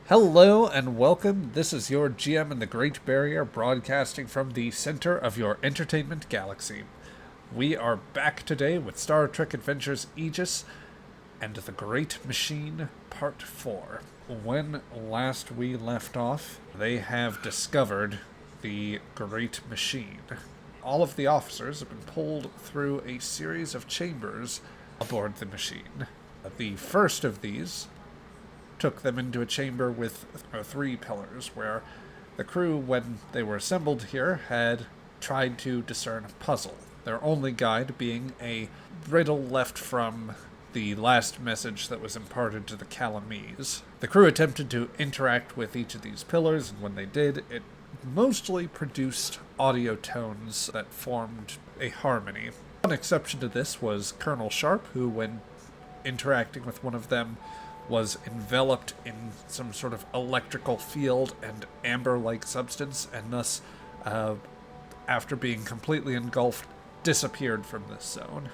Hello and welcome. This is your GM in the Great Barrier, broadcasting from the center of your entertainment galaxy. We are back today with Star Trek Adventures Aegis and the Great Machine Part 4. When last we left off, they have discovered the Great Machine. All of the officers have been pulled through a series of chambers aboard the machine. The first of these took them into a chamber with three pillars, where the crew, when they were assembled here, had tried to discern a puzzle, their only guide being a riddle left from the last message that was imparted to the Calamese. The crew attempted to interact with each of these pillars, and when they did, it mostly produced audio tones that formed a harmony. One exception to this was Colonel Sharp, who, when interacting with one of them, was enveloped in some sort of electrical field and amber-like substance, and thus, after being completely engulfed, disappeared from this zone.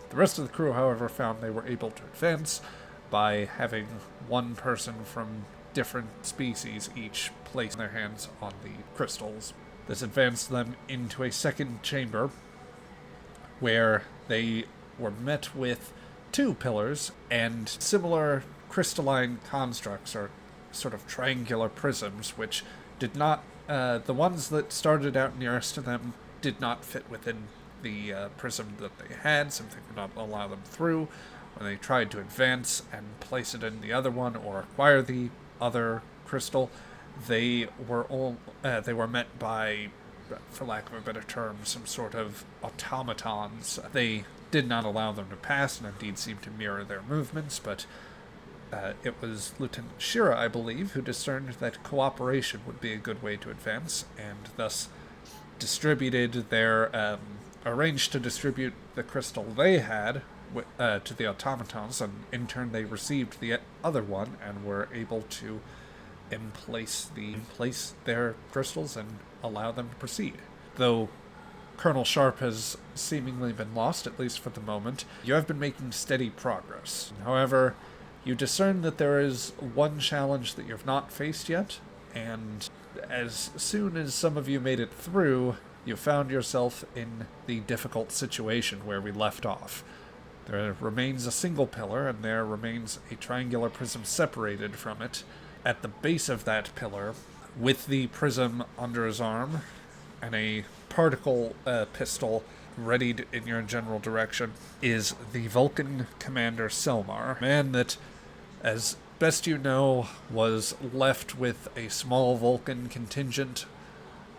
The rest of the crew, however, found they were able to advance by having one person from different species each place their hands on the crystals. This advanced them into a second chamber, where they were met with two pillars and similar crystalline constructs, or sort of triangular prisms, which did not, the ones that started out nearest to them did not fit within the prism that they had, something would not allow them through. When they tried to advance and place it in the other one or acquire the other crystal, they were met by, for lack of a better term, some sort of automatons. They did not allow them to pass, and indeed seemed to mirror their movements, but it was Lieutenant Shira, I believe, who discerned that cooperation would be a good way to advance, and thus arranged to distribute the crystal they had to the automatons, and in turn they received the other one and were able to place their crystals and allow them to proceed. Though Colonel Sharp has seemingly been lost, at least for the moment, you have been making steady progress. However, you discern that there is one challenge that you have not faced yet, and as soon as some of you made it through, you found yourself in the difficult situation where we left off. There remains a single pillar, and there remains a triangular prism separated from it. At the base of that pillar, with the prism under his arm, and a particle pistol readied in your general direction, is the Vulcan Commander Selmar, a man that, as best you know, was left with a small Vulcan contingent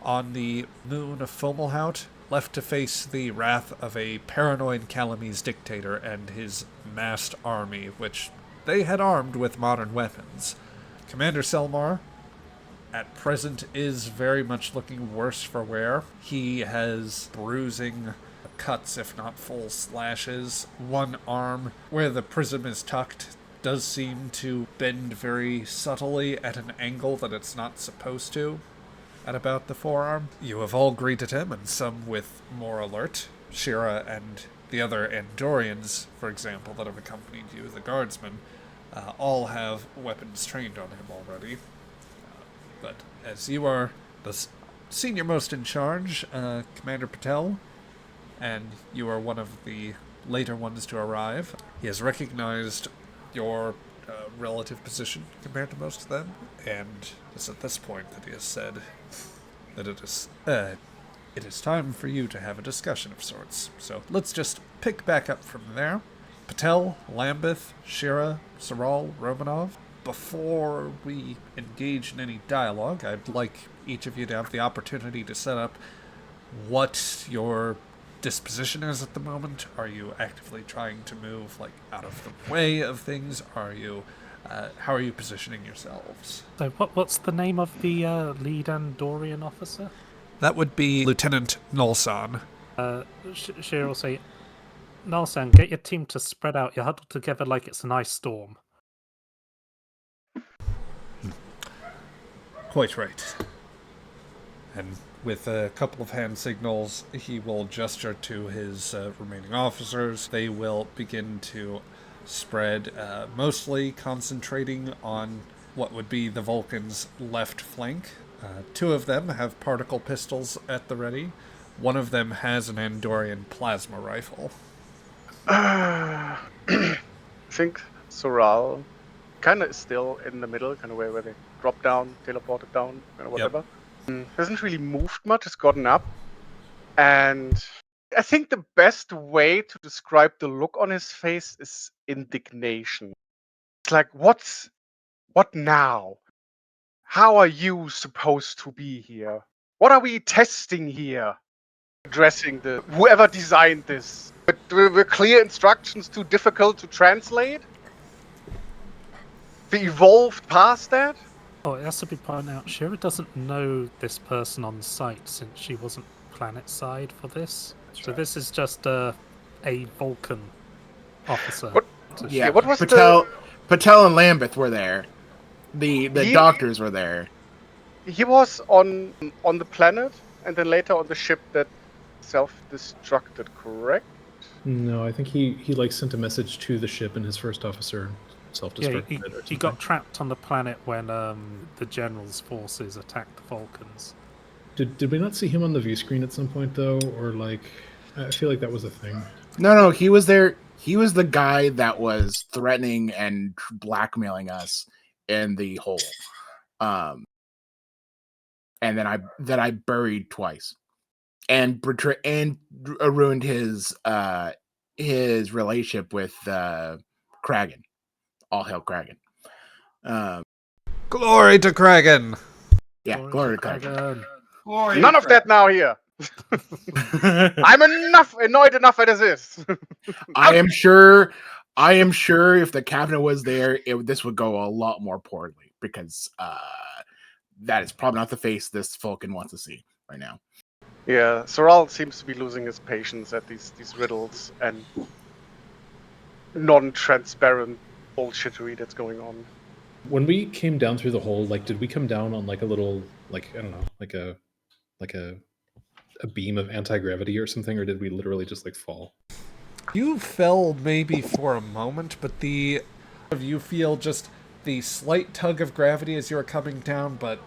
on the moon of Fomalhaut, left to face the wrath of a paranoid Calamese dictator and his massed army, which they had armed with modern weapons. Commander Selmar, at present, is very much looking worse for wear. He has bruising cuts, if not full slashes. One arm, where the prism is tucked, does seem to bend very subtly at an angle that it's not supposed to, at about the forearm. You have all greeted him, and some with more alert. Shira and the other Andorians, for example, that have accompanied you, the guardsmen, all have weapons trained on him already. But as you are the senior most in charge, Commander Patel, and you are one of the later ones to arrive, he has recognized your relative position compared to most of them, and it's at this point that he has said that it is time for you to have a discussion of sorts. So let's just pick back up from there. Patel, Lambeth, Shira, Saral, Romanov, before we engage in any dialogue, I'd like each of you to have the opportunity to set up what your disposition is at the moment. Are you actively trying to move, out of the way of things? How are you positioning yourselves? So what's the name of the lead Andorian officer? That would be Lieutenant Nolsan. Shira will say, Nalsan, get your team to spread out. You're huddled together like it's an ice storm. Quite right. And with a couple of hand signals, he will gesture to his remaining officers. They will begin to spread, mostly concentrating on what would be the Vulcan's left flank. Two of them have particle pistols at the ready. One of them has an Andorian plasma rifle. I think Soral kind of is still in the middle, kind of where they drop down, teleported down, kind of whatever. Hasn't really moved much, has gotten up. And I think the best way to describe the look on his face is indignation. It's like, what now? How are you supposed to be here? What are we testing here? Addressing the whoever designed this. But were clear instructions too difficult to translate? We evolved past that? Oh, it has to be pointed out, Shira doesn't know this person on site since she wasn't planet side for this. So this is just a Vulcan officer. What was Patel and Lambeth were there. The doctors were there. He was on the planet, and then later on the ship that self-destructed, correct? No, I think he sent a message to the ship, and his first officer self-destructed. Yeah, he got trapped on the planet when the General's forces attacked the Vulcans. Did we not see him on the view screen at some point though, or I feel like that was a thing. No, he was there. He was the guy that was threatening and blackmailing us in the hole, and then I buried twice, and ruined his relationship with Kragan. All hail Kragan. Glory to Kragan! Yeah, glory to Kragan. None of that now here. I'm annoyed enough as is. I am sure if the cabinet was there, this would go a lot more poorly, because that is probably not the face this Vulcan wants to see right now. Yeah, Soral seems to be losing his patience at these riddles and non-transparent bullshittery that's going on. When we came down through the hole, did we come down on a little, I don't know, a beam of anti-gravity or something, or did we literally just fall? You fell maybe for a moment, but you feel just the slight tug of gravity as you're coming down, but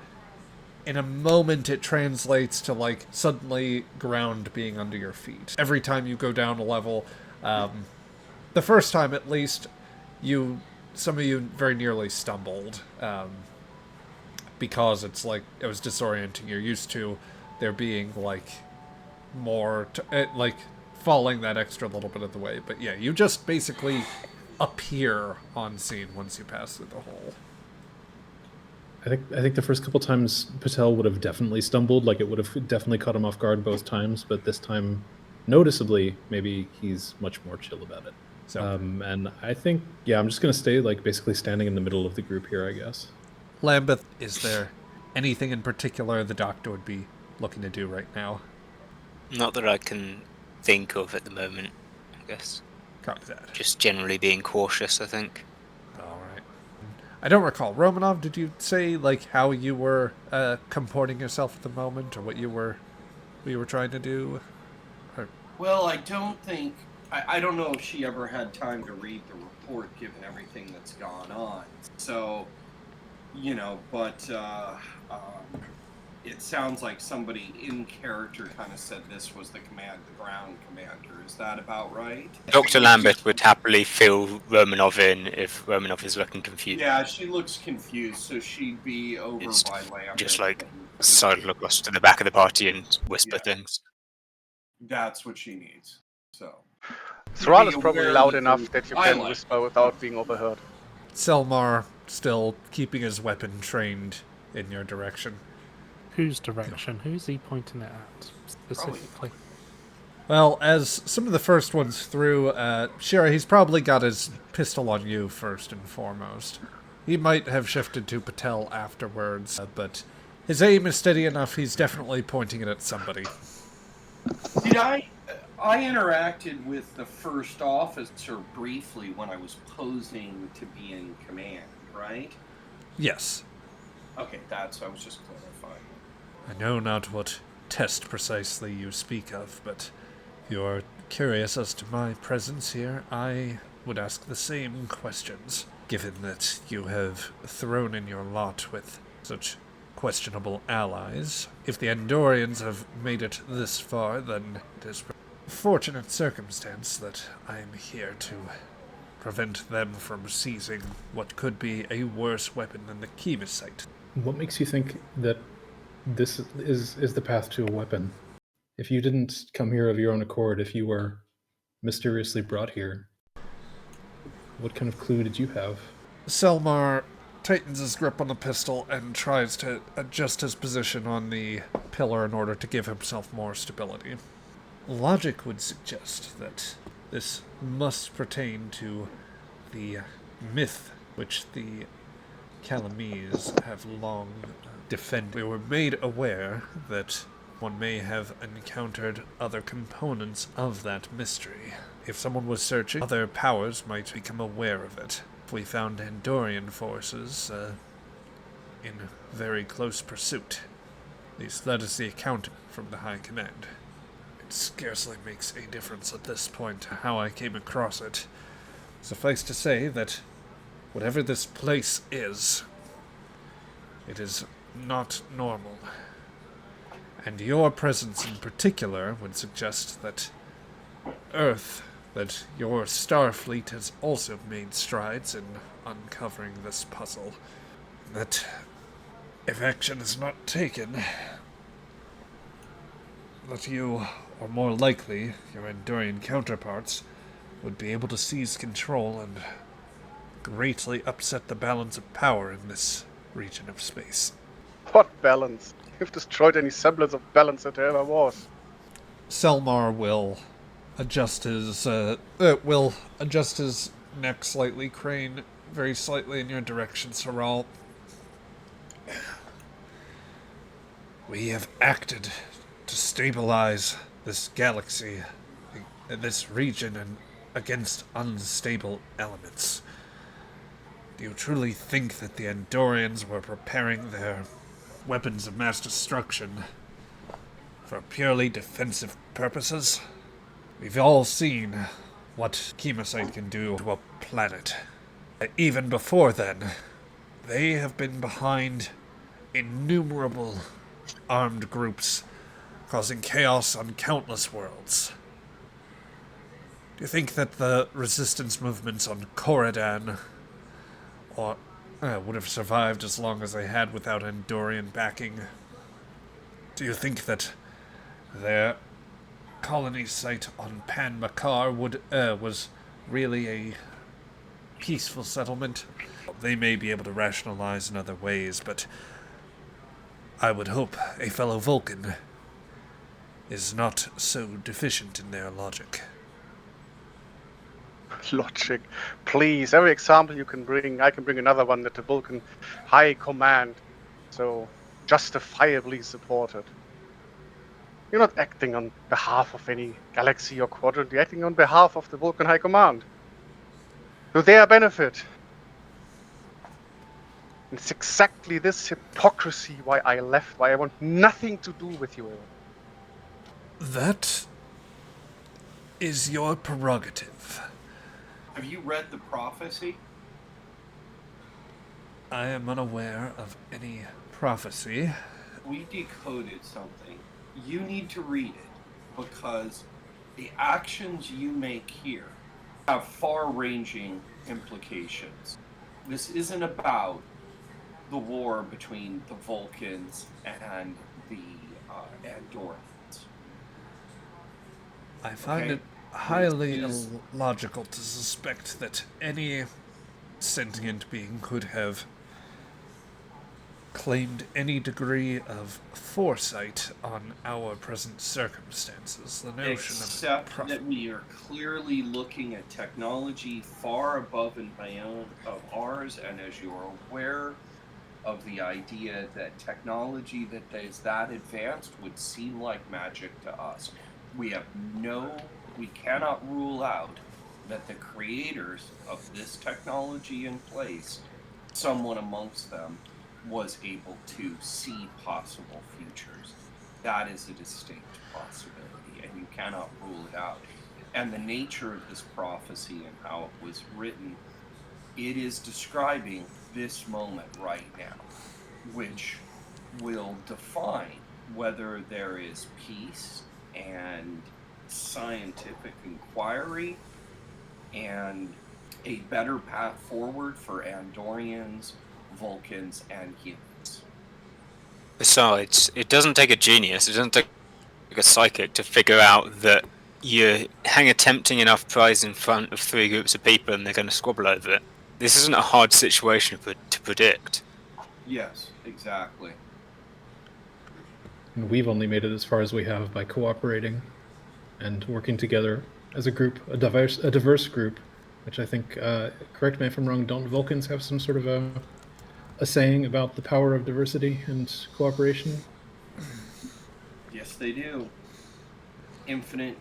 in a moment it translates to suddenly ground being under your feet. Every time you go down a level, the first time at least, some of you very nearly stumbled, because it was disorienting. You're used to there being more falling that extra little bit of the way, but yeah, you just basically appear on scene once you pass through the hole. I think the first couple times Patel would have definitely stumbled, it would have definitely caught him off guard both times, but this time, noticeably, maybe he's much more chill about it. So, and I think, I'm just gonna stay basically standing in the middle of the group here, I guess. Lambeth, is there anything in particular the doctor would be looking to do right now? Not that I can think of at the moment, I guess. Copy that. Just generally being cautious, I think. Alright. I don't recall. Romanov, did you say how you were comporting yourself at the moment, or what you were trying to do? Or... Well, I don't think... I don't know if she ever had time to read the report, given everything that's gone on. So, but it sounds like somebody in character kind of said this was the ground commander. Is that about right? Dr. Lambeth would happily fill Romanov in if Romanov is looking confused. Yeah, she looks confused, so she'd be over by Lambeth. Just side look lost to the back of the party and whisper things. That's what she needs. So. Soral is probably loud enough that you can whisper without being overheard. Selmar still keeping his weapon trained in your direction. Whose direction? Who's he pointing it at specifically? Well, as some of the first ones through, Shira, he's probably got his pistol on you first and foremost. He might have shifted to Patel afterwards, but his aim is steady enough, he's definitely pointing it at somebody. Did I interacted with the first officer briefly when I was posing to be in command, right? Yes. Okay, I was just clarifying. I know not what test precisely you speak of, but if you're curious as to my presence here, I would ask the same questions. given that you have thrown in your lot with such questionable allies. If the Andorians have made it this far, then it is a fortunate circumstance that I am here to prevent them from seizing what could be a worse weapon than the chemosite. What makes you think that this is the path to a weapon? If you didn't come here of your own accord, if you were mysteriously brought here, what kind of clue did you have? Selmar tightens his grip on the pistol and tries to adjust his position on the pillar in order to give himself more stability. Logic would suggest that this must pertain to the myth which the Calamese have long defended. We were made aware that one may have encountered other components of that mystery. If someone was searching, other powers might become aware of it. If we found Andorian forces in very close pursuit, at least that is the account from the High Command. It scarcely makes a difference at this point how I came across it. Suffice to say that whatever this place is, it is not normal. And your presence in particular would suggest that Earth, that your Starfleet has also made strides in uncovering this puzzle. That if action is not taken, that you, or more likely, your Andorian counterparts, would be able to seize control and greatly upset the balance of power in this region of space. What balance? You've destroyed any semblance of balance that there ever was. Selmar will adjust his neck slightly, crane very slightly in your direction, Soral. We have acted to stabilize this galaxy, this region, and against unstable elements. Do you truly think that the Andorians were preparing their weapons of mass destruction for purely defensive purposes? We've all seen what chemosite can do to a planet. Even before then, they have been behind innumerable armed groups, causing chaos on countless worlds. Do you think that the resistance movements on Corridan would have survived as long as they had without Andorian backing? Do you think that their colony site on Pan Makar was really a peaceful settlement? They may be able to rationalize in other ways, but I would hope a fellow Vulcan is not so deficient in their logic. Logic. Please, every example you can bring, I can bring another one that the Vulcan High Command so justifiably supported. You're not acting on behalf of any galaxy or quadrant, you're acting on behalf of the Vulcan High Command. To their benefit. And it's exactly this hypocrisy why I left, why I want nothing to do with you. That is your prerogative. Have you read the prophecy? I am unaware of any prophecy. We decoded something. You need to read it because the actions you make here have far-ranging implications. This isn't about the war between the Vulcans and the Andorians. I find it highly illogical to suspect that any sentient being could have claimed any degree of foresight on our present circumstances. The notion Except that we are clearly looking at technology far above and beyond of ours, and as you're aware of the idea that technology that is that advanced would seem like magic to us. We cannot rule out that the creators of this technology in place, someone amongst them, was able to see possible futures. That is a distinct possibility, and you cannot rule it out. And the nature of this prophecy and how it was written it is describing this moment right now, which will define whether there is peace and scientific inquiry and a better path forward for Andorians, Vulcans, and humans. Besides, it doesn't take a genius, it doesn't take a psychic to figure out that you hang a tempting enough prize in front of 3 groups of people and they're going to squabble over it. This isn't a hard situation to predict. Yes, exactly. And we've only made it as far as we have by cooperating and working together as a group, a diverse group, which I think, correct me if I'm wrong, don't Vulcans have some sort of a saying about the power of diversity and cooperation? Yes, they do. Infinite,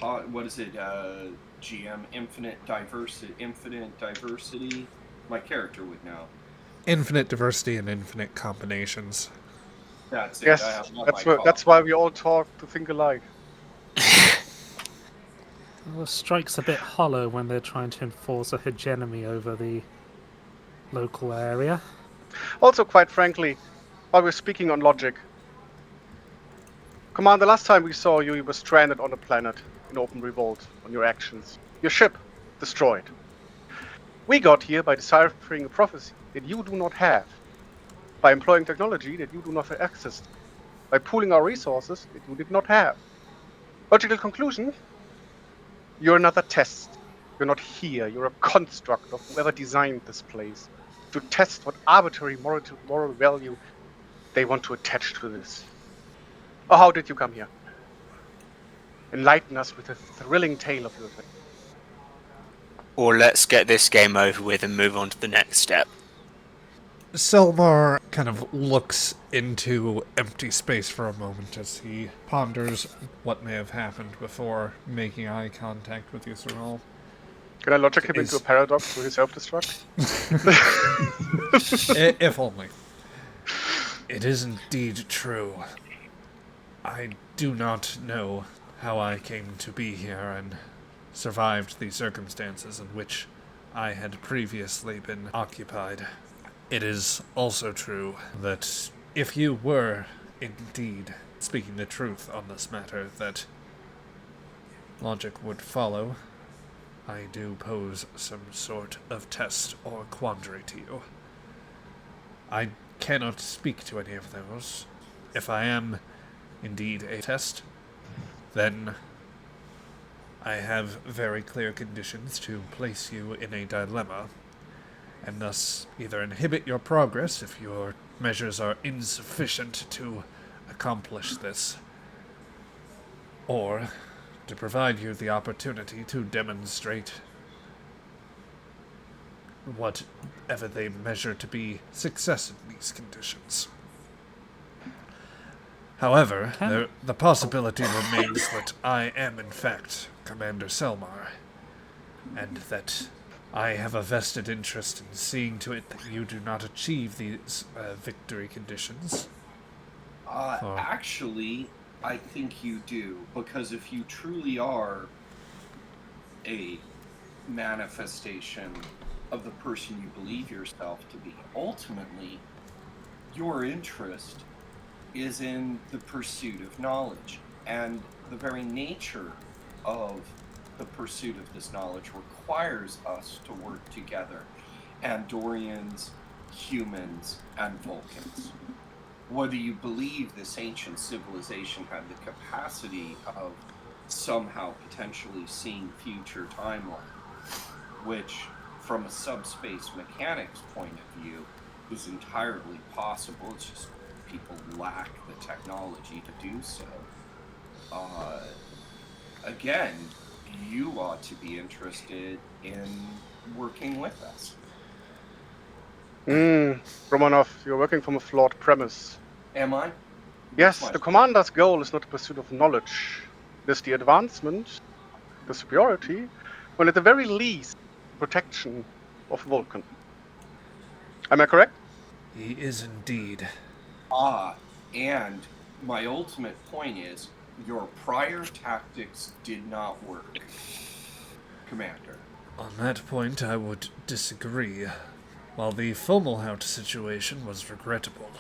what is it, GM? Infinite diversity. My character would know. Infinite diversity and infinite combinations. That's it. Yes, that's why we all talk to think alike. Well, it strikes a bit hollow when they're trying to enforce a hegemony over the local area. Also, quite frankly, while we're speaking on logic, Commander, last time we saw you, you were stranded on a planet in open revolt on your actions. Your ship destroyed. We got here by deciphering a prophecy that you do not have, by employing technology that you do not have access to, by pooling our resources that you did not have. Logical conclusion? You're another test. You're not here. You're a construct of whoever designed this place to test what arbitrary moral value they want to attach to this. Or how did you come here? Enlighten us with a thrilling tale of your adventure. Or let's get this game over with and move on to the next step. Selmar kind of looks into empty space for a moment as he ponders what may have happened before making eye contact with you, Sorrel. Can I logic him into a paradox where he self-destruct? If only. It is indeed true. I do not know how I came to be here and survived the circumstances in which I had previously been occupied. It is also true that if you were indeed speaking the truth on this matter, that logic would follow. I do pose some sort of test or quandary to you. I cannot speak to any of those. If I am indeed a test, then I have very clear conditions to place you in a dilemma, and thus either inhibit your progress if your measures are insufficient to accomplish this, or to provide you the opportunity to demonstrate whatever they measure to be success in these conditions. However, the possibility remains that I am in fact Commander Selmar, and that I have a vested interest in seeing to it that you do not achieve these victory conditions. Actually, I think you do, because if you truly are a manifestation of the person you believe yourself to be, ultimately, your interest is in the pursuit of knowledge, and the very nature of the pursuit of this knowledge requires us to work together, Andorians, humans, and Vulcans. Whether you believe this ancient civilization had the capacity of somehow potentially seeing future timeline, which, from a subspace mechanics point of view, is entirely possible. It's just people lack the technology to do so. Again, you ought to be interested in working with us. Romanov, you're working from a flawed premise. Am I? Yes, the commander's goal is not the pursuit of knowledge. It is the advancement, the superiority, well, at the very least, protection of Vulcan. Am I correct? He is indeed. And my ultimate point is, your prior tactics did not work, Commander. On that point, I would disagree. While the Fomalhaut situation was regrettable,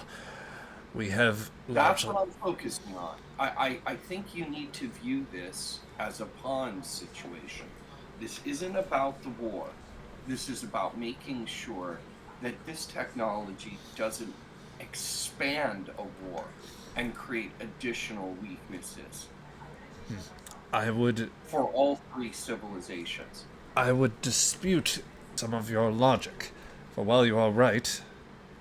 we have That's largely... what I'm focusing on. I think you need to view this as a pond situation. This isn't about the war. This is about making sure that this technology doesn't expand a war and create additional weaknesses I would for all three civilizations. dispute some of your logic, for while you are right,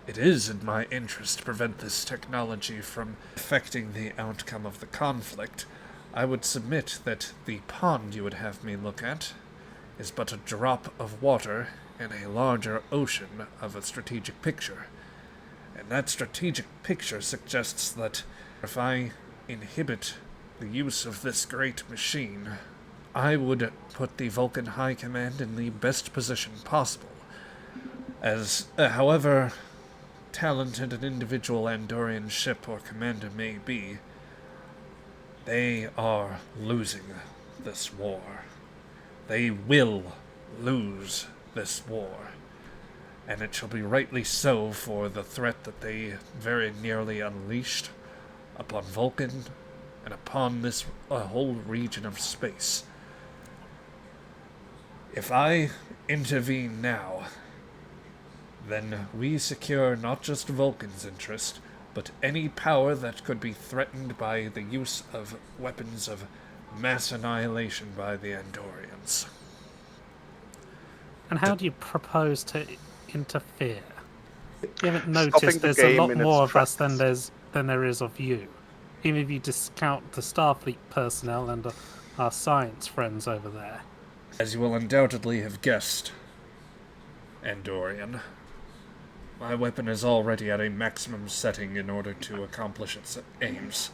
it is in my interest to prevent this technology from affecting the outcome of the conflict. I would submit that the pond you would have me look at is but a drop of water in a larger ocean of a strategic picture. And that strategic picture suggests that if I inhibit the use of this great machine, I would put the Vulcan High Command in the best position possible. As, however talented an individual Andorian ship or commander may be, they are losing this war. They will lose this war. And it shall be rightly so for the threat that they very nearly unleashed upon Vulcan and upon this whole region of space. If I intervene now, then we secure not just Vulcan's interest, but any power that could be threatened by the use of weapons of mass annihilation by the Andorians. And how do you propose to interfere? You haven't Stopping noticed the there's a game lot in its more of us tracks. than there is of you. Even if you discount the Starfleet personnel and our science friends over there. As you will undoubtedly have guessed, Andorian, my weapon is already at a maximum setting in order to accomplish its aims.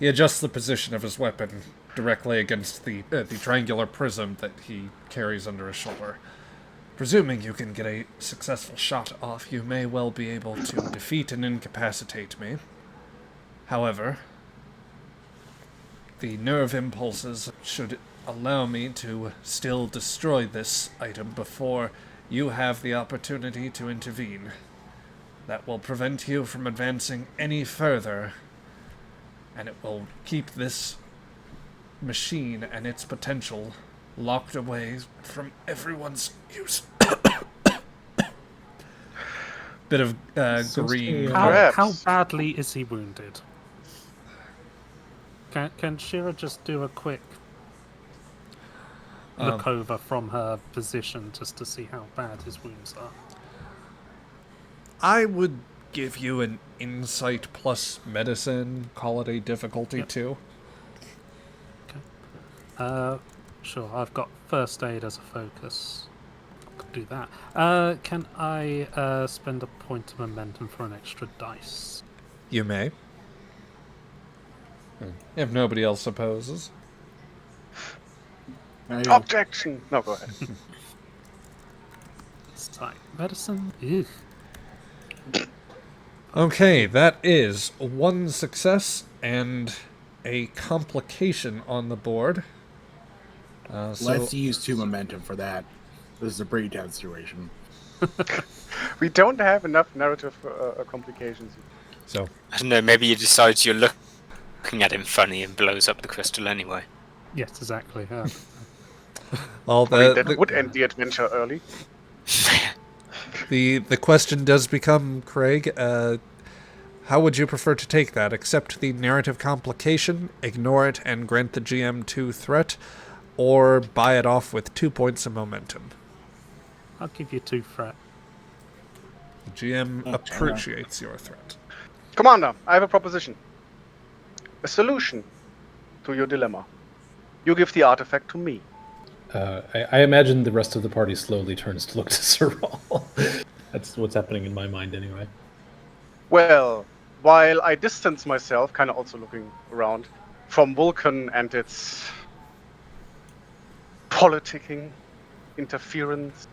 He adjusts the position of his weapon directly against the triangular prism that he carries under his shoulder. Presuming you can get a successful shot off, you may well be able to defeat and incapacitate me. However, the nerve impulses should allow me to still destroy this item before you have the opportunity to intervene. That will prevent you from advancing any further, and it will keep this machine and its potential locked away from everyone's use. Bit of green. How badly is he wounded? Can Shira just do a quick look over from her position just to see how bad his wounds are? I would give you an insight plus medicine, call it a difficulty 2. Okay. Sure, I've got first aid as a focus. I could do that. Can I spend a point of momentum for an extra dice? You may. If nobody else opposes. Objection! No, go ahead. Psych medicine? Ew. Okay, that is 1 success and a complication on the board. Let's use 2 momentum for that. This is a pretty tense situation. We don't have enough narrative complications. So I don't know, maybe you decide you're looking at him funny and blows up the crystal anyway. Yes, exactly. Yeah. well, That would end the adventure early. the question does become, Craig, how would you prefer to take that? Accept the narrative complication, ignore it, and grant the GM 2 threat, or buy it off with 2 points of momentum? I'll give you 2 threat. The GM appreciates your threat. Commander, I have a proposition. A solution to your dilemma. You give the artifact to me. I imagine the rest of the party slowly turns to look to Sorrel. That's what's happening in my mind anyway. Well, while I distance myself, kind of also looking around, from Vulcan and its politicking, interference,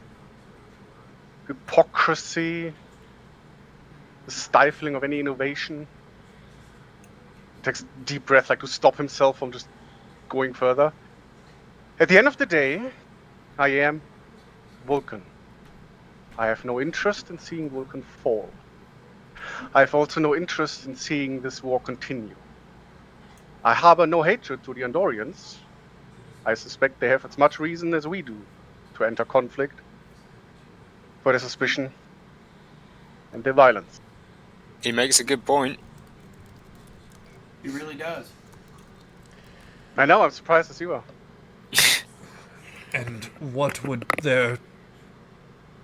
hypocrisy, the stifling of any innovation. Takes a deep breath, like to stop himself from just going further. At the end of the day, I am Vulcan. I have no interest in seeing Vulcan fall. I have also no interest in seeing this war continue. I harbor no hatred to the Andorians. I suspect they have as much reason as we do to enter conflict for their suspicion and their violence. He makes a good point. He really does. I know, I'm surprised as you are. And what would there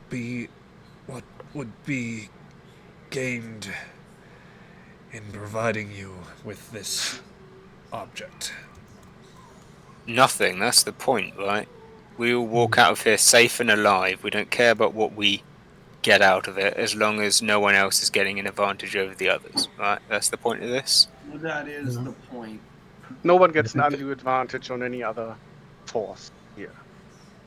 be... what would be gained in providing you with this object? Nothing, that's the point, right? We all walk out of here safe and alive. We don't care about what we get out of it, as long as no one else is getting an advantage over the others, right? That's the point of this. That is the point. No one gets an undue advantage on any other force here.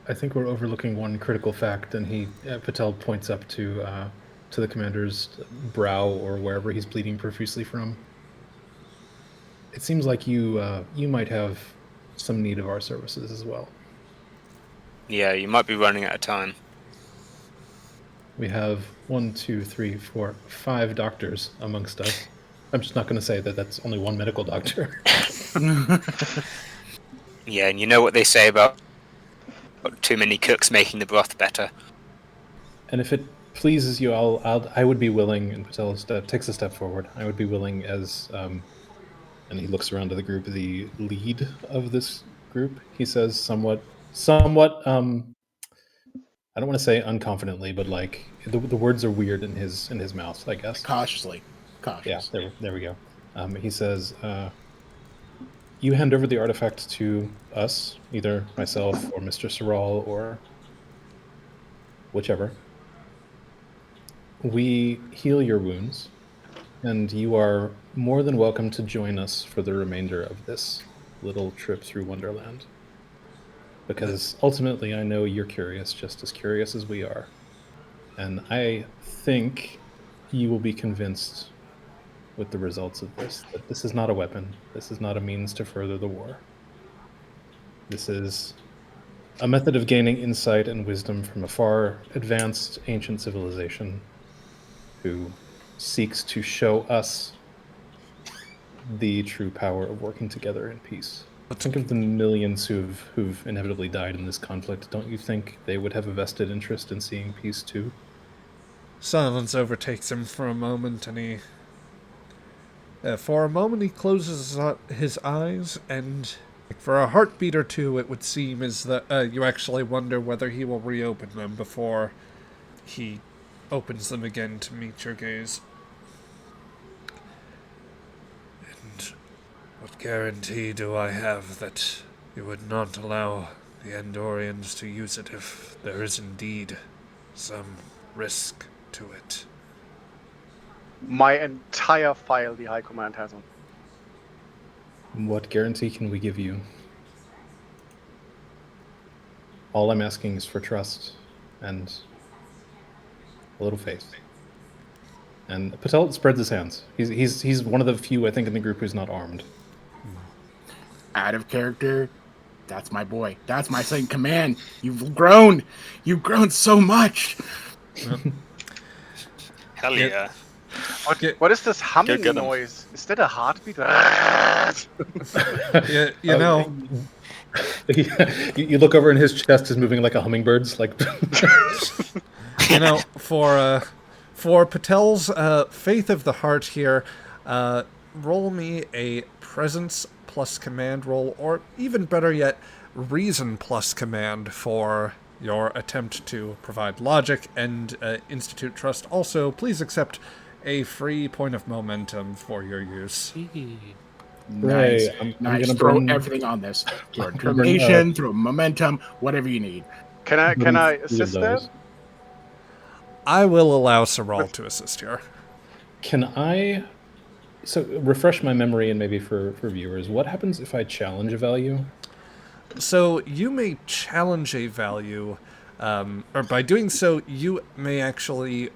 I think we're overlooking one critical fact, and Patel points up to the commander's brow or wherever he's bleeding profusely from. It seems like you might have some need of our services as well. Yeah, you might be running out of time. We have 1, 2, 3, 4, 5 doctors amongst us. I'm just not going to say that that's only one medical doctor. Yeah, and you know what they say about too many cooks making the broth better. And if it pleases you, I would be willing, and Patel takes a step forward, I would be willing as, and he looks around to the group, the lead of this group, he says somewhat, I don't want to say unconfidently, but like the words are weird in his mouth, I guess. Cautious. Yeah, there we go. He says, you hand over the artifact to us, either myself or Mr. Saral or whichever. We heal your wounds, and you are more than welcome to join us for the remainder of this little trip through Wonderland. Because ultimately I know you're curious, just as curious as we are. And I think you will be convinced with the results of this, that this is not a weapon, this is not a means to further the war. This is a method of gaining insight and wisdom from a far advanced ancient civilization who seeks to show us the true power of working together in peace. Think of the millions who've inevitably died in this conflict. Don't you think they would have a vested interest in seeing peace too? Silence overtakes him for a moment, and he closes his eyes, and for a heartbeat or two, it would seem as that you actually wonder whether he will reopen them before he opens them again to meet your gaze. And what guarantee do I have that you would not allow the Andorians to use it if there is indeed some risk to it? My entire file the High Command has on. What guarantee can we give you? All I'm asking is for trust and a little faith. And Patel spreads his hands. He's one of the few, I think, in the group who's not armed. Out of character, that's my boy. That's my second command. You've grown so much. Hell yeah. What is this humming Go get 'em. noise? Is that a heartbeat? Yeah, you know, You look over and his chest is moving like a hummingbird's. Like, you know, for Patel's faith of the heart here, roll me a presence plus command roll, or even better yet, reason plus command for your attempt to provide logic and institute trust. Also, please accept a free point of momentum for your use. Nice. I'm Nice. gonna Throw burn- everything on this. Throw determination, throw momentum, whatever you need. Can I assist those. that? I will allow Saral to assist here. Can I? So refresh my memory, and maybe for viewers, what happens if I challenge a value? So you may challenge a value, or by doing so, you may actually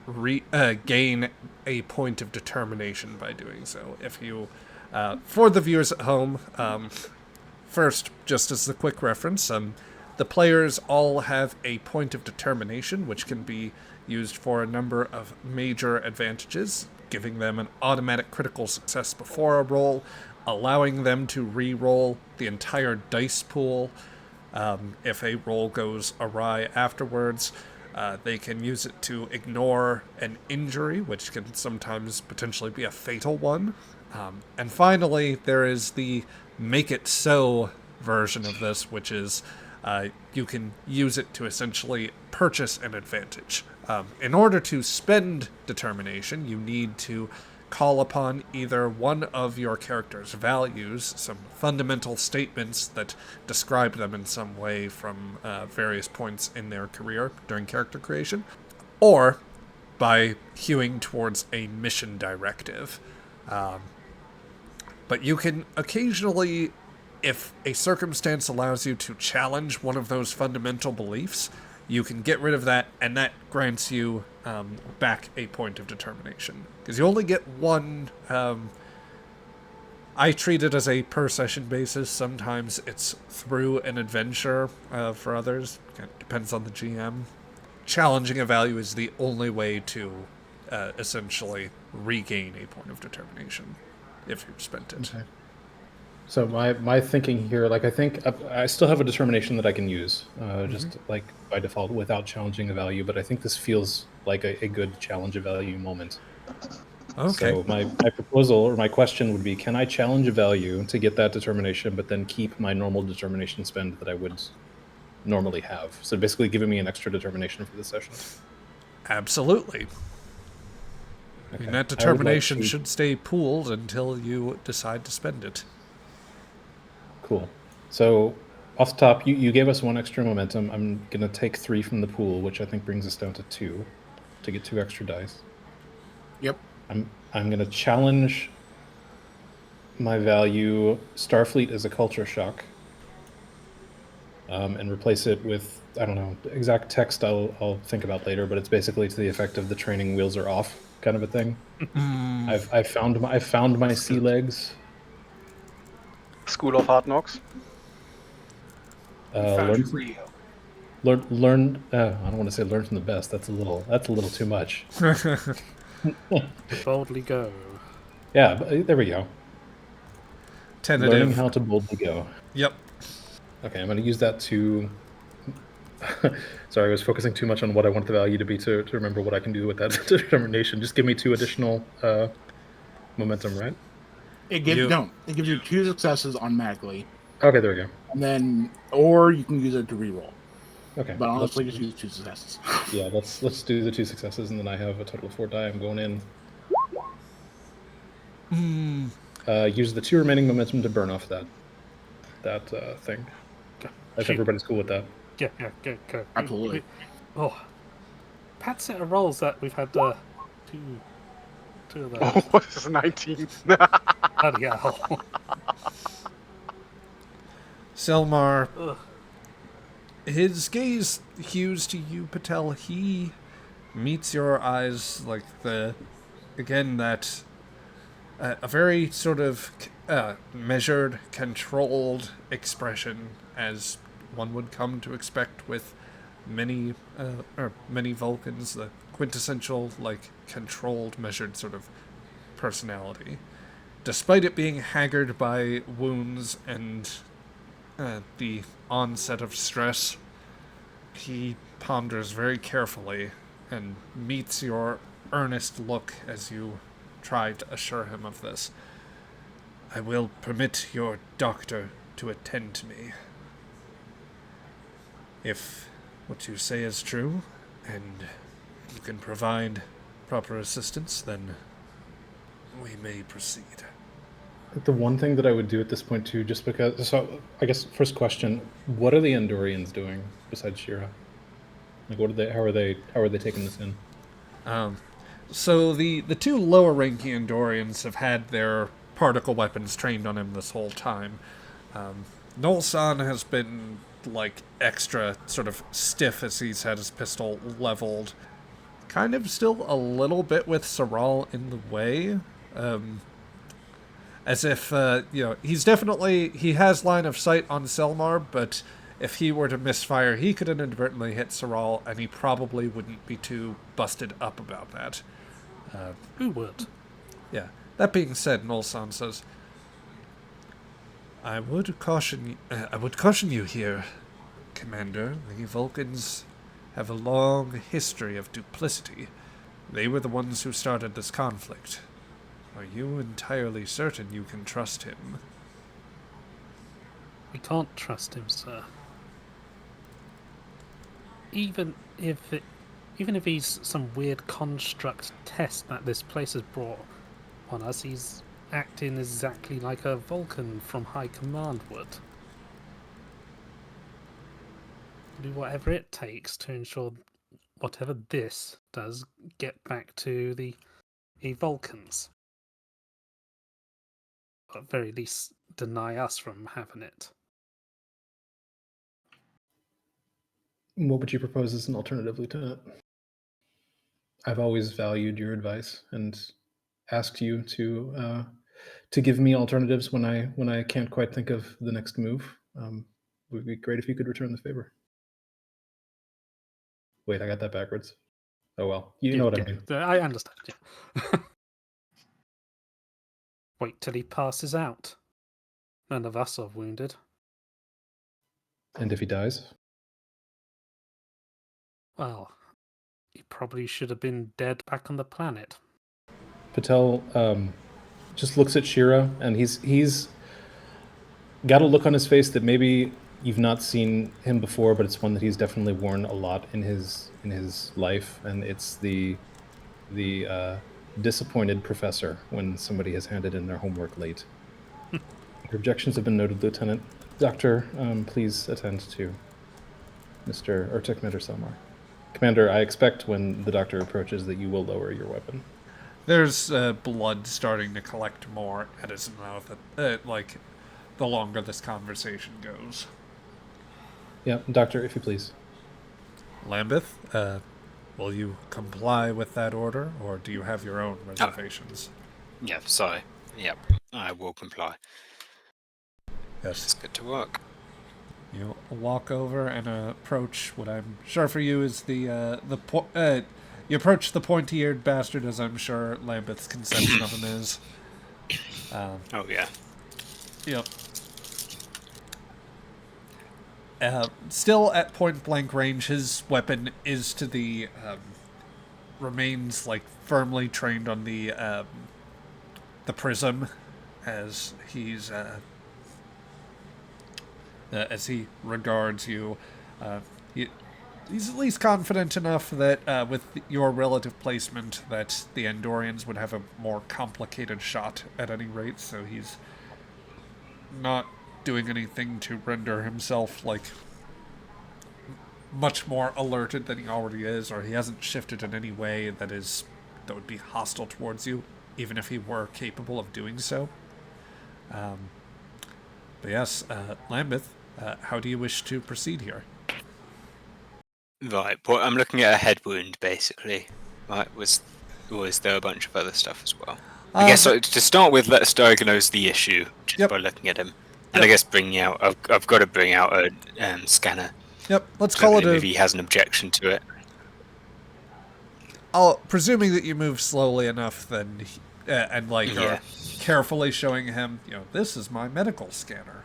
gain a point of determination by doing so. If you, for the viewers at home, first, just as a quick reference, The players all have a point of determination, which can be used for a number of major advantages, giving them an automatic critical success before a roll, allowing them to re-roll the entire dice pool if a roll goes awry afterwards. They can use it to ignore an injury, which can sometimes potentially be a fatal one. And finally, there is the Make It So version of this, which is you can use it to essentially purchase an advantage. In order to spend determination, you need to call upon either one of your character's values, some fundamental statements that describe them in some way from various points in their career during character creation, or by hewing towards a mission directive. But you can occasionally, if a circumstance allows you to challenge one of those fundamental beliefs, you can get rid of that, and that grants you back a point of determination. Because you only get one. I treat it as a per-session basis. Sometimes it's through an adventure for others. It depends on the GM. Challenging a value is the only way to essentially regain a point of determination if you've spent it. Okay. So my thinking here, like I think I still have a determination that I can use, just like by default without challenging a value. But I think this feels like a good challenge a value moment. Okay. So my proposal or my question would be: can I challenge a value to get that determination, but then keep my normal determination spend that I would normally have? So basically, giving me an extra determination for the session. Absolutely. Okay. And that determination should stay pooled until you decide to spend it. Cool. So off the top, you gave us one extra momentum. I'm going to take 3 from the pool, which I think brings us down to 2 to get 2 extra dice. Yep. I'm going to challenge my value Starfleet as a culture shock and replace it with, I don't know, exact text I'll think about later, but it's basically to the effect of the training wheels are off kind of a thing. I've found my sea legs. School of Hard Knocks. Found your Rio. Learn. I don't want to say learn from the best. That's a little too much. Boldly go. Yeah, but there we go. Tentative. Learning how to boldly go. Yep. Okay, I'm going to use that to... Sorry, I was focusing too much on what I want the value to be to remember what I can do with that determination. Just give me 2 additional momentum, right? It gives you 2 successes automatically. Okay, there we go. And then, or you can use it to reroll. Okay. But honestly, just use 2 successes. Yeah, let's do the 2 successes, and then I have a total of 4 die. I'm going in. Use the 2 remaining momentum to burn off that thing. If everybody's cool with that. Yeah, go. Absolutely. Oh, Pat set of rolls that we've had 2 of those. Oh, what is 19? Bloody hell. Selmar, Ugh. his gaze hews to you, Patel. He meets your eyes like a very sort of measured, controlled expression, as one would come to expect with many Vulcans, the quintessential, like, controlled, measured sort of personality. Despite it being haggard by wounds and the onset of stress, he ponders very carefully and meets your earnest look as you try to assure him of this. I will permit your doctor to attend to me. If what you say is true, and you can provide proper assistance, then we may proceed. The one thing that I would do at this point too, just because, so I guess first question, what are the Andorians doing besides Shira? Like, how are they taking this in? So the 2 lower ranking Andorians have had their particle weapons trained on him this whole time. Nolsan has been, like, extra sort of stiff as he's had his pistol leveled. Kind of still a little bit with Saral in the way. As if, he has line of sight on Selmar, but if he were to misfire, he could inadvertently hit Soral, and he probably wouldn't be too busted up about that. Who would? Yeah. That being said, Nolsan says, I would caution you here, Commander. The Vulcans have a long history of duplicity. They were the ones who started this conflict. Are you entirely certain you can trust him? We can't trust him, sir. Even if he's some weird construct test that this place has brought on us, he's acting exactly like a Vulcan from High Command would. Do whatever it takes to ensure whatever this does get back to the Vulcans. Or at very least deny us from having it. What would you propose as an alternative, Lieutenant? I've always valued your advice and asked you to give me alternatives when I can't quite think of the next move. It would be great if you could return the favor. Wait, I got that backwards. Oh well, you know what I mean. I understand, yeah. Wait till he passes out. None of us are wounded. And if he dies? Well, he probably should have been dead back on the planet. Patel just looks at Shira, and he's got a look on his face that maybe you've not seen him before, but it's one that he's definitely worn a lot in his life, and it's the disappointed professor when somebody has handed in their homework late. Your objections have been noted, Lieutenant. Doctor, please attend to Commander Selmar. Commander, I expect when the doctor approaches that you will lower your weapon. There's blood starting to collect more at his mouth, like, the longer this conversation goes. Yeah, Doctor, if you please. Lambeth, will you comply with that order, or do you have your own reservations? Yeah, sorry. Yep, I will comply. Yes. It's good to work. You walk over and approach what I'm sure for you is you approach the pointy-eared bastard, as I'm sure Lambeth's conception of him is. Oh yeah. Yep. Still at point-blank range, his weapon is to the remains like firmly trained on the prism, as he regards you. He's at least confident enough that with your relative placement that the Andorians would have a more complicated shot at any rate, so he's not doing anything to render himself like much more alerted than he already is, or he hasn't shifted in any way that would be hostile towards you, even if he were capable of doing so. But yes, Lambeth, how do you wish to proceed here? Right, well, I'm looking at a head wound, basically. Right, or is there a bunch of other stuff as well? I guess to start with, let's diagnose the issue just by looking at him. And I guess I've got to bring out a scanner. Yep, let's call it if he has an objection to it. Presuming that you move slowly enough, then are carefully showing him, this is my medical scanner.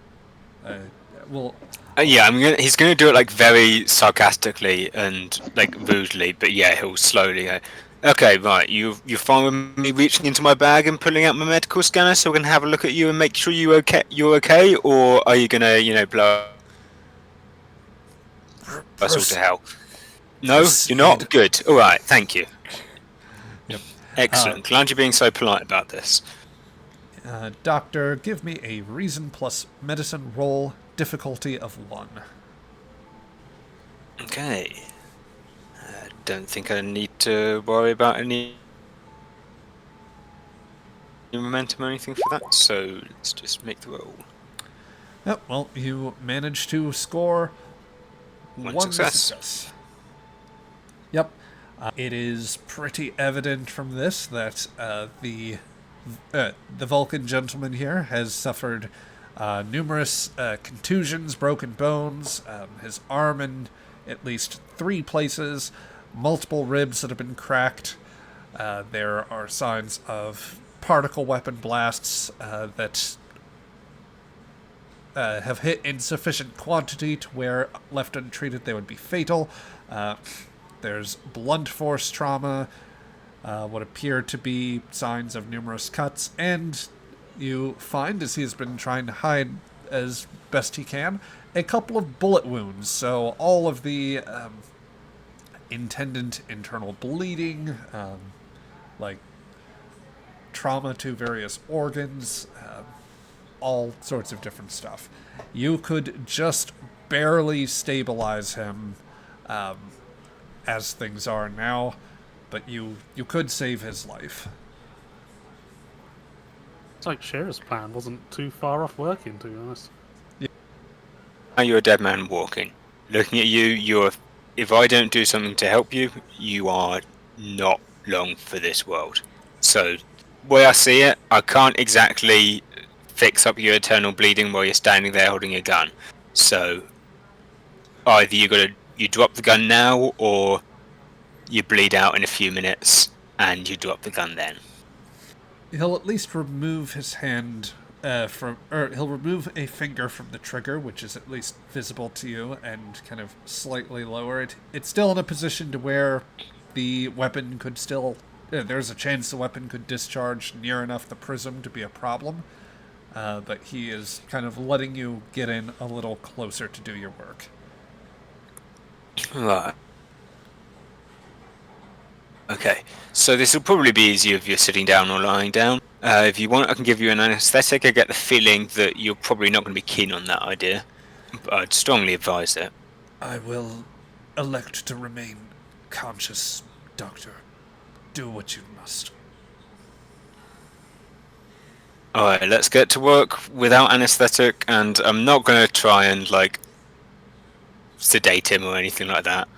He's gonna do it like very sarcastically and like rudely, but yeah, he'll slowly go, okay, right, you're fine with me reaching into my bag and pulling out my medical scanner so we can have a look at you and make sure you're okay, or are you gonna, blow us all to hell? No, you're not? Good. Alright, thank you. Yep. Excellent. Glad you're being so polite about this. Doctor, give me a reason plus medicine roll, difficulty of 1. Okay. I don't think I need to worry about any momentum or anything for that, so let's just make the roll. Yep, well, you managed to score one success. Yep. It is pretty evident from this that the Vulcan gentleman here has suffered Numerous contusions, broken bones, his arm in at least 3 places, multiple ribs that have been cracked. There are signs of particle weapon blasts that have hit in sufficient quantity to where, left untreated, they would be fatal. There's blunt force trauma, what appear to be signs of numerous cuts, and you find, as he's been trying to hide as best he can, a couple of bullet wounds. So all of the intended internal bleeding, like trauma to various organs, all sorts of different stuff. You could just barely stabilize him as things are now, but you could save his life. It's like Shera's plan wasn't too far off working, to be honest. Now you're a dead man walking. Looking at you, if I don't do something to help you, you are not long for this world. So, the way I see it, I can't exactly fix up your eternal bleeding while you're standing there holding a gun. So, either you drop the gun now, or you bleed out in a few minutes and you drop the gun then. He'll at least remove his hand he'll remove a finger from the trigger, which is at least visible to you, and kind of slightly lower it. It's still in a position to where the weapon could still... there's a chance the weapon could discharge near enough the prism to be a problem, but he is kind of letting you get in a little closer to do your work. Right. Okay, so this will probably be easier if you're sitting down or lying down. If you want, I can give you an anesthetic. I get the feeling that you're probably not going to be keen on that idea, but I'd strongly advise it. I will elect to remain conscious, Doctor. Do what you must. Alright, let's get to work without anesthetic, and I'm not going to try and, sedate him or anything like that.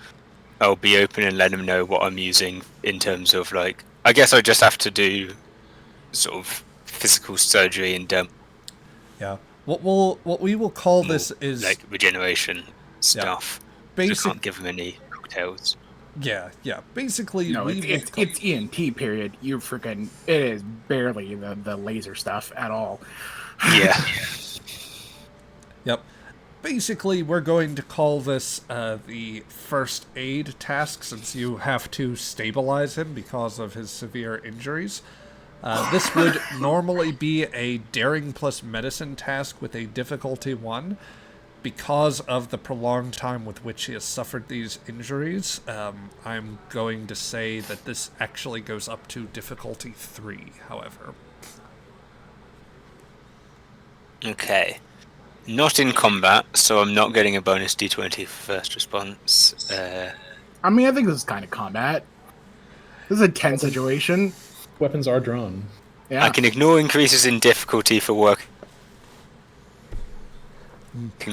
I'll be open and let him know what I'm using in terms of, I guess I just have to do sort of physical surgery and yeah. What we will call this is regeneration stuff. Yeah. I can't give him any cocktails. Yeah. Basically, no, it's ENT period. You freaking it is barely the laser stuff at all. Yeah. Yep. Basically, we're going to call this the first aid task, since you have to stabilize him because of his severe injuries. This would normally be a daring plus medicine task with a difficulty 1. Because of the prolonged time with which he has suffered these injuries, I'm going to say that this actually goes up to difficulty 3, however. Okay. Not in combat, so I'm not getting a bonus d20 for first response. I mean, I think this is kind of combat. This is a tense situation. Weapons are drawn. Yeah. I can ignore increases in difficulty for working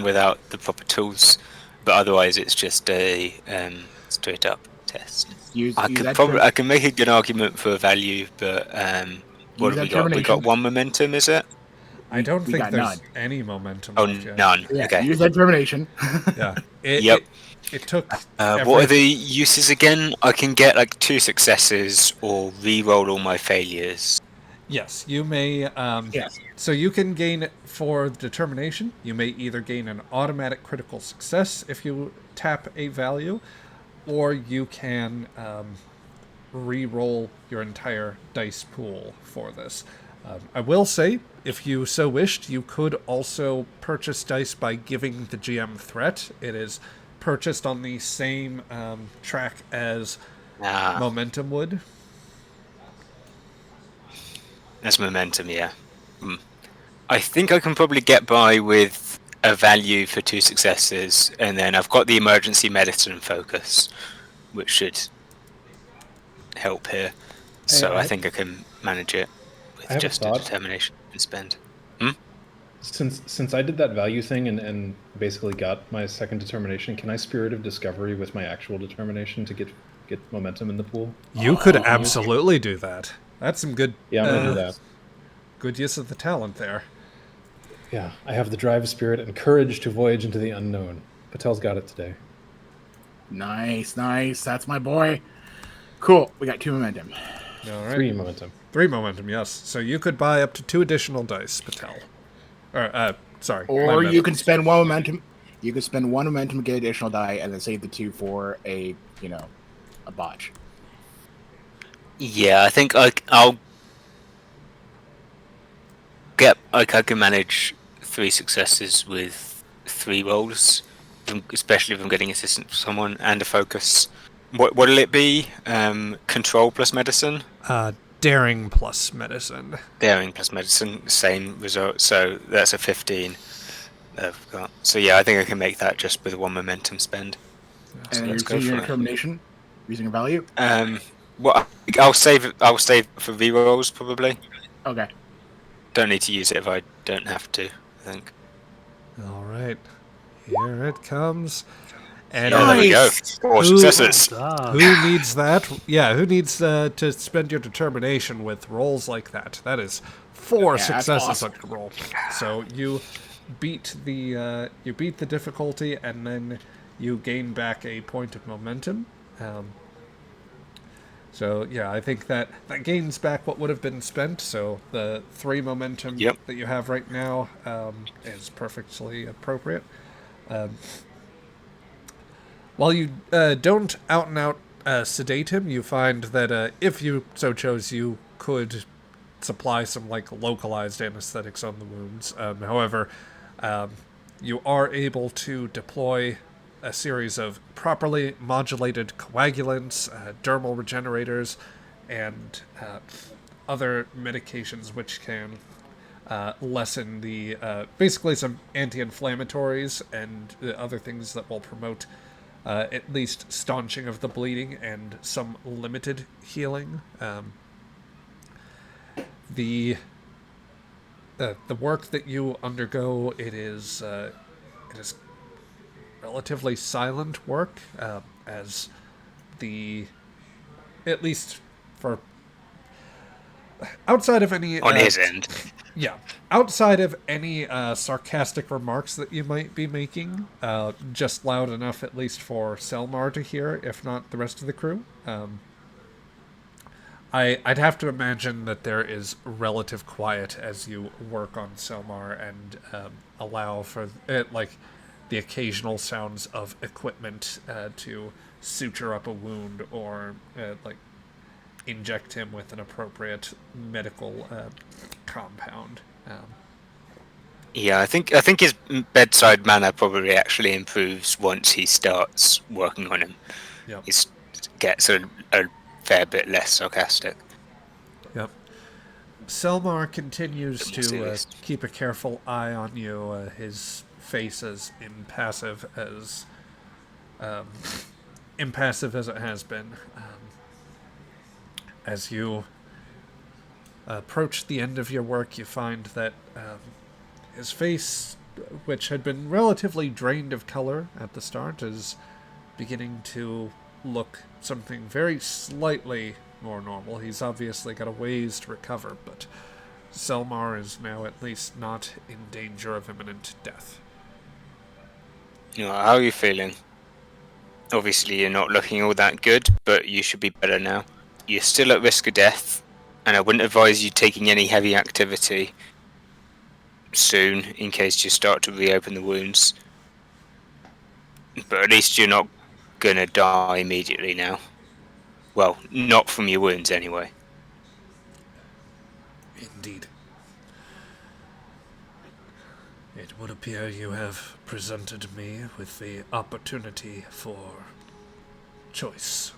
without the proper tools, but otherwise it's just a straight up test. I can make a good argument for a value, but what have we got? We got 1 momentum, is it? I don't think there's none. Any momentum. Oh, left yet. none. Yeah, Okay. use that determination. Yeah. Yep. It took. What are the uses again? I can get 2 successes or re-roll all my failures. Yes, you may. Yes. So you can gain, for determination, you may either gain an automatic critical success if you tap a value, or you can re-roll your entire dice pool for this. I will say, if you so wished, you could also purchase dice by giving the GM threat. It is purchased on the same track as momentum would. That's momentum, yeah. I think I can probably get by with a value for 2 successes, and then I've got the emergency medicine focus, which should help here. So I think I can manage it with just a determination and spend. Since I did that value thing and basically got my second determination, can I Spirit of Discovery with my actual determination to get momentum in the pool? You could absolutely do that. That's some good. Yeah, I'm gonna do that. Good use of the talent there. Yeah, I have the drive, spirit, and courage to voyage into the unknown. Patel's got it today. Nice. That's my boy. Cool. We got 2 momentum. All right. 3 momentum. 3 momentum, yes. So you could buy up to 2 additional dice, Patel. Or, sorry. Or you can spend 1 momentum. You can spend 1 momentum to get additional die, and then save the 2 for a botch. Yeah, I think I'll get. I can manage 3 successes with 3 rolls, especially if I'm getting assistance from someone and a focus. What'll it be? Control plus medicine. Daring plus medicine. Daring plus medicine, same result. So that's a 15. I've got. So yeah, I think I can make that just with 1 momentum spend. And So you're let's go using for your it. determination, using a value. Well, I'll save for rerolls probably. Okay. Don't need to use it if I don't have to, I think. All right. Here it comes. And Yeah, there we go. Nice! 4 successes. who needs that? Yeah, who needs to spend your determination with rolls like that? That is 4 that's successes awesome. on your roll. So you beat the difficulty, and then you gain back a point of momentum. So yeah, I think that gains back what would have been spent. So the 3 momentum that you have right now is perfectly appropriate. While you don't out and out sedate him, you find that if you so chose, you could supply some localized anesthetics on the wounds. However, you are able to deploy a series of properly modulated coagulants, dermal regenerators, and other medications which can lessen the basically some anti-inflammatories and other things that will promote at least staunching of the bleeding and some limited healing. The work that you undergo, it is relatively silent work, as at least for outside of any on his end. Yeah, outside of any sarcastic remarks that you might be making, just loud enough at least for Selmar to hear, if not the rest of the crew. I'd have to imagine that there is relative quiet as you work on Selmar and allow for the occasional sounds of equipment to suture up a wound or inject him with an appropriate medical compound. Yeah, I think his bedside manner probably actually improves once he starts working on him. Yep. He gets a fair bit less sarcastic. Yep. Selmar continues But we'll see to this. keep a careful eye on you. His face as impassive as it has been. As you approach the end of your work, you find that his face, which had been relatively drained of color at the start, is beginning to look something very slightly more normal. He's obviously got a ways to recover, but Selmar is now at least not in danger of imminent death. How are you feeling? Obviously, you're not looking all that good, but you should be better now. You're still at risk of death, and I wouldn't advise you taking any heavy activity soon in case you start to reopen the wounds. But at least you're not gonna die immediately now. Well, not from your wounds anyway. Indeed. It would appear you have presented me with the opportunity for choice.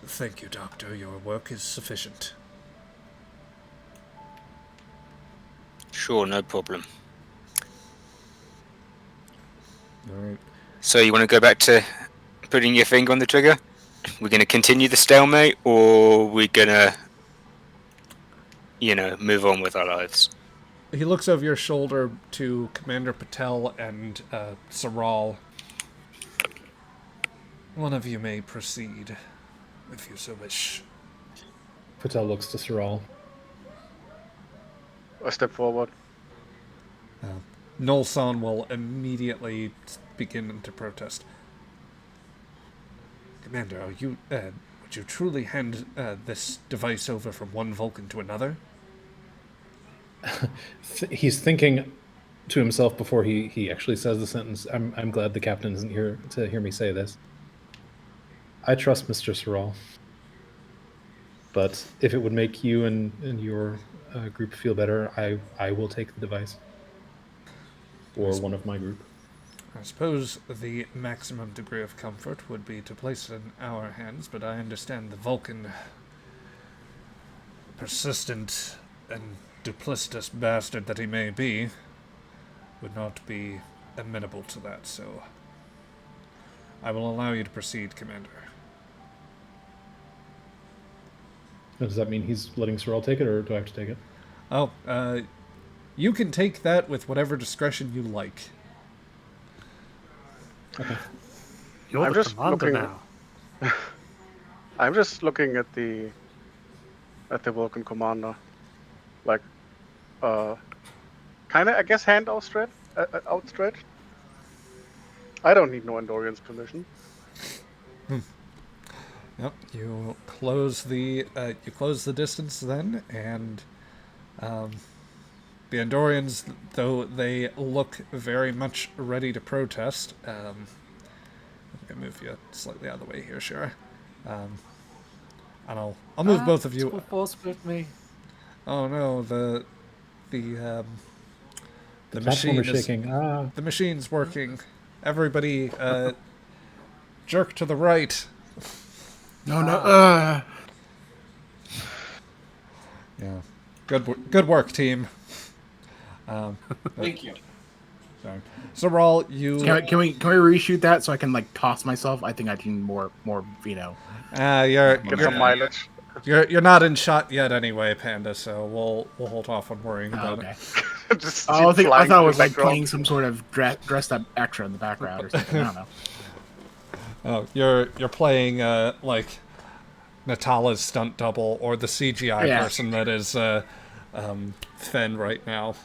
Thank you, Doctor. Your work is sufficient. Sure, no problem. Alright. So you want to go back to putting your finger on the trigger? We're going to continue the stalemate, or we're going to, move on with our lives? He looks over your shoulder to Commander Patel and Saral. One of you may proceed, if you so wish. Patel looks to Saral. I step forward. Nolson will immediately begin to protest. Commander, would you truly hand this device over from one Vulcan to another? He's thinking to himself before he actually says the sentence. I'm glad the captain isn't here to hear me say this. I trust Mr. Sorrel. But if it would make you and your group feel better, I will take the device. Or one of my group. I suppose the maximum degree of comfort would be to place it in our hands, but I understand the Vulcan, persistent and duplicitous bastard that he may be, would not be amenable to that, so I will allow you to proceed, Commander. Does that mean he's letting Sorrel take it, or do I have to take it? Oh, you can take that with whatever discretion you like. Okay. You're I'm the just commander looking- now. I'm just looking at the Vulcan commander, like, kind of, I guess, hand outstretched. Outstretched. I don't need no Andorian's permission. Yep, you close the distance then, and the Andorians, though they look very much ready to protest, I'm gonna move you slightly out of the way here, sure. And I'll move both of you. Force with me. Oh no, the The machine platform is is shaking. the machine's working. Everybody, jerk to the right. No. Yeah, good work, team. Thank you. Sorry. So Raul, you Can we reshoot that so I can like toss myself? I think I can more Get some mileage. you're not in shot yet anyway, Panda. So we'll hold off on worrying about okay. it. Just I flying thought it in was the like background. playing some sort of dressed up extra in the background or something. I don't know. Oh, you're playing like Natala's stunt double or the CGI person that is Fen right now.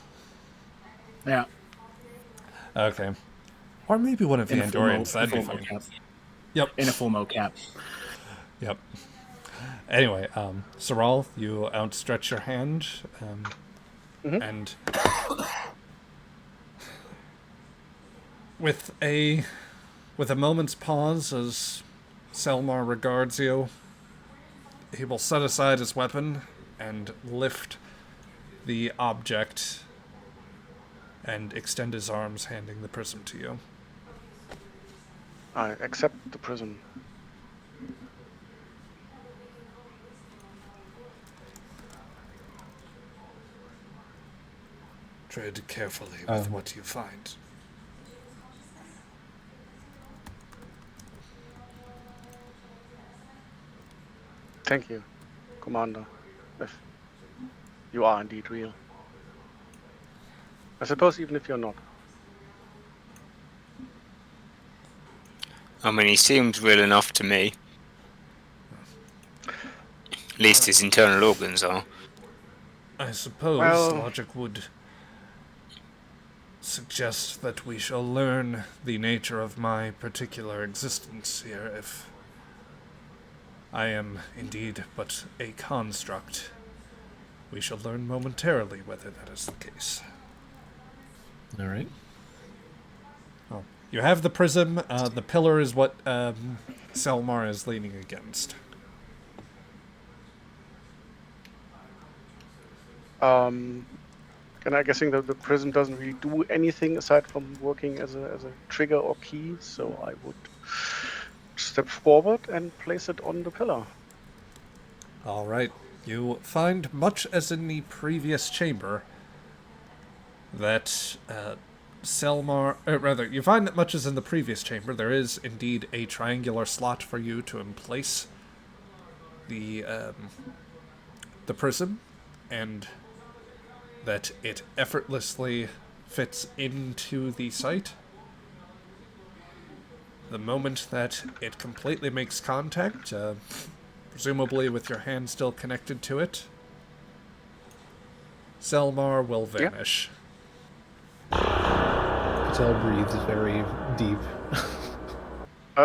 Yeah. Okay. Or maybe one of the In a full Andorians. That'd be full fun. mocap. Yep. In a full mocap. Yep. Anyway, Saral, you outstretch your hand, and with a moment's pause as Selmar regards you, he will set aside his weapon and lift the object and extend his arms, handing the prism to you. I accept the prism. Tread carefully with what you find. Thank you, Commander. If you are indeed real. I suppose even if you're not. I mean, he seems real enough to me. At least his internal organs are. I suppose Well- logic would suggest that we shall learn the nature of my particular existence here if I am indeed but a construct. We shall learn momentarily whether that is the case. All right. Oh, you have the prism. The pillar is what Selmar is leaning against. And I'm guessing that the prism doesn't really do anything aside from working as a trigger or key, so I would step forward and place it on the pillar. All right. You find, much as in the previous chamber, that you find that much as in the previous chamber, there is indeed a triangular slot for you to emplace the prism, and that it effortlessly fits into the site. The moment that it completely makes contact, presumably with your hand still connected to it, Zelmar will vanish. Patel breathes very deep.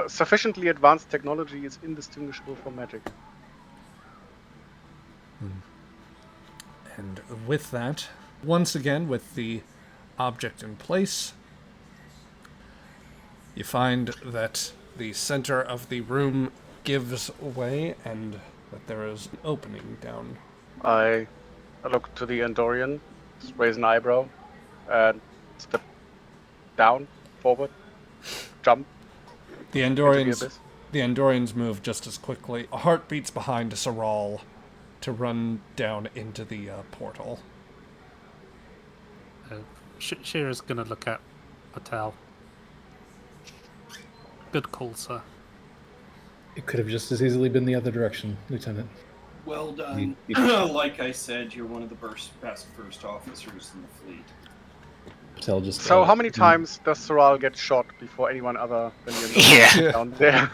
Sufficiently advanced technology is indistinguishable from magic. And with that, once again, with the object in place, you find that the center of the room gives way and that there is an opening down. I look to the Andorian, just raise an eyebrow, and step down, forward, jump The into the Andorians, abyss. the Andorians move just as quickly. A heart beats behind Saral to run down into the portal. Shira's gonna look at Patel. Good call, sir. It could have just as easily been the other direction, Lieutenant. Well done. Like I said, you're one of the best first officers in the fleet. Patel just. So how many times does Soral get shot before anyone other than the Andorian down there?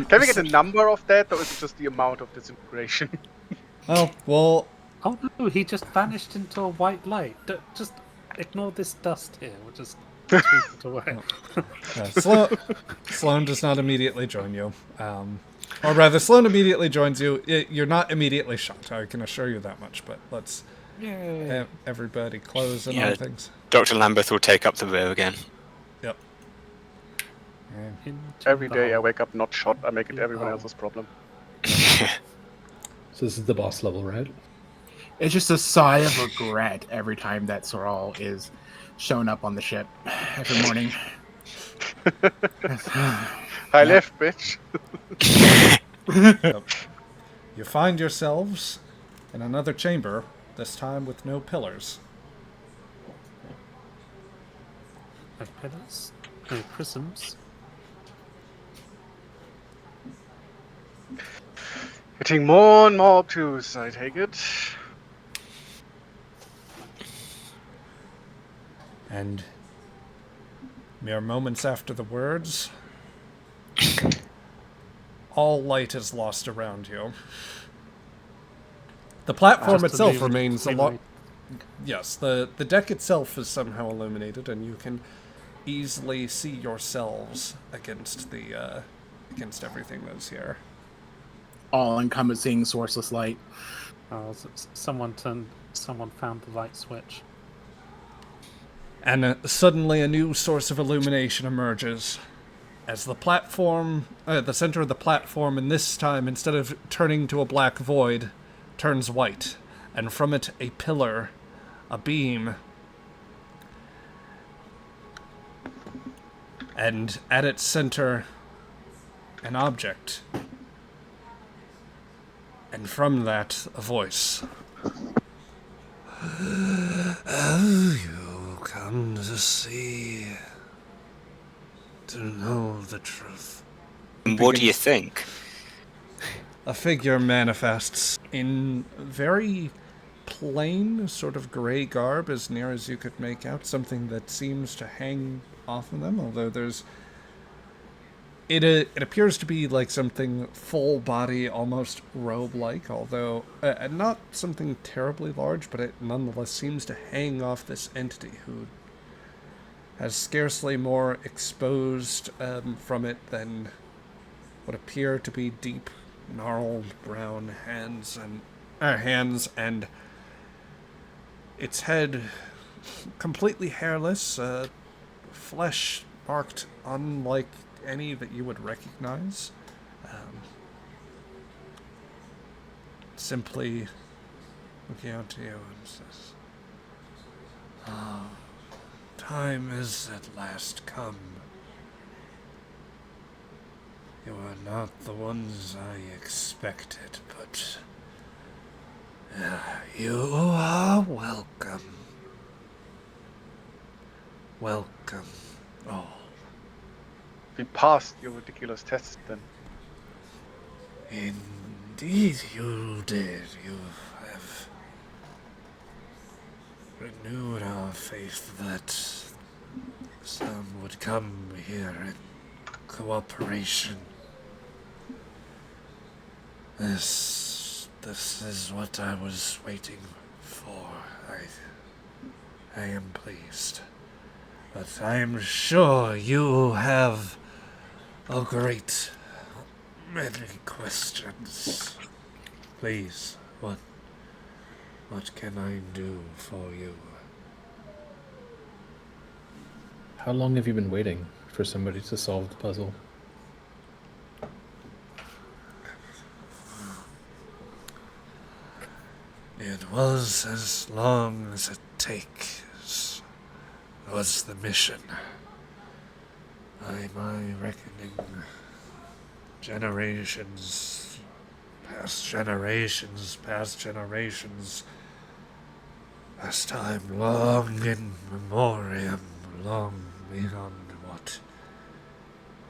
Can we get a number of that, or is it just the amount of disintegration? Oh, well... Oh no, he just vanished into a white light. Just ignore this dust here. We'll just sweep it away. Sloan does not immediately join you. Or rather, Sloan immediately joins you. You're not immediately shot, I can assure you that much, but let's everybody close in on things. Dr. Lambeth will take up the rear again. Yep. Every day I wake up not shot, I make it everyone else's problem. So this is the boss level, right? It's just a sigh of regret every time that Soral is showing up on the ship every morning. I left, bitch. Yep. You find yourselves in another chamber, this time with no pillars. No pillars, no prisms. Getting more and more obtuse, I take it. And mere moments after the words, all light is lost around you. The platform itself remains a lot. Yes, the deck itself is somehow illuminated, and you can easily see yourselves against the against everything that's here. All-encompassing, sourceless light. Oh, someone found the light switch. And suddenly a new source of illumination emerges. As the platform, the center of the platform, and this time, instead of turning to a black void, turns white. And from it, a pillar, a beam. And at its center, an object. And from that, a voice. Have you come to see, to know the truth? What do you think? A figure manifests in very plain, sort of gray garb, as near as you could make out, something that seems to hang off of them, although there's... It appears to be like something full body, almost robe-like, although not something terribly large, but it nonetheless seems to hang off this entity who has scarcely more exposed from it than what appear to be deep, gnarled brown hands and its head completely hairless, flesh marked unlike any that you would recognize. Simply looking out to you and says, time is at last come. You are not the ones I expected, but you are welcome. Welcome, all. We passed your ridiculous test then. Indeed you did. You have renewed our faith that some would come here in cooperation. This is what I was waiting for. I am pleased. But I am sure you have a great many questions. Please, what can I do for you? How long have you been waiting for somebody to solve the puzzle? It was as long as it takes. Was the mission. By my reckoning, generations, past time long in memoriam, long beyond what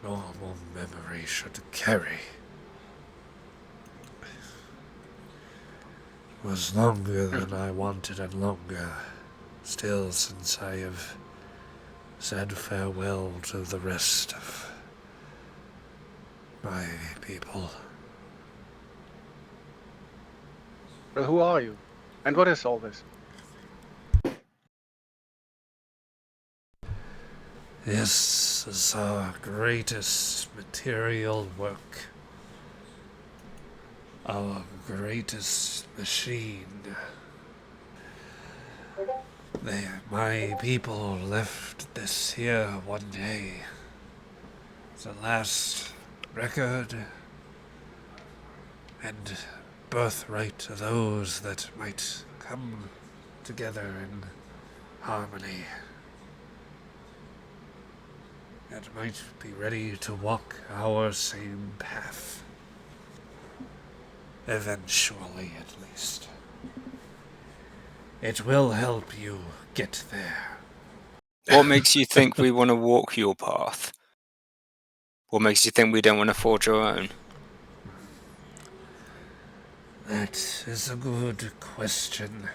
normal memory should carry. It was longer than I wanted and longer, still, since I have said farewell to the rest of my people. Well, who are you? And what is all this? This is our greatest material work. Our greatest machine. My people left this here one day. The last record and birthright to those that might come together in harmony. And might be ready to walk our same path. Eventually, at least. It will help you get there. What makes you think we want to walk your path? What makes you think we don't want to forge our own? That is a good question.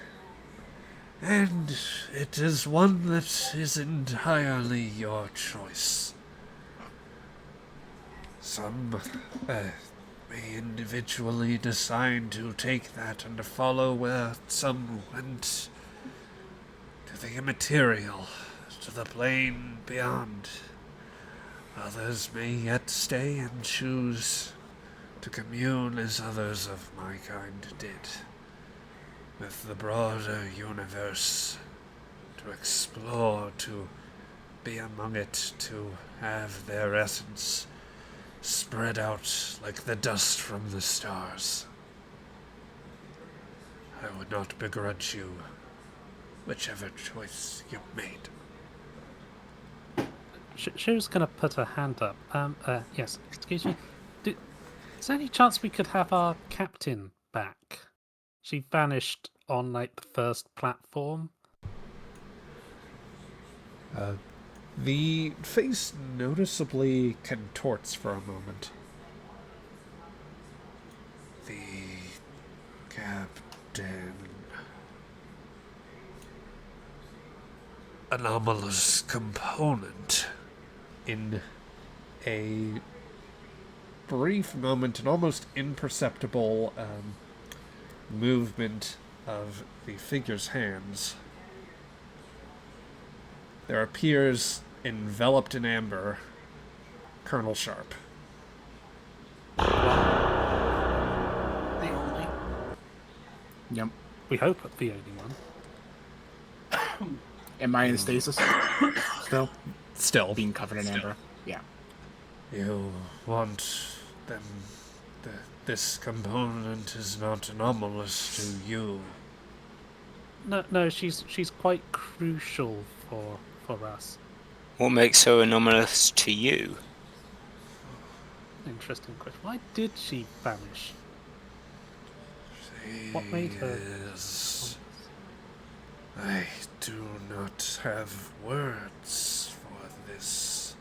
And it is one that is entirely your choice. Some may individually decide to take that and to follow where some went to the immaterial, to the plane beyond. Others may yet stay and choose to commune as others of my kind did, with the broader universe, to explore, to be among it, to have their essence spread out like the dust from the stars. I would not begrudge you whichever choice you made. She was going to put her hand up. Yes, excuse me. Is there any chance we could have our captain back? She vanished on, like, the first platform. The face noticeably contorts for a moment. The captain. Anomalous component. In a brief moment, an almost imperceptible movement of the figure's hands, there appears, enveloped in amber, Colonel Sharp. The only. Yep. We hope the only one. Am I in stasis still? Still. Being covered in amber? Yeah. You want them... This component is not anomalous to you. No, she's quite crucial for us. What makes her anomalous to you? Interesting question. Why did she vanish? She What made her? I do not have words for this.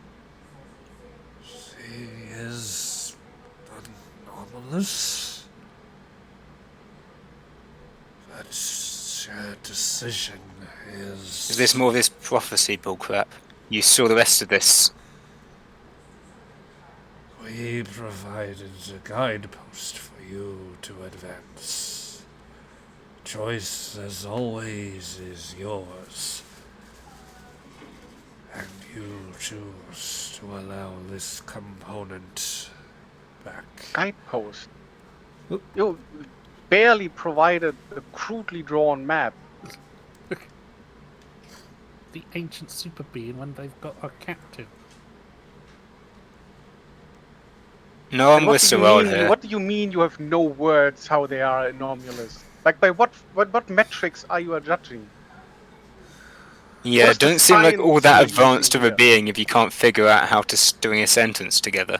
She is anomalous. But her decision is... Is this more of this prophecy bullcrap? You saw the rest of this. We provided a guidepost for you to advance. choice, as always, is yours. And you choose to allow this component back. Guidepost. Oop. You barely provided a crudely drawn map. The ancient super being when they've got a captive. No, I'm And with Sorrel here. what do you mean you have no words how they are anomalous? Like, by what metrics are you judging? Yeah, What's the don't seem like all science that you're advanced using of a here? being if you can't figure out how to string a sentence together.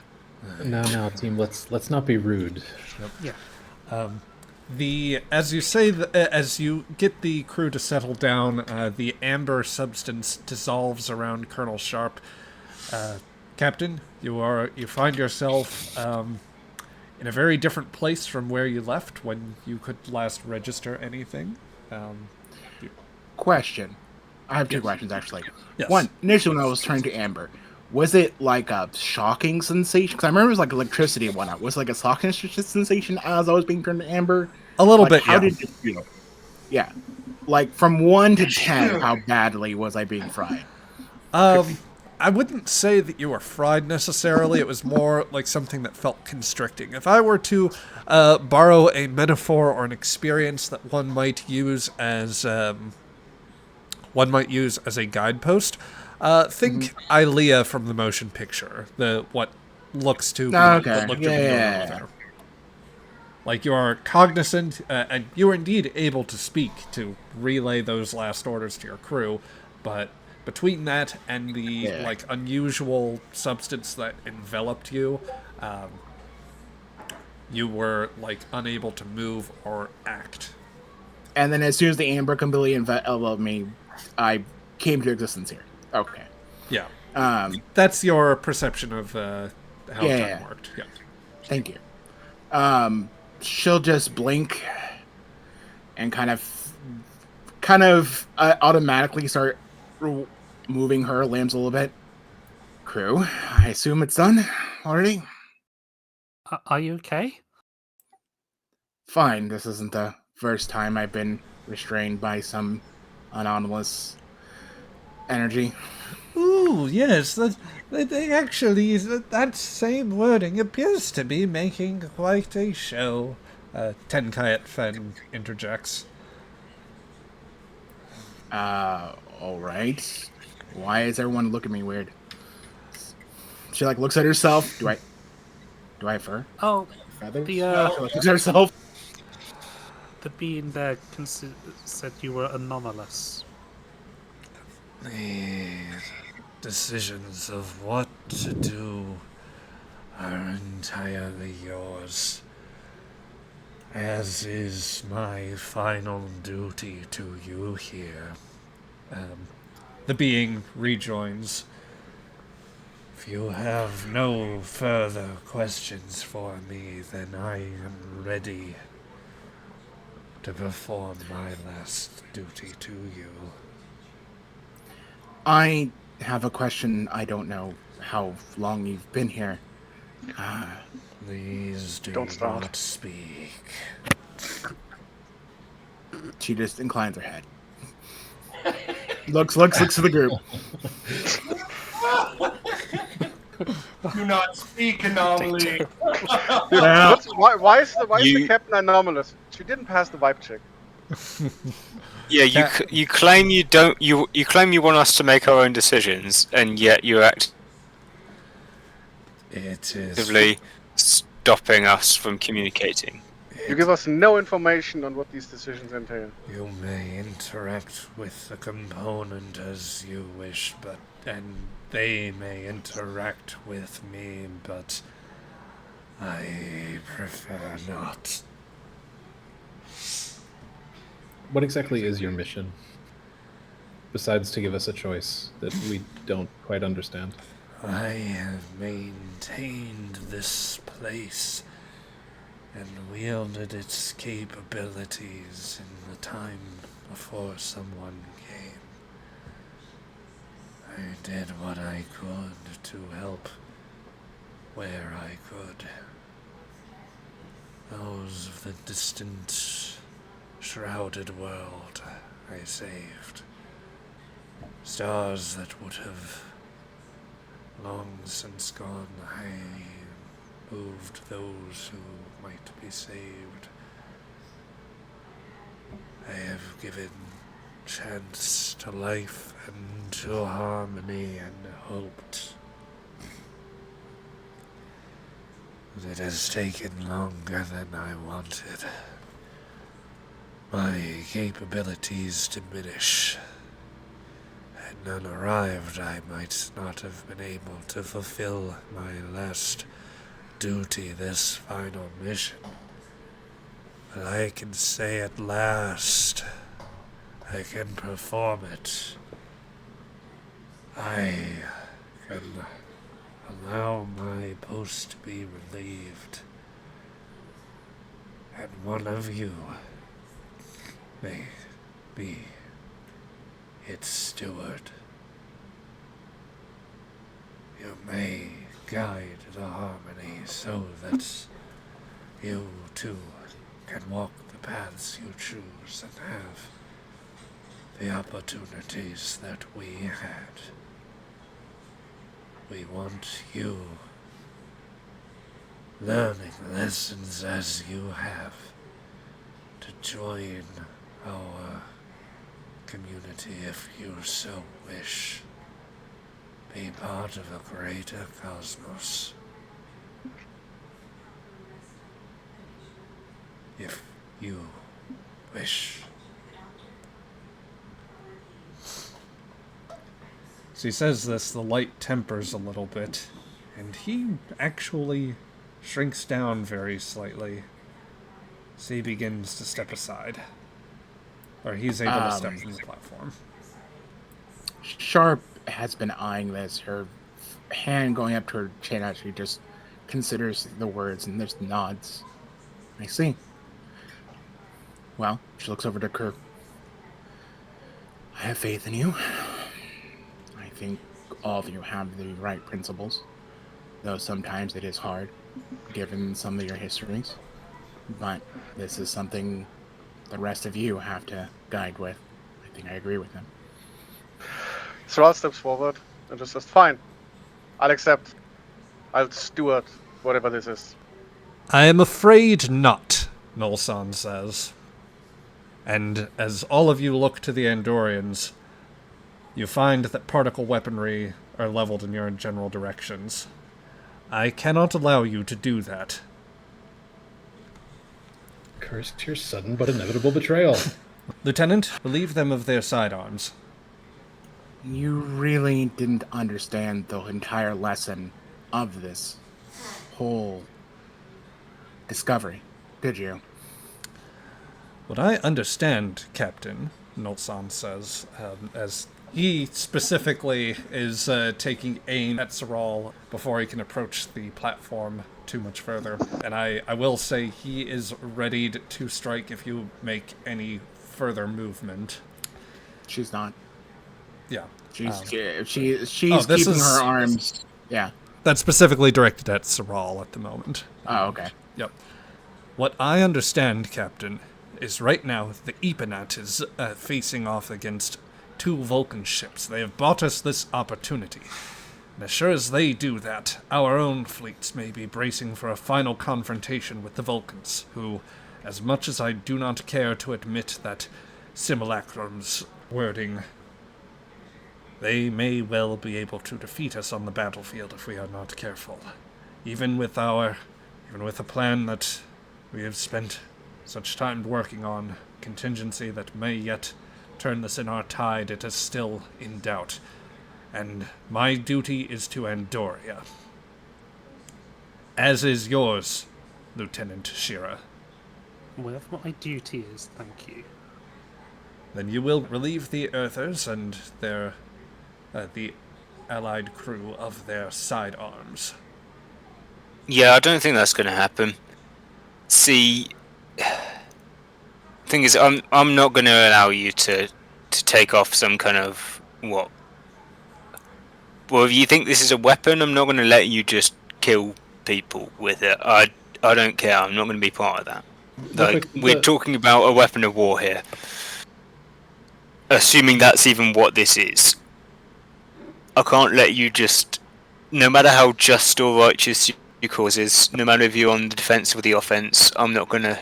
Now, team, let's not be rude. Yeah. As you get the crew to settle down, the amber substance dissolves around Colonel Sharp. Captain, you find yourself in a very different place from where you left when you could last register anything. Question. I have two Yes. questions, actually. Yes. One, initially when I was turned to amber, was it like a shocking sensation? Because I remember it was like electricity and whatnot. Was it like a shocking sensation as I was being turned to amber? A little Like, bit, how yeah. did you feel? Yeah. Like, from 1 to 10, how badly was I being fried? I wouldn't say that you were fried necessarily. It was more like something that felt constricting. If I were to borrow a metaphor or an experience that one might use as a guidepost, think Ilea from the motion picture. What looks to be normal there. Like, you are cognizant, and you are indeed able to speak to relay those last orders to your crew, but between that and the unusual substance that enveloped you, you were unable to move or act. And then as soon as the amber completely enveloped me, I came to existence here. Okay. Yeah. That's your perception of how time worked. Yeah. Thank you. She'll just blink and kind of automatically start moving her limbs a little bit. Crew, I assume it's done already? Are you okay? Fine. This isn't the first time I've been restrained by some anomalous energy. Ooh, yes, that same wording appears to be making quite a show. Tenkayat Fen interjects. Alright. Why is everyone looking at me weird? She looks at herself. Do I have fur? Oh, Feathers? the She looks at herself. the being there said you were anomalous. The decisions of what to do are entirely yours, as is my final duty to you here. The being rejoins. If you have no further questions for me, then I am ready to perform my last duty to you. I have a question. I don't know how long you've been here. Please Don't start. not speak. She just inclines her head. looks to the group. Do not speak, anomaly. Yeah. Why is the captain anomalous? She didn't pass the vibe check. Yeah, you claim you don't. You claim you want us to make our own decisions, and yet you're It is actively stopping us from communicating. You give us no information on what these decisions entail. You may interact with the component as you wish, and they may interact with me, but I prefer not. What exactly is your mission? Besides to give us a choice that we don't quite understand. I have maintained this place and wielded its capabilities in the time before someone came. I did what I could to help where I could. Those of the distant shrouded world I saved. Stars that would have long since gone. I moved those who might be saved. I have given chance to life and to harmony and hoped. It has taken longer than I wanted. My capabilities diminish. Had none arrived, I might not have been able to fulfill my last duty, this final mission. But I can say at last, I can perform it. I can allow my post to be relieved. And one of you may be its steward. You may guide the harmony so that you too can walk the paths you choose and have the opportunities that we had. We want you learning lessons as you have to join our community if you so wish. Be part of a greater cosmos. If you wish. As he says this, the light tempers a little bit, and he actually shrinks down very slightly. So he begins to step aside. Or he's able to step from the platform. Sharp has been eyeing this, her hand going up to her chin as she just considers the words and just nods. I see. Well, she looks over to Kirk. I have faith in you. I think all of you have the right principles, though sometimes it is hard, given some of your histories. But this is something the rest of you have to guide with. I think I agree with them. Thrall steps forward and just says, fine. I'll accept. I'll steward whatever this is. I am afraid not, Nolsan says. And as all of you look to the Andorians, you find that particle weaponry are leveled in your general directions. I cannot allow you to do that. Cursed your sudden but inevitable betrayal. Lieutenant, relieve them of their sidearms. You really didn't understand the entire lesson of this whole discovery, did you? What I understand, Captain, Nolsan says, as he specifically is taking aim at Saral before he can approach the platform too much further. And I will say he is ready to strike if you make any further movement. She's not. Yeah. She's keeping her arms. Yeah. That's specifically directed at Saral at the moment. Oh, okay. Yep. What I understand, Captain, is right now the Eponat is facing off against 2 Vulcan ships. They have bought us this opportunity. And as sure as they do that, our own fleets may be bracing for a final confrontation with the Vulcans, who, as much as I do not care to admit that simulacrum's wording, they may well be able to defeat us on the battlefield if we are not careful. Even with a plan that we have spent such time working on, contingency that may yet turn this in our tide, it is still in doubt. And my duty is to Andoria. As is yours, Lieutenant Shira. Well, that's what my duty is, thank you. Then you will relieve the Earthers and their the allied crew of their sidearms. Yeah, I don't think that's going to happen. See, thing is, I'm not going to allow you to take off some kind of what? Well, if you think this is a weapon, I'm not going to let you just kill people with it. I don't care. I'm not going to be part of that. Like, we're talking about a weapon of war here. Assuming that's even what this is. I can't let you just, no matter how just or righteous your cause is, no matter if you're on the defense or the offense, I'm not gonna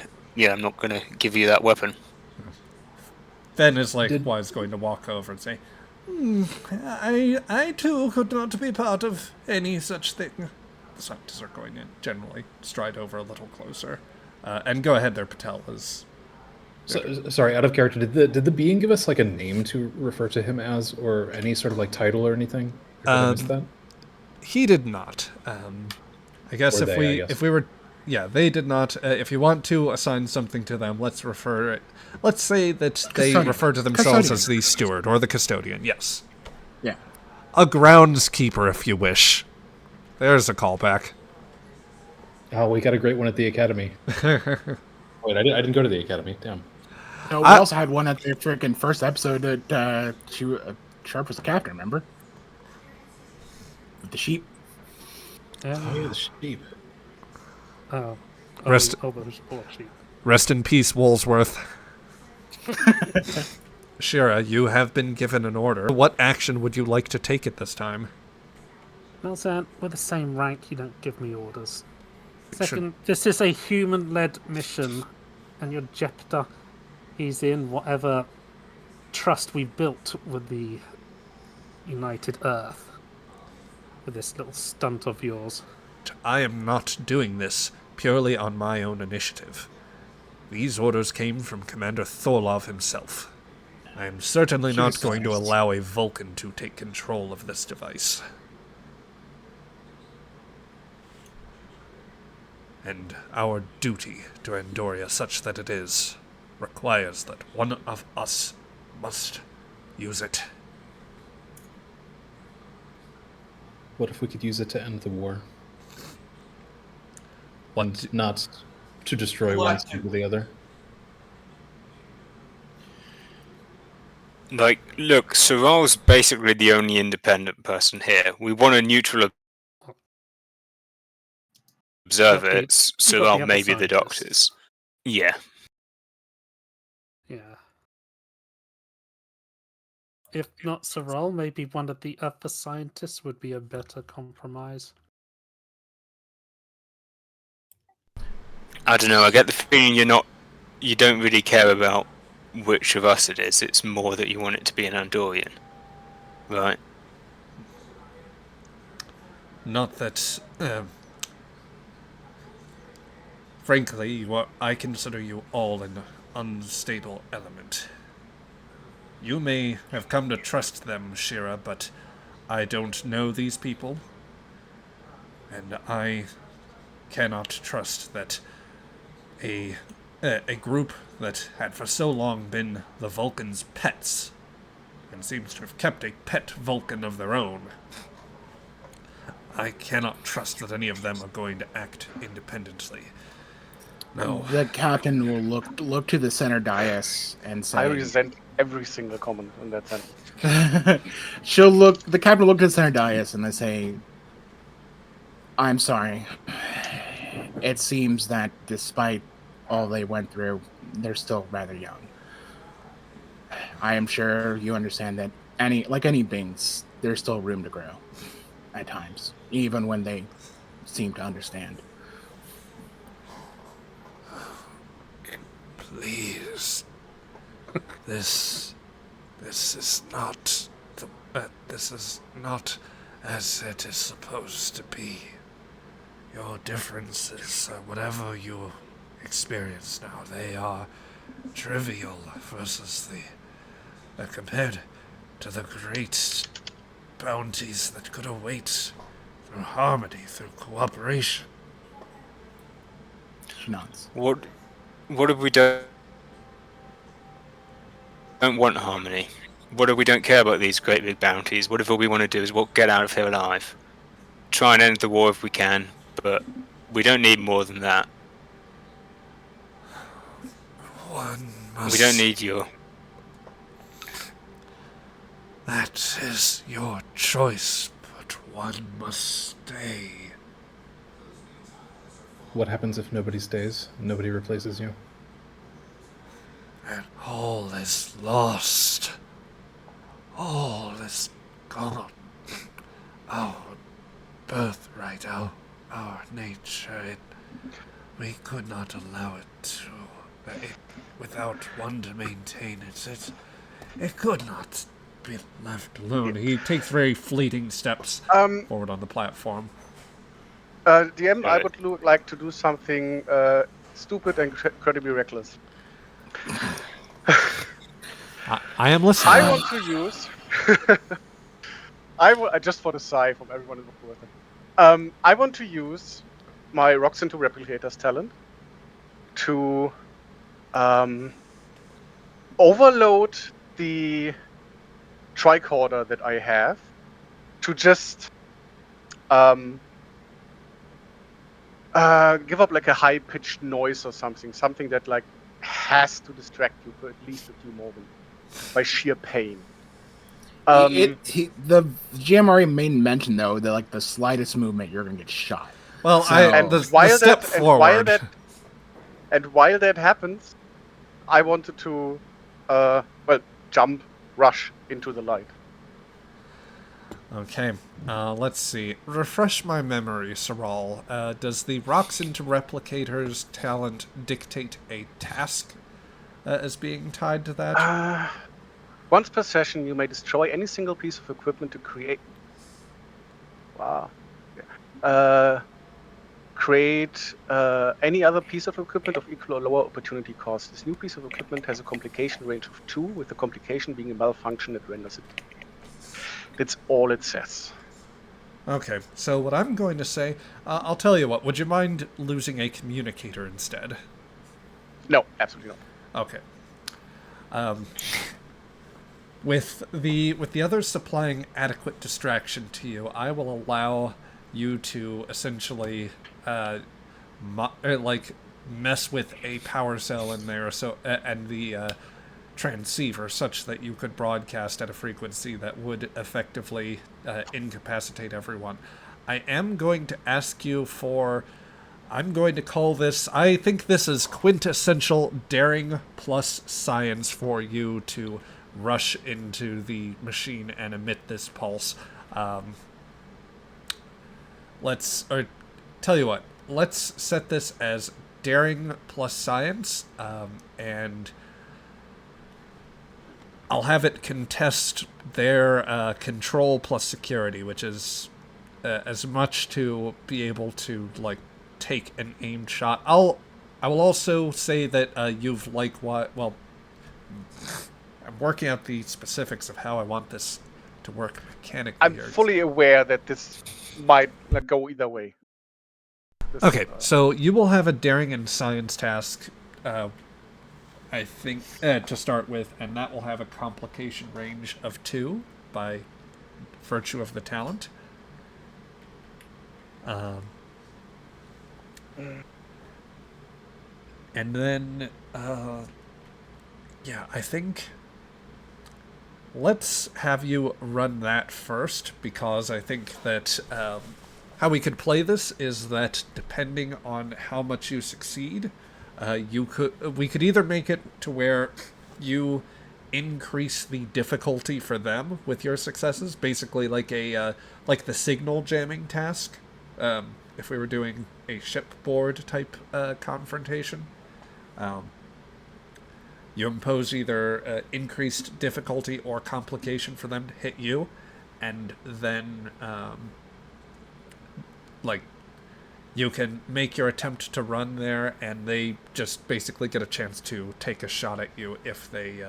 give you that weapon. Then is likewise going to walk over and say, I too could not be part of any such thing. The scientists are going to generally stride over a little closer. And go ahead there, Patel. Sorry, out of character, did the being give us like a name to refer to him as, or any sort of like title or anything? Or did I miss that? He did not. I guess if we were, yeah, they did not. If you want to assign something to them, let's say that they refer to themselves as the steward or the custodian. Yes. Yeah. A groundskeeper, if you wish. There's a callback. Oh, we got a great one at the academy. Wait, I didn't go to the academy. Damn. No, we also had one at the freaking first episode that Sharp was the captain, remember? With the sheep. Oh, yeah, the sheep. Rest in peace, Woolsworth. Shira, you have been given an order. What action would you like to take at this time? Malzahn, we're the same rank, you don't give me orders. Second, this is a human-led mission, and your Jepta, he's in whatever trust we've built with the United Earth. With this little stunt of yours. I am not doing this purely on my own initiative. These orders came from Commander Thorlov himself. I am certainly not going to allow a Vulcan to take control of this device. And our duty to Andoria, such that it is, requires that one of us must use it. What if we could use it to end the war? Not to destroy one side or the other. Like, look, Soral's basically the only independent person here. We want a neutral observer. It's Soral, maybe the doctors. Yeah. Yeah. If not Soral, maybe one of the other scientists would be a better compromise. I don't know, I get the feeling you don't really care about which of us it is. It's more that you want it to be an Andorian. Right? Not that, frankly, I consider you all an unstable element. You may have come to trust them, Shira, but I don't know these people, and I cannot trust that a group that had for so long been the Vulcan's pets, and seems to have kept a pet Vulcan of their own. I cannot trust that any of them are going to act independently. No. The captain will look to the center dais and say, I resent every single comment in that sentence. The captain will look to the center dais and they say, I'm sorry. It seems that despite all they went through, they're still rather young. I am sure you understand that any beings, there's still room to grow at times, even when they seem to understand. Please, this is not this is not as it is supposed to be. Your differences, whatever you experience now, they are trivial versus compared to the great bounties that could await through harmony, through cooperation. She nods. What if we don't want harmony? What if we don't care about these great big bounties? What if all we want to do is get out of here alive? Try and end the war if we can, but we don't need more than that. We don't need you. That is your choice, but one must stay. What happens if nobody stays? Nobody replaces you? And all is lost. All is gone. Our birthright, our nature, we could not allow it to. Without one to maintain it, it could not be left alone. He takes very fleeting steps forward on the platform. DM, I would like to do something stupid and incredibly reckless. I am listening. I want to use. Just for the sigh from everyone in the world. I want to use my Rocks into Replicators talent to overload the tricorder that I have to just give up like a high-pitched noise or something that like has to distract you for at least a few moments by sheer pain. The GM already made mention though that like the slightest movement you're gonna get shot. Well, while that happens, I wanted to jump, rush into the light. Okay, let's see. Refresh my memory, Saral. Does the Rocks into Replicators talent dictate a task as being tied to that? Once per session, you may destroy any single piece of equipment to create... Wow. Create any other piece of equipment of equal or lower opportunity cost. This new piece of equipment has a complication range of 2, with the complication being a malfunction that renders it. That's all it says. Okay, so what I'm going to say, I'll tell you what, would you mind losing a communicator instead? No, absolutely not. Okay. With the others supplying adequate distraction to you, I will allow you to essentially mess with a power cell in there, and the transceiver, such that you could broadcast at a frequency that would effectively incapacitate everyone. I am going to ask you for... I'm going to call this... I think this is quintessential daring plus science for you to rush into the machine and emit this pulse. Tell you what, let's set this as daring plus science, and I'll have it contest their control plus security, which is as much to be able to like take an aimed shot. I will also say that you've I'm working out the specifics of how I want this to work mechanically. I'm fully aware that this might go either way. Okay, so you will have a daring and science task, I think, to start with, and that will have a complication range of 2 by virtue of the talent. And then, I think let's have you run that first, because I think that how we could play this is that depending on how much you succeed, we could either make it to where you increase the difficulty for them with your successes, basically like the signal jamming task, if we were doing a shipboard type confrontation. You impose either increased difficulty or complication for them to hit you, and then you can make your attempt to run there, and they just basically get a chance to take a shot at you if they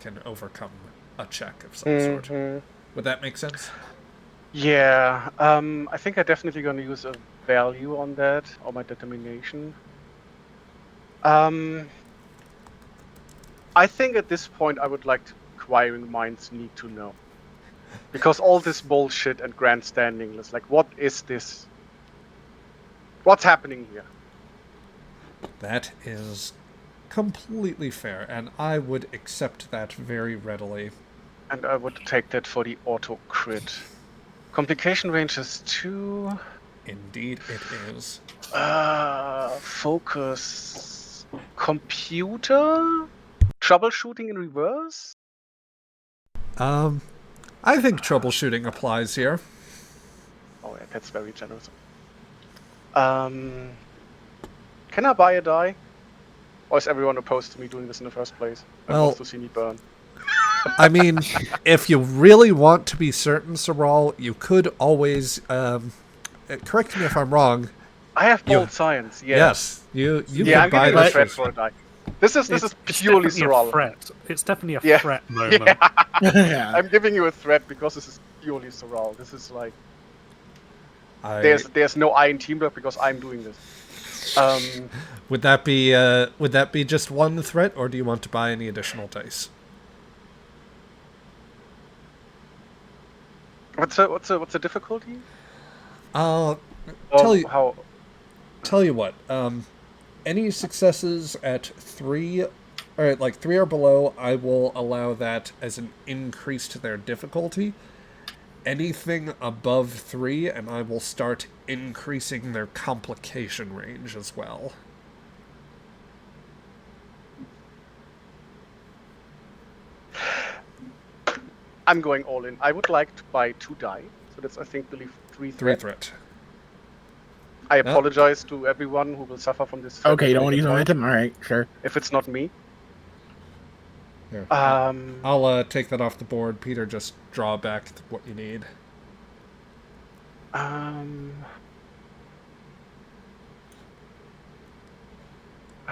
can overcome a check of some sort. Would that make sense? Yeah, I think I'm definitely going to use a value on that, or my determination. I think at this point I would like inquiring minds need to know. Because all this bullshit and grandstanding is like, what is this? What's happening here? That is completely fair, and I would accept that very readily. And I would take that for the auto crit. Complication range is 2. Indeed, it is. Focus. Computer? Troubleshooting in reverse? I think troubleshooting applies here. Oh, yeah, that's very generous. Can I buy a die? Or is everyone opposed to me doing this in the first place? And Well- wants to see me burn. I mean, if you really want to be certain, Saral, you could always, correct me if I'm wrong. I have You- bold science, Yes, you Yeah, I'm could buy giving you a this. threat for a die. This is It's purely definitely a Soral. threat. It's definitely a Yeah. threat moment. Yeah. Yeah. I'm giving you a threat because this is purely Soral. This is like I, there's no I in teamwork because I'm doing this. would that be just one threat, or do you want to buy any additional dice? What's the difficulty? I'll Or tell how you what. Any successes at 3, or like 3 or below, I will allow that as an increase to their difficulty. Anything above 3, and I will start increasing their complication range as well. I'm going all in. I would like to buy 2 die. So that's, I think, believe 3 3 threat. threat. I apologize to everyone who will suffer from this. Threat Okay, you don't when want to I use get momentum? All right, sure. If it's not me. Here. Um, I'll take that off the board. Peter, just draw back what you need.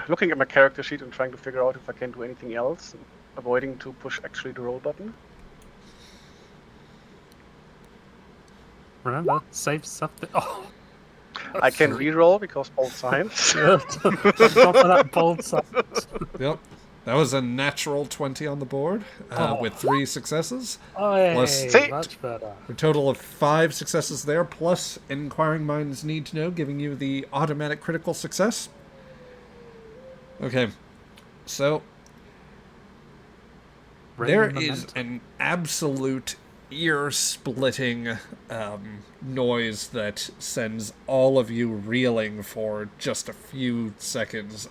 Looking at my character sheet and trying to figure out if I can do anything else, avoiding to push actually the roll button. Remember, save something. Oh, I can re-roll because bold science. on top of that bold science. Yep. That was a natural 20 on the board, with 3 successes. Oh, See? much better. A total of 5 successes there, plus Inquiring Minds Need to Know, giving you the automatic critical success. Okay, so there is an absolute ear-splitting noise that sends all of you reeling for just a few seconds.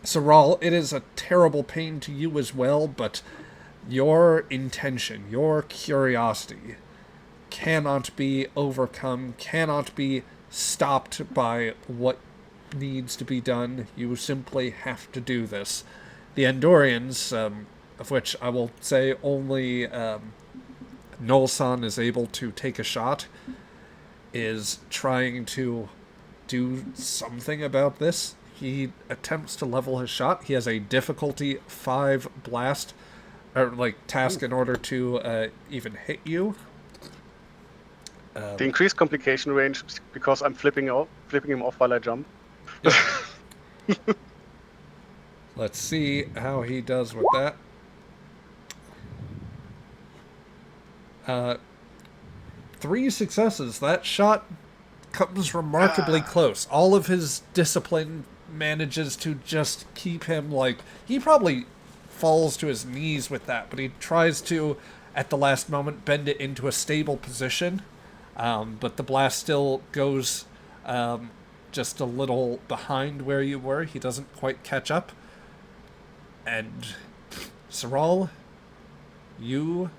Saral, it is a terrible pain to you as well, but your intention, your curiosity, cannot be overcome, cannot be stopped by what needs to be done. You simply have to do this. The Andorians, of which I will say only Nolsan is able to take a shot, is trying to do something about this. He attempts to level his shot. He has a difficulty 5 blast, or like task in order to even hit you. The increased complication range because I'm flipping him off while I jump. Yep. Let's see how he does with that. 3 successes. That shot comes remarkably close. All of his discipline manages to just keep him, like, he probably falls to his knees with that, but he tries to, at the last moment, bend it into a stable position. But the blast still goes just a little behind where you were. He doesn't quite catch up. And Saral, you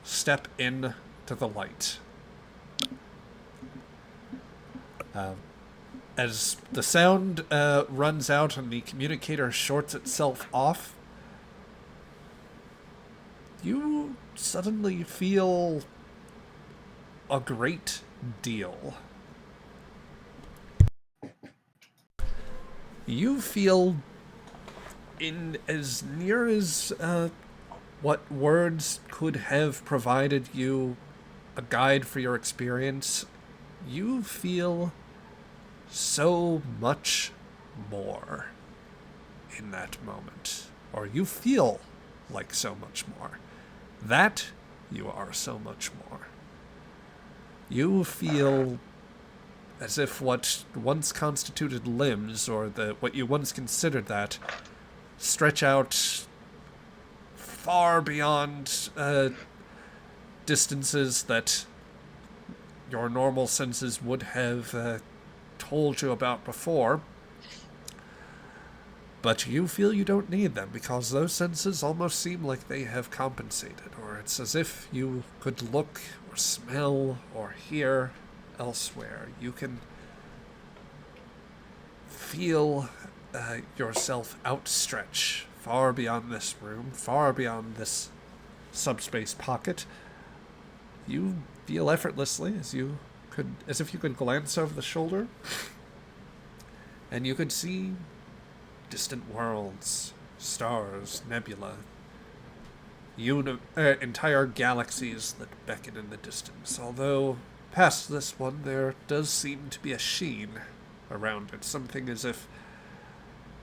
step in to the light. As the sound runs out and the communicator shorts itself off, you suddenly feel a great deal. You feel, in as near as what words could have provided you a guide for your experience, you feel so much more in that moment. Or you feel like so much more. That you are so much more. You feel as if what once constituted limbs, or what you once considered that, stretch out far beyond distances that your normal senses would have told you about before. But you feel you don't need them because those senses almost seem like they have compensated, or it's as if you could look or smell or hear elsewhere. You can feel yourself outstretch far beyond this room, far beyond this subspace pocket. You feel effortlessly as if you could glance over the shoulder, and you could see distant worlds, stars, nebula, entire galaxies that beckon in the distance. Although past this one there does seem to be a sheen around it, something as if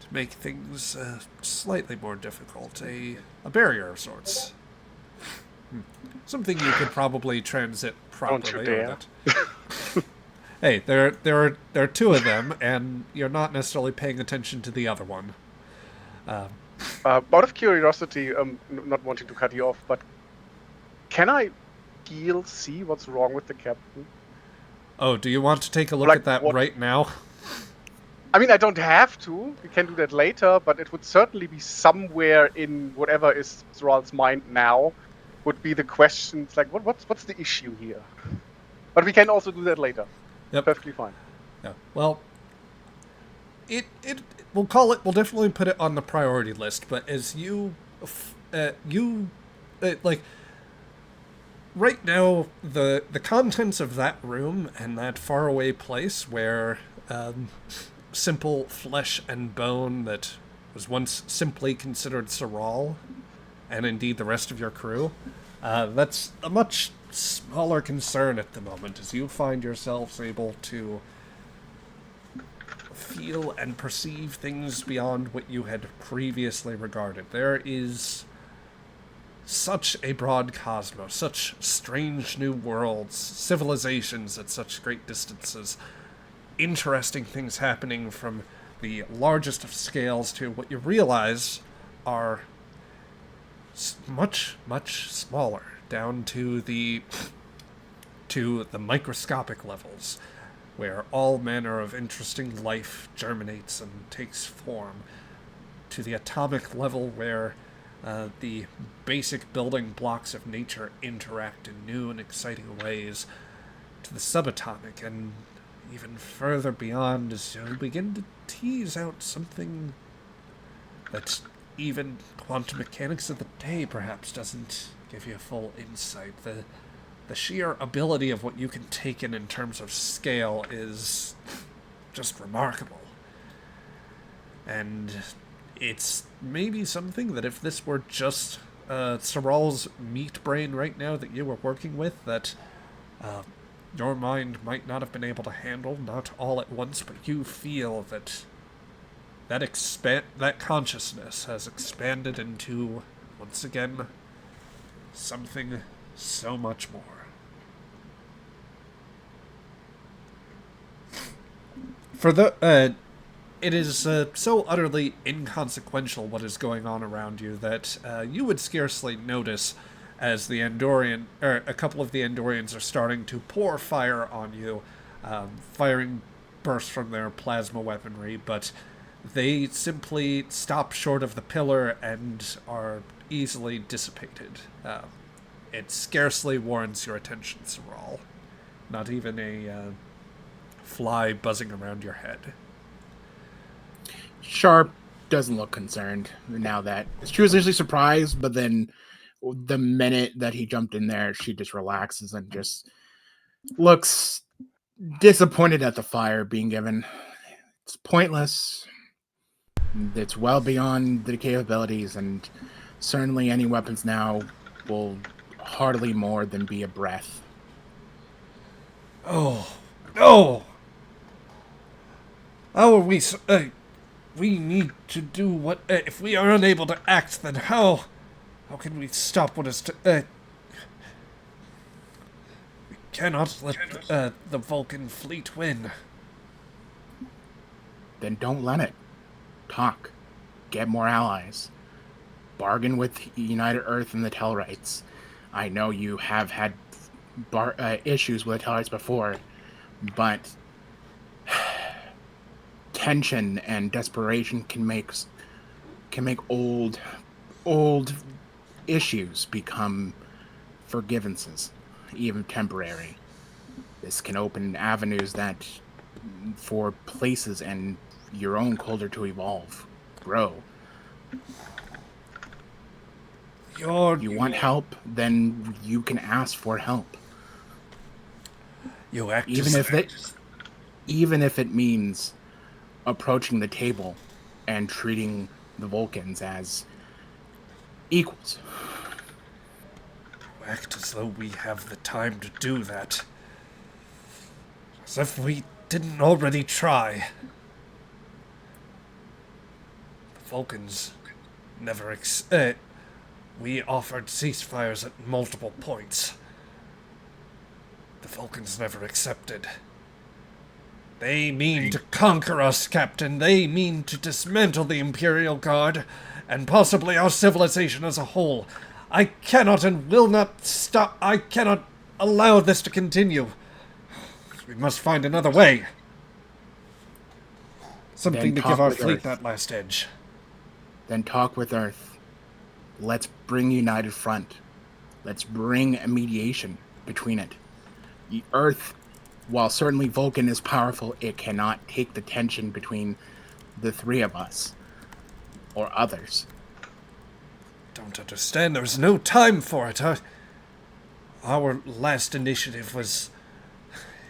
to make things slightly more difficult, a barrier of sorts. Something you could probably transit properly. Don't you dare. Hey, there are two of them, and you're not necessarily paying attention to the other one. Out of curiosity, not wanting to cut you off, but can I see what's wrong with the captain? Oh, do you want to take a look Like at that what? right now? I mean, I don't have to. We can do that later, but it would certainly be somewhere in whatever is Thrall's mind now. Would be the questions like, what's the issue here? But we can also do that later. Yep. Perfectly fine. Yeah. Well, we'll definitely put it on the priority list. But as right now, the contents of that room and that faraway place where simple flesh and bone that was once simply considered Saral, and indeed the rest of your crew, that's a much smaller concern at the moment, as you find yourselves able to feel and perceive things beyond what you had previously regarded. There is such a broad cosmos, such strange new worlds, civilizations at such great distances, interesting things happening from the largest of scales to what you realize are much, much smaller, down to the microscopic levels, where all manner of interesting life germinates and takes form, to the atomic level where the basic building blocks of nature interact in new and exciting ways, to the subatomic, and even further beyond as you begin to tease out something that even quantum mechanics of the day perhaps doesn't give you a full insight. The sheer ability of what you can take in terms of scale is just remarkable. And it's maybe something that if this were just Saral's meat brain right now that you were working with, that your mind might not have been able to handle, not all at once, but you feel that that consciousness has expanded into, once again, something so much more. It is so utterly inconsequential what is going on around you that you would scarcely notice as a couple of the Andorians are starting to pour fire on you, firing bursts from their plasma weaponry, but they simply stop short of the pillar and are easily dissipated. It scarcely warrants your attention, Saral. Not even a fly buzzing around your head. Sharp doesn't look concerned now that she was initially surprised, but then the minute that he jumped in there, she just relaxes and just looks disappointed at the fire being given. It's pointless. It's well beyond the capabilities, and certainly any weapons now will hardly more than be a breath. Oh, no! How are we... we need to do what... if we are unable to act, then how can we stop what is... we cannot let the Vulcan fleet win. Then don't let it. Talk. Get more allies. Bargain with United Earth and the Tellarites. I know you have had issues with Ateliers before, but tension and desperation can make old issues become forgivances, even temporary. This can open avenues that for places and your own culture to evolve, grow. You want help, then you can ask for help. You act even if it means approaching the table and treating the Vulcans as equals. You act as though we have the time to do that. As if we didn't already try. The Vulcans never we offered ceasefires at multiple points. The Vulcans never accepted. They mean to conquer us, Captain. They mean to dismantle the Imperial Guard, and possibly our civilization as a whole. I cannot and will not stop. I cannot allow this to continue. We must find another way. Something to give our fleet that last edge. Then talk with Earth. Let's bring United Front. Let's bring a mediation between it. The Earth, while certainly Vulcan is powerful, it cannot take the tension between the three of us. Or others. Don't understand. There's no time for it. Our last initiative was...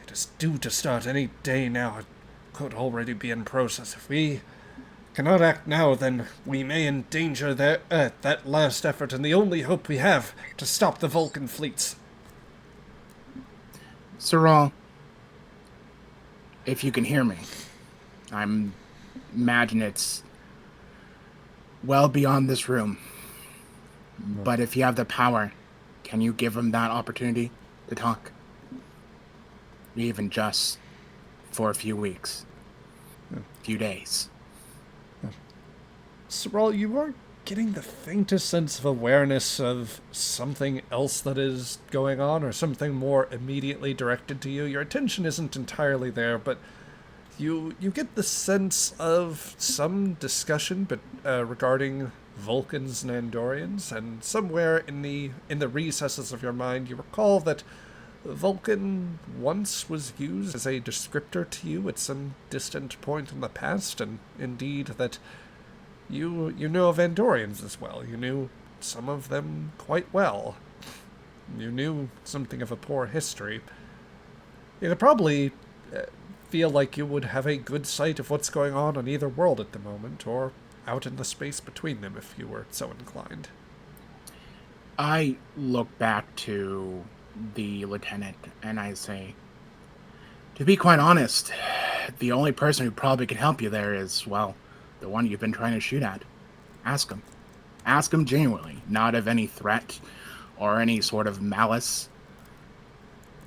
It is due to start any day now. It could already be in process. If we cannot act now, then we may endanger that last effort and the only hope we have to stop the Vulcan fleets. Saral, if you can hear me, imagine it's well beyond this room. But if you have the power, can you give him that opportunity to talk? Even just for a few weeks. A few days. Saral, you are getting the faintest sense of awareness of something else that is going on, or something more immediately directed to you. Your attention isn't entirely there, but you get the sense of some discussion regarding Vulcans and Andorians, and somewhere in the recesses of your mind you recall that Vulcan once was used as a descriptor to you at some distant point in the past, and indeed that you know of Andorians as well. You knew some of them quite well. You knew something of a poor history. You could probably feel like you would have a good sight of what's going on either world at the moment, or out in the space between them if you were so inclined. I look back to the lieutenant and I say, to be quite honest, the only person who probably can help you there is, well, the one you've been trying to shoot at. Ask him. Ask him genuinely, not of any threat or any sort of malice.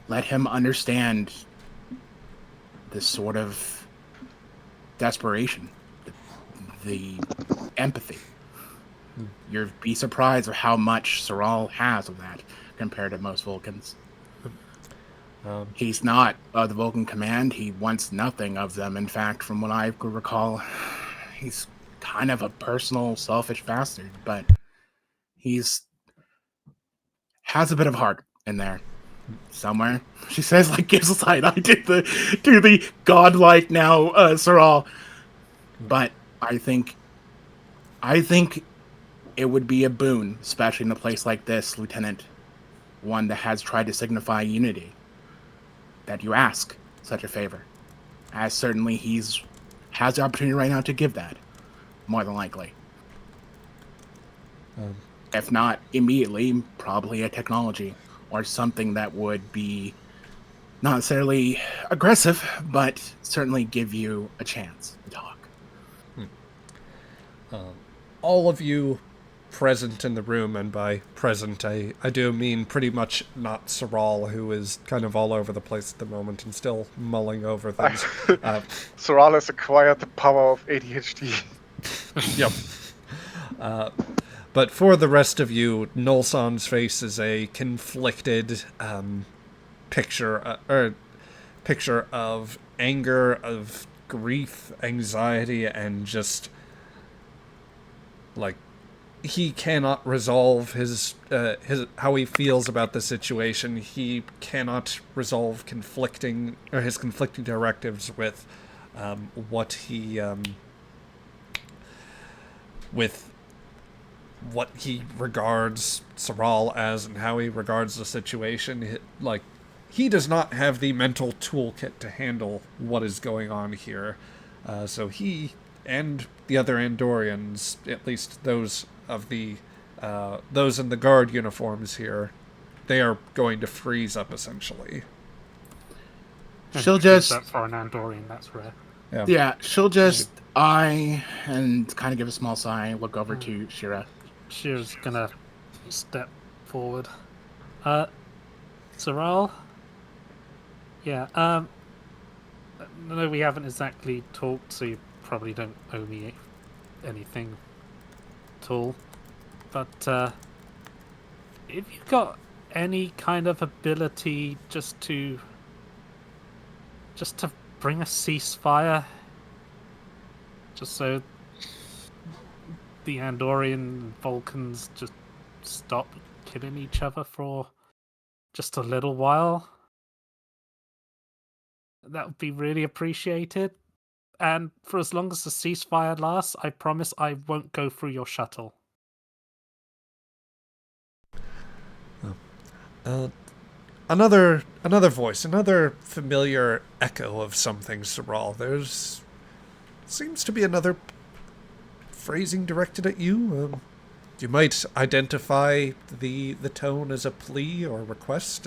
Let him understand this sort of desperation, the empathy. You'll be surprised of how much Saral has of that compared to most Vulcans. He's not the Vulcan command. He wants nothing of them. In fact, from what I could recall, he's kind of a personal, selfish bastard, but has a bit of heart in there somewhere. She says, like, gives a side eye to the godlike now Saral. But I think it would be a boon, especially in a place like this, Lieutenant, one that has tried to signify unity, that you ask such a favor, as certainly has the opportunity right now to give that, more than likely. If not immediately, probably a technology or something that would be not necessarily aggressive, but certainly give you a chance to talk. All of you present in the room, and by present I do mean pretty much not Saral, who is kind of all over the place at the moment and still mulling over things. Saral has acquired the power of ADHD. Yep. But for the rest of you, Nolsan's face is a conflicted, picture of anger, of grief, anxiety, and just like he cannot resolve his how he feels about the situation. He cannot resolve his conflicting directives with what he regards Saral as and how he regards the situation. He does not have the mental toolkit to handle what is going on here. So he and the other Andorians, at least those in the guard uniforms here, they are going to freeze up essentially. She'll just that for an Andorian, that's rare. Yeah, she'll just eye and kind of give a small sigh, look over to Shira. Shira's gonna step forward. Saral? Yeah, no, we haven't exactly talked, so you probably don't owe me anything at all. But, if you've got any kind of ability just to bring a ceasefire, just so the Andorian Vulcans just stop killing each other for just a little while, that would be really appreciated. And for as long as the ceasefire lasts, I promise I won't go through your shuttle. Another voice, another familiar echo of something, Saral. Seems to be another phrasing directed at you. You might identify the tone as a plea or request.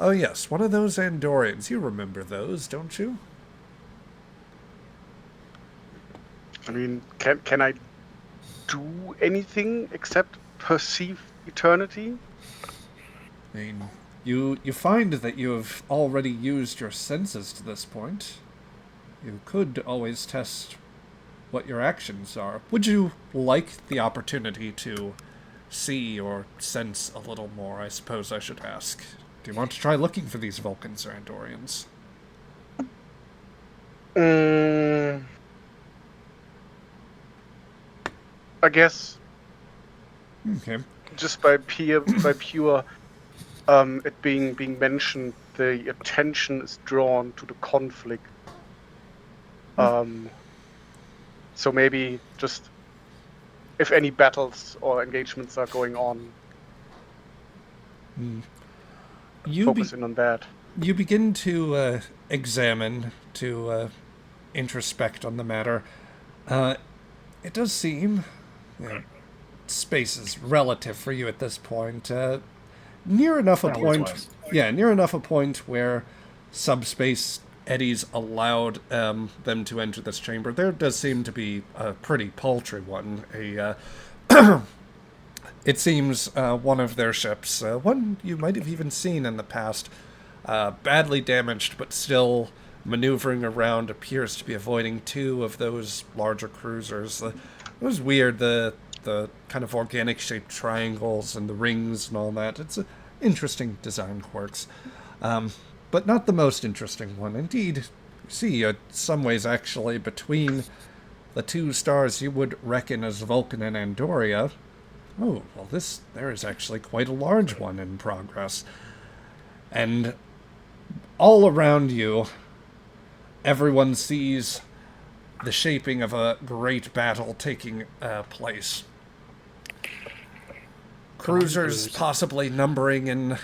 Oh yes, one of those Andorians. You remember those, don't you? I mean, can I do anything except perceive eternity? I mean, you find that you have already used your senses to this point. You could always test what your actions are. Would you like the opportunity to see or sense a little more, I suppose I should ask? Do you want to try looking for these Vulcans or Andorians? I guess. Okay. Just by pure it being mentioned, the attention is drawn to the conflict. So maybe just if any battles or engagements are going on, focus in on that. You begin to examine, to introspect on the matter. It does seem space is relative for you at this point. Near enough a point where subspace eddies allowed them to enter this chamber. There does seem to be a pretty paltry one. It seems one of their ships, one you might have even seen in the past, badly damaged but still maneuvering around, appears to be avoiding two of those larger cruisers. It was weird, the kind of organic-shaped triangles and the rings and all that. It's interesting design quirks. But not the most interesting one. Indeed, you see, in some ways, actually, between the two stars you would reckon as Vulcan and Andoria, oh, well, there is actually quite a large one in progress. And all around you, everyone sees the shaping of a great battle taking place. Cruisers possibly numbering in...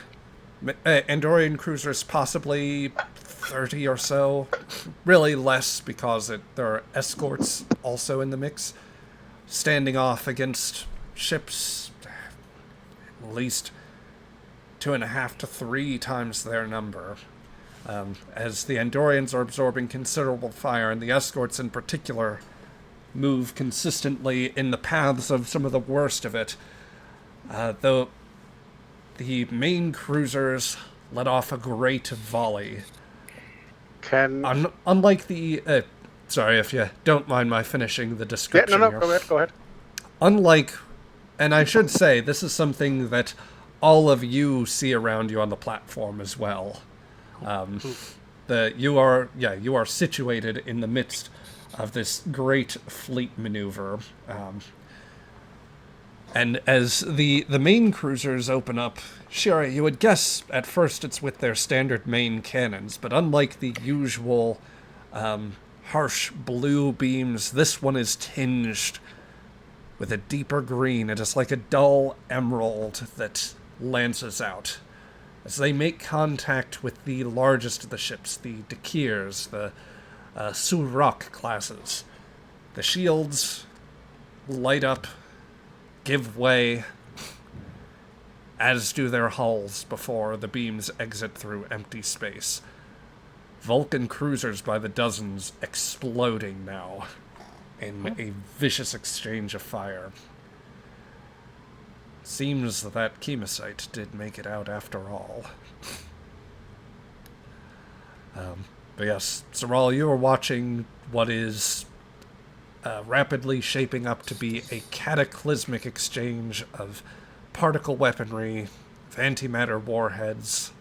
Andorian cruisers possibly 30 or so. Really less because there are escorts also in the mix. Standing off against ships at least 2.5 to 3 times their number. As the Andorians are absorbing considerable fire, and the escorts in particular move consistently in the paths of some of the worst of it. Though the main cruisers let off a great volley. Unlike the... sorry, if you don't mind my finishing the description. Yeah, no, go ahead. Unlike... And I should say, this is something that all of you see around you on the platform as well. You are situated in the midst of this great fleet maneuver. And as the main cruisers open up, Shira, you would guess at first it's with their standard main cannons, but unlike the usual harsh blue beams, this one is tinged with a deeper green. It is like a dull emerald that lances out. As they make contact with the largest of the ships, the Dakirs, the Surok classes, the shields light up, give way, as do their hulls before the beams exit through empty space. Vulcan cruisers by the dozens exploding now in a vicious exchange of fire. Seems that Chemosite did make it out after all. But yes, Zoral, you are watching what is rapidly shaping up to be a cataclysmic exchange of particle weaponry, of antimatter warheads,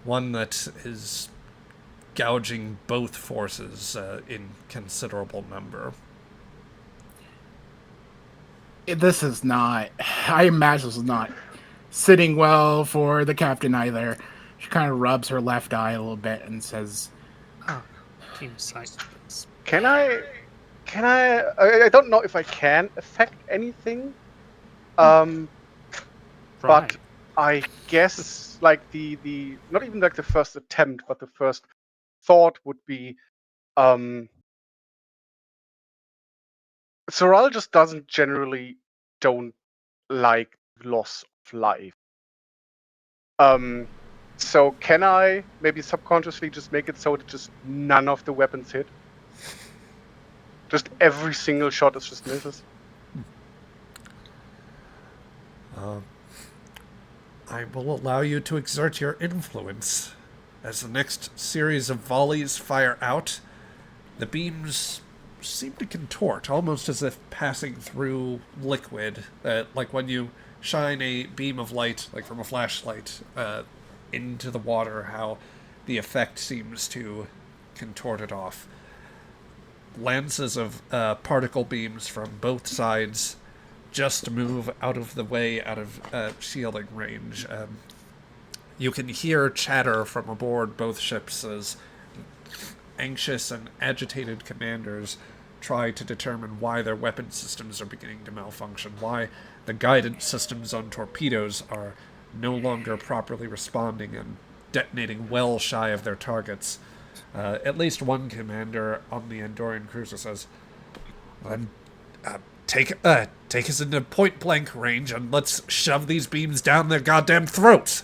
one that is gouging both forces in considerable number. This is not, I imagine this is not sitting well for the captain either. She kind of rubs her left eye a little bit and says, Chemosite. Can I don't know if I can affect anything. But I guess like the not even like the first attempt, but the first thought would be Zoral just don't like loss of life. So can I maybe subconsciously just make it so that just none of the weapons hit? Just every single shot is just misses. I will allow you to exert your influence. As the next series of volleys fire out, the beams seem to contort, almost as if passing through liquid. Like when you shine a beam of light, like from a flashlight, into the water, how the effect seems to contort it off. Lances of particle beams from both sides just move out of the way, out of shielding range. You can hear chatter from aboard both ships as anxious and agitated commanders try to determine why their weapon systems are beginning to malfunction, why the guidance systems on torpedoes are no longer properly responding and detonating well shy of their targets. At least one commander on the Andorian cruiser says, "Then take us into point-blank range and let's shove these beams down their goddamn throats."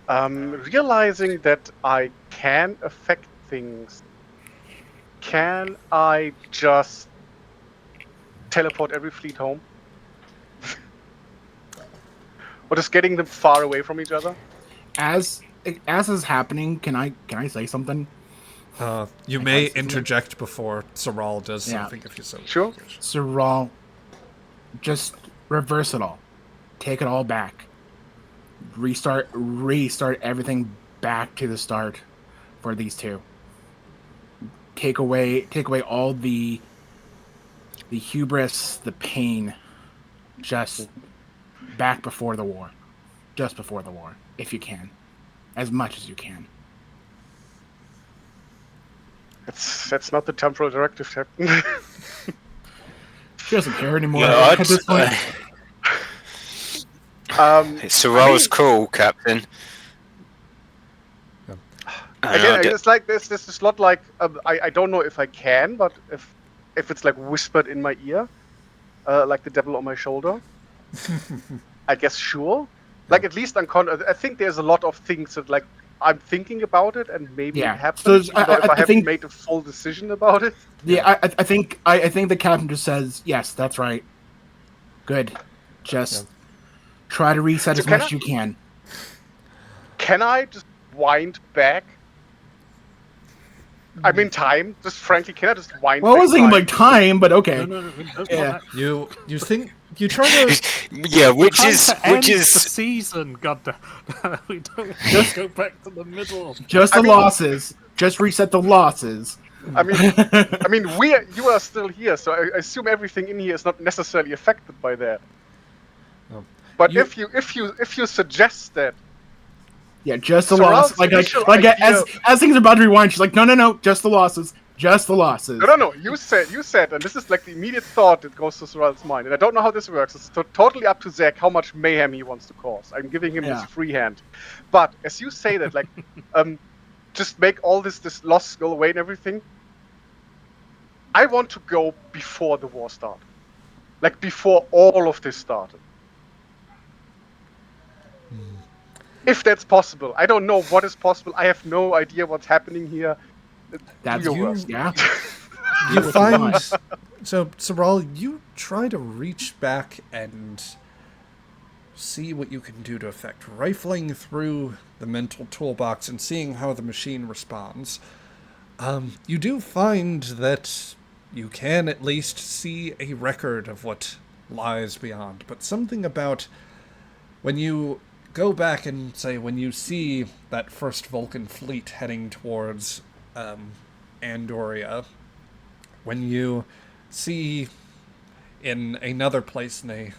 Realizing that I can affect things, can I just teleport every fleet home? Or just getting them far away from each other? as is happening, can I say something? You may interject before Zoral does something if you so Sure. Zoral, just reverse it all. Take it all back. Restart everything back to the start for these two. Take away all the hubris, the pain, just back before the war. Just before the war, if you can. As much as you can. That's not the temporal directive, Captain. She doesn't care anymore Yeah, at this point. It's Zoral's call, Captain. Again, it's like this is not like I don't know if I can, but if it's like whispered in my ear, like the devil on my shoulder, I guess sure. Like at least I think there's a lot of things that like I'm thinking about it and maybe it happens. So if I haven't made a full decision about it. Yeah, I think the captain just says yes. That's right. Good. Just try to reset as much as you can. Can I just wind back I mean, time. Just frankly, can I just wind Well, I back was thinking time? like time, but okay. No, don't Yeah. You think you try to Yeah, which Trying is to end the is season, goddamn. We don't want to go back to the middle. Just the losses. Just reset the losses. I mean, you are still here, so I assume everything in here is not necessarily affected by that. Oh. But You- if you suggest that, Yeah, just the Sorrel's losses. Like initial as idea- as things are about to rewind, she's like, no, just the losses. Just the losses. no, you said, and this is like the immediate thought that goes to Sorrel's mind, and I don't know how this works. It's totally up to Zach how much mayhem he wants to cause. I'm giving him this free hand, but as you say that, like, just make all this loss go away and everything. I want to go before the war started, like before all of this started. If that's possible. I don't know what is possible. I have no idea what's happening here. That's Do your worst. Yeah. you What you find want. so Sorrel, you try to reach back and see what you can do to affect, rifling through the mental toolbox and seeing how the machine responds. You do find that you can at least see a record of what lies beyond, but something about when you go back and say, when you see that first Vulcan fleet heading towards Andoria, when you see in another place in a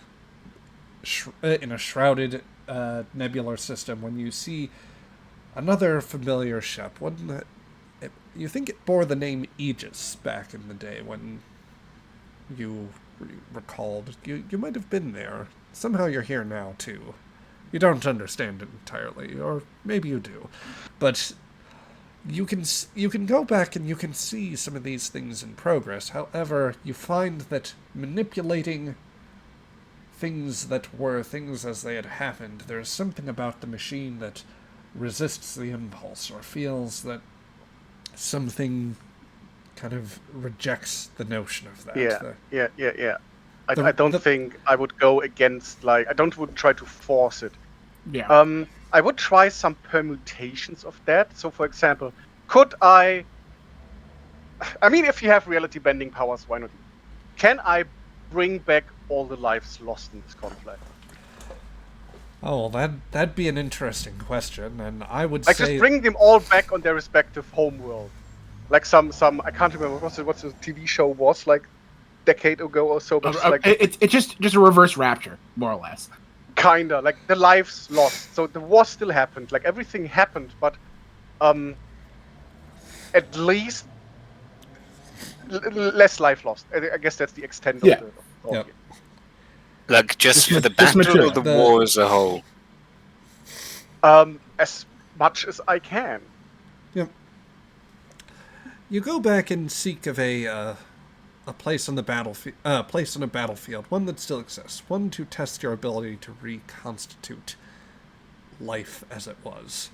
shrouded nebular system, when you see another familiar ship, one that you think it bore the name Aegis back in the day when you recalled. You might have been there. Somehow you're here now, too. You don't understand it entirely, or maybe you do. But you can go back and you can see some of these things in progress. However, you find that manipulating things that were things as they had happened, there's something about the machine that resists the impulse or feels that something kind of rejects the notion of that. Yeah. I don't think I would go against, like, would try to force it. Yeah. I would try some permutations of that. So, for example, could I mean, if you have reality bending powers, why not? Can I bring back all the lives lost in this conflict? Oh, that'd be an interesting question, and I would Like, say just bring them all back on their respective homeworld. Like some I can't remember what the TV show was, like decade ago or so, but like it's just a reverse rapture, more or less. Kinda, like the lives lost. So the war still happened, like everything happened, but at least less life lost. I guess that's the extent of Yeah. the Yep. like just for the just battle mature. or the war as a whole? As much as I can. Yep. You go back and seek of a place on the battlefield, one that still exists, one to test your ability to reconstitute life as it was.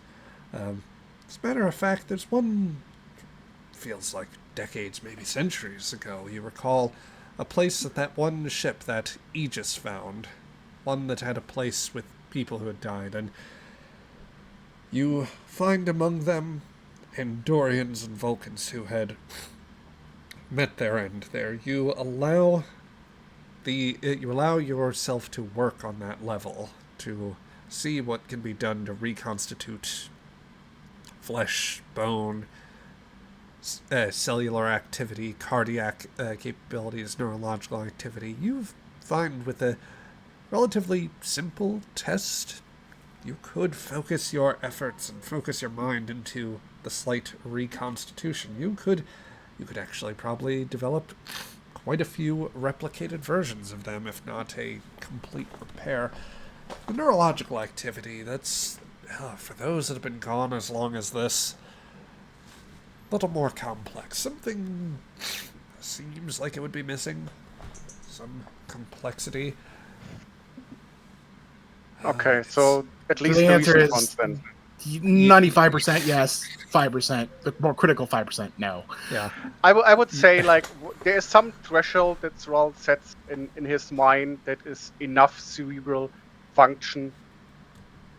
As a matter of fact, there's one feels like decades, maybe centuries ago. You recall a place that one ship that Aegis found, one that had a place with people who had died, and you find among them Andorians and Vulcans who had met their end there. You allow yourself to work on that level, to see what can be done to reconstitute flesh, bone, cellular activity, cardiac capabilities, neurological activity. You find with a relatively simple test, you could focus your efforts and focus your mind into the slight reconstitution. You could actually probably develop quite a few replicated versions of them, if not a complete repair. The neurological activity, that's, for those that have been gone as long as this, a little more complex. Something seems like it would be missing. Some complexity. Okay, so at least the the answer recent is ones then. 95% yes, 5%, the more critical 5% no. Yeah. I would say, like, there is some threshold that Thrall sets in his mind that is enough cerebral function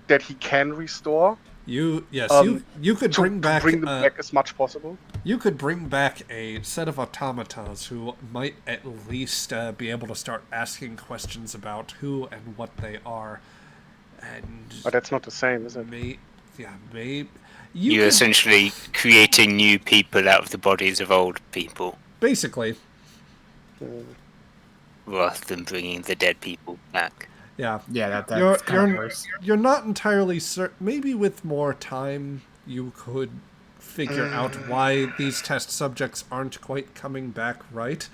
that he can restore. You could to bring back them back as much possible. You could bring back a set of automatons who might at least be able to start asking questions about who and what they are. And But that's not the same, is it? Maybe. You're essentially creating new people out of the bodies of old people. Basically. Rather than bringing the dead people back. Yeah. Yeah, that's kind of worse. You're not entirely certain. Maybe with more time, you could figure out why these test subjects aren't quite coming back right.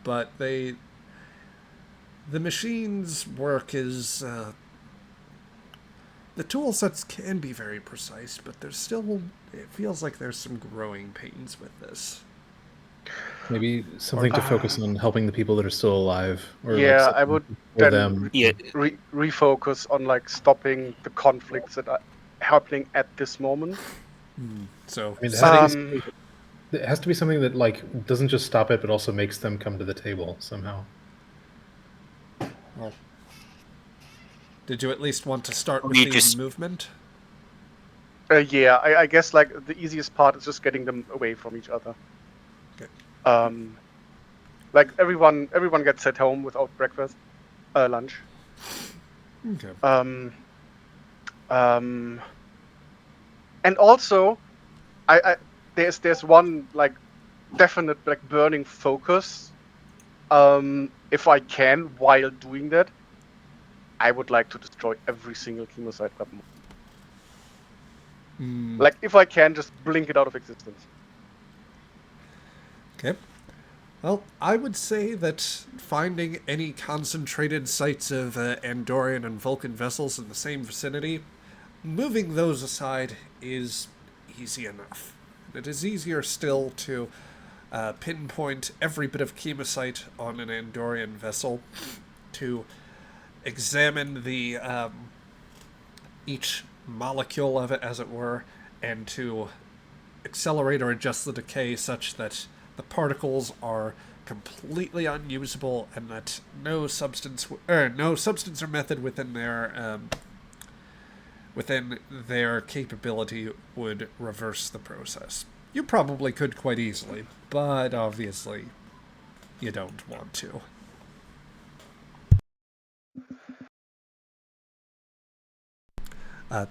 But the machine's work is... the tool sets can be very precise, but there's still... It feels like there's some growing pains with this. Maybe something to focus on helping the people that are still alive. Or Yeah, like I would for then them. refocus on like stopping the conflicts that are happening at this moment. So, I mean, it has to be something that like doesn't just stop it, but also makes them come to the table somehow. Well, did you at least want to start with the movement? Yeah, I guess like the easiest part is just getting them away from each other. Okay. Like everyone gets at home without breakfast, lunch. Okay. And also, there's one like definite like burning focus. If I can, while doing that, I would like to destroy every single chemocyte weapon. Like if I can, just blink it out of existence. Okay. Well, I would say that finding any concentrated sites of Andorian and Vulcan vessels in the same vicinity, moving those aside is easy enough. It is easier still to pinpoint every bit of chemocyte on an Andorian vessel, to examine the each molecule of it, as it were, and to accelerate or adjust the decay such that the particles are completely unusable and that no substance or method within their capability would reverse the process. You probably could quite easily, but obviously you don't want to.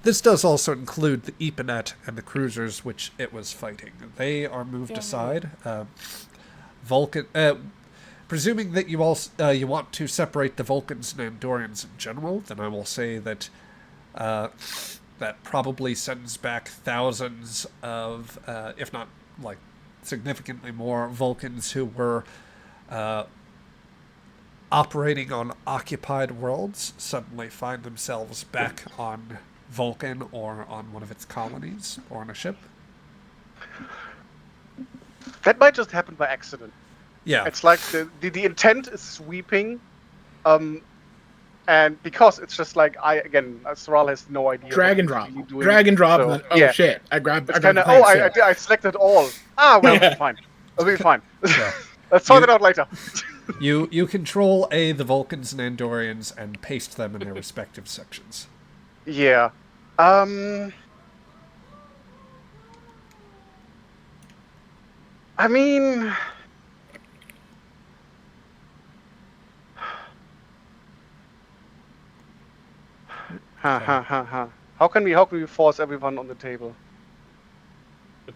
This does also include the Eponet and the cruisers which it was fighting. They are moved aside. Vulcan, presuming that you want to separate the Vulcans and Andorians in general, then I will say that that probably sends back thousands of, if not like significantly more, Vulcans who were operating on occupied worlds suddenly find themselves back on Vulcan or on one of its colonies or on a ship. That might just happen by accident. Yeah. It's like the intent is sweeping, and because it's just like Soral has no idea. Drag and drop. So, oh shit! I grabbed. I selected all. Well, fine. It'll be fine. Yeah. Let's sort it out later. You control the Vulcans and Andorians and paste them in their respective sections. Yeah. I mean, How can we force everyone on the table?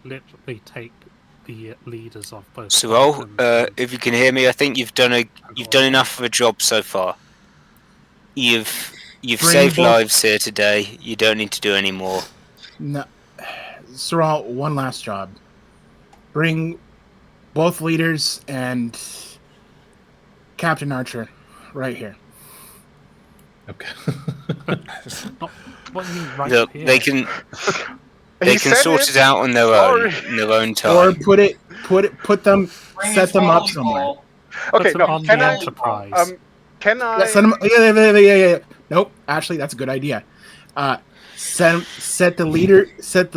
Literally take the leaders of both. So, if you can hear me, I think you've done enough of a job so far. You've saved lives here today. You don't need to do any more. No, Soral, one last job. Bring both leaders and Captain Archer right here. Okay. What do you mean right Look, here? they can sort it out on their own time. Or put them, set them up somewhere. Okay, no. On the Enterprise. Can I? Yeah, send them. Yeah. Nope. Actually, that's a good idea. Set the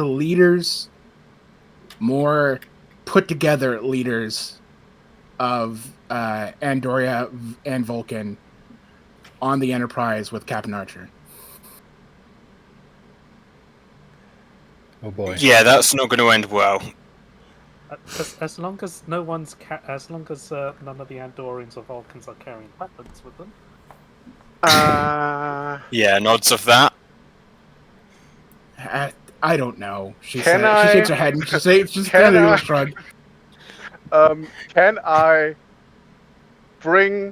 leaders, more put together leaders of Andoria and Vulcan on the Enterprise with Captain Archer. Oh boy. Yeah, that's not going to end well. As long as no one's as long as none of the Andorians or Vulcans are carrying weapons with them. Yeah, nods of that. I don't know. She Can said. She shakes I- her head and she says, "Just Can kind of I- shrug." Can I bring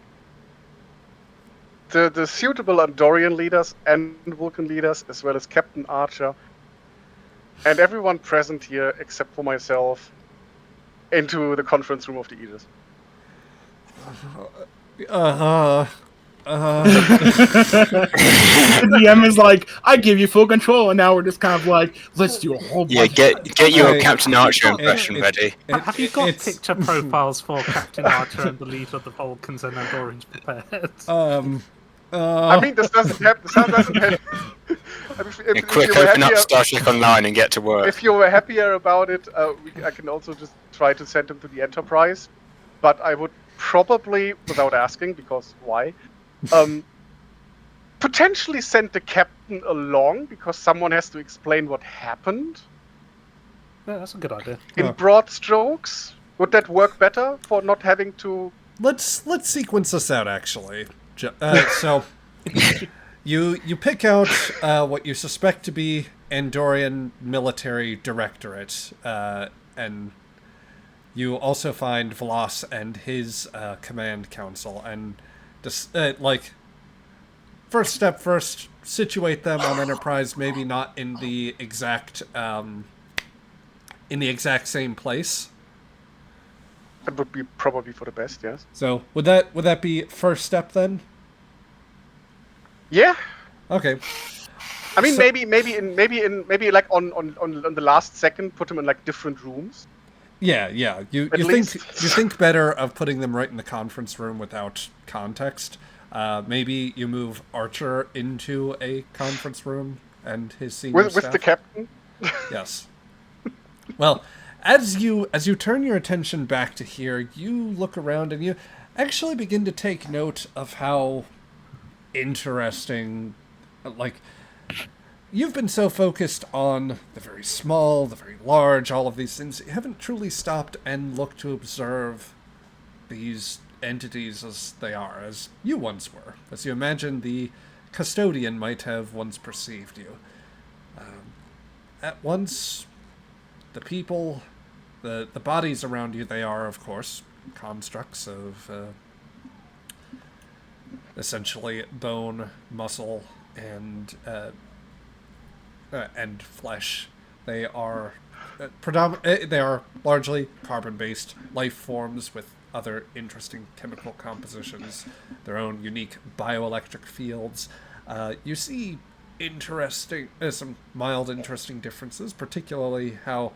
the suitable Andorian leaders and Vulcan leaders, as well as Captain Archer, and everyone present here except for myself, into the conference room of the Aegis? The DM is like, "I give you full control," and now we're just kind of like, "Let's do a whole Yeah, bunch." get your Okay. Captain Archer impression ready. Have you got it's- picture profiles for Captain Archer and the leader of the Vulcans and Andorians prepared? I mean, this doesn't happen. This doesn't happen. If Quick, you were open up happier, Star Trek Online and get to work. if you were happier about it, I can also just try to send them to the Enterprise. But I would probably, without asking, because why, potentially send the captain along because someone has to explain what happened. Yeah, that's a good idea. In broad strokes, would that work better for not having to? Let's sequence this out, actually. So, you pick out what you suspect to be Andorian military directorate, and you also find Vlas and his command council, and just first step first, situate them on Enterprise, maybe not in the exact same place. That would be probably for the best, yes. So would that be first step then? Yeah. Okay. I mean, So- maybe like on the last second, put them in like different rooms. Yeah. You At least. think better of putting them right in the conference room without context. Maybe you move Archer into a conference room and his senior With staff. the captain. Yes. Well, as you turn your attention back to here, you look around and you actually begin to take note of how interesting, like, you've been so focused on the very small, the very large, all of these things, you haven't truly stopped and looked to observe these entities as they are, as you once were, as you imagine the custodian might have once perceived you. At once, the people, the bodies around you, they are, of course, constructs of essentially bone, muscle, and flesh. They are they are largely carbon-based life forms with other interesting chemical compositions, their own unique bioelectric fields. You see some mild interesting differences, particularly how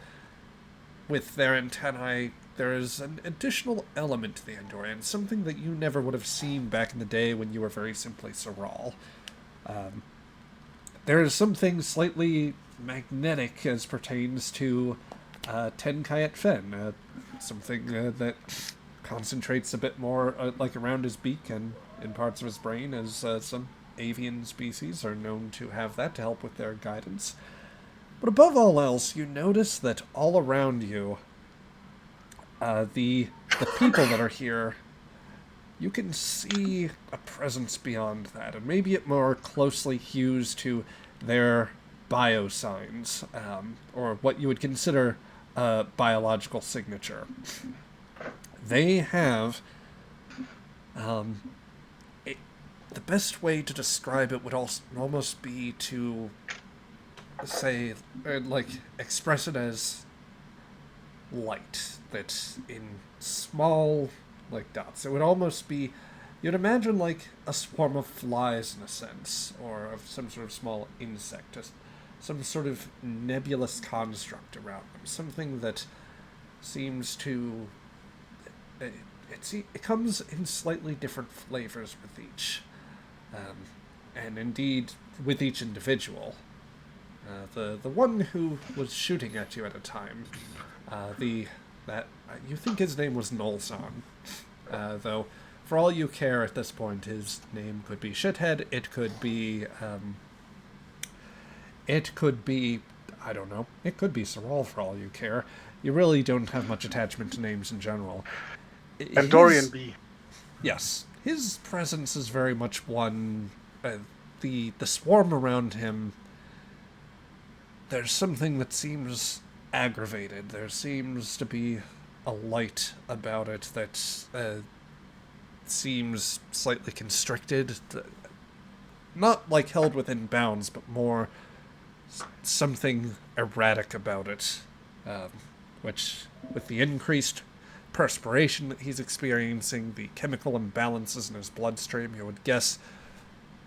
with their antennae there is an additional element to the Andorian, something that you never would have seen back in the day when you were very simply Soral. There is something slightly magnetic as pertains to Ten Kayet Fen, something that concentrates a bit more like around his beak and in parts of his brain, as some avian species are known to have that to help with their guidance. But above all else, you notice that all around you, the people that are here, you can see a presence beyond that, and maybe it more closely hews to their biosigns, or what you would consider a biological signature. They have, the best way to describe it would almost be to say, express it as light, that in small, dots. It would almost be, you'd imagine like a swarm of flies in a sense, or of some sort of small insect, just some sort of nebulous construct around them, something that seems to, it comes in slightly different flavors with each, and indeed with each individual. The one who was shooting at you at a time, you think his name was Nolzon, though for all you care at this point, his name could be Shithead. It could be I don't know. It could be Sorrel for all you care. You really don't have much attachment to names in general. And Dorian B. Yes. His presence is very much one... the swarm around him... There's something that seems aggravated. There seems to be a light about it that seems slightly constricted. Not like held within bounds, but more something erratic about it. Which, with the increased perspiration that he's experiencing, the chemical imbalances in his bloodstream, you would guess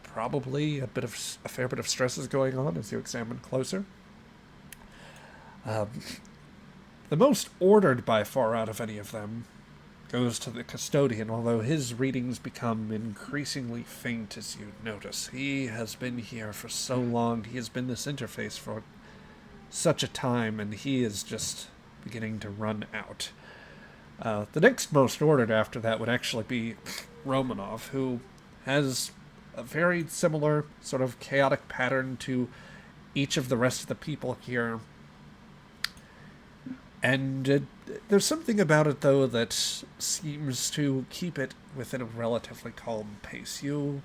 probably a fair bit of stress is going on as you examine closer. The most ordered by far out of any of them goes to the custodian, although his readings become increasingly faint as you notice. He has been here for so long, he has been this interface for such a time, and he is just beginning to run out. The next most ordered after that would actually be Romanov, who has a very similar sort of chaotic pattern to each of the rest of the people here. And there's something about it, though, that seems to keep it within a relatively calm pace. You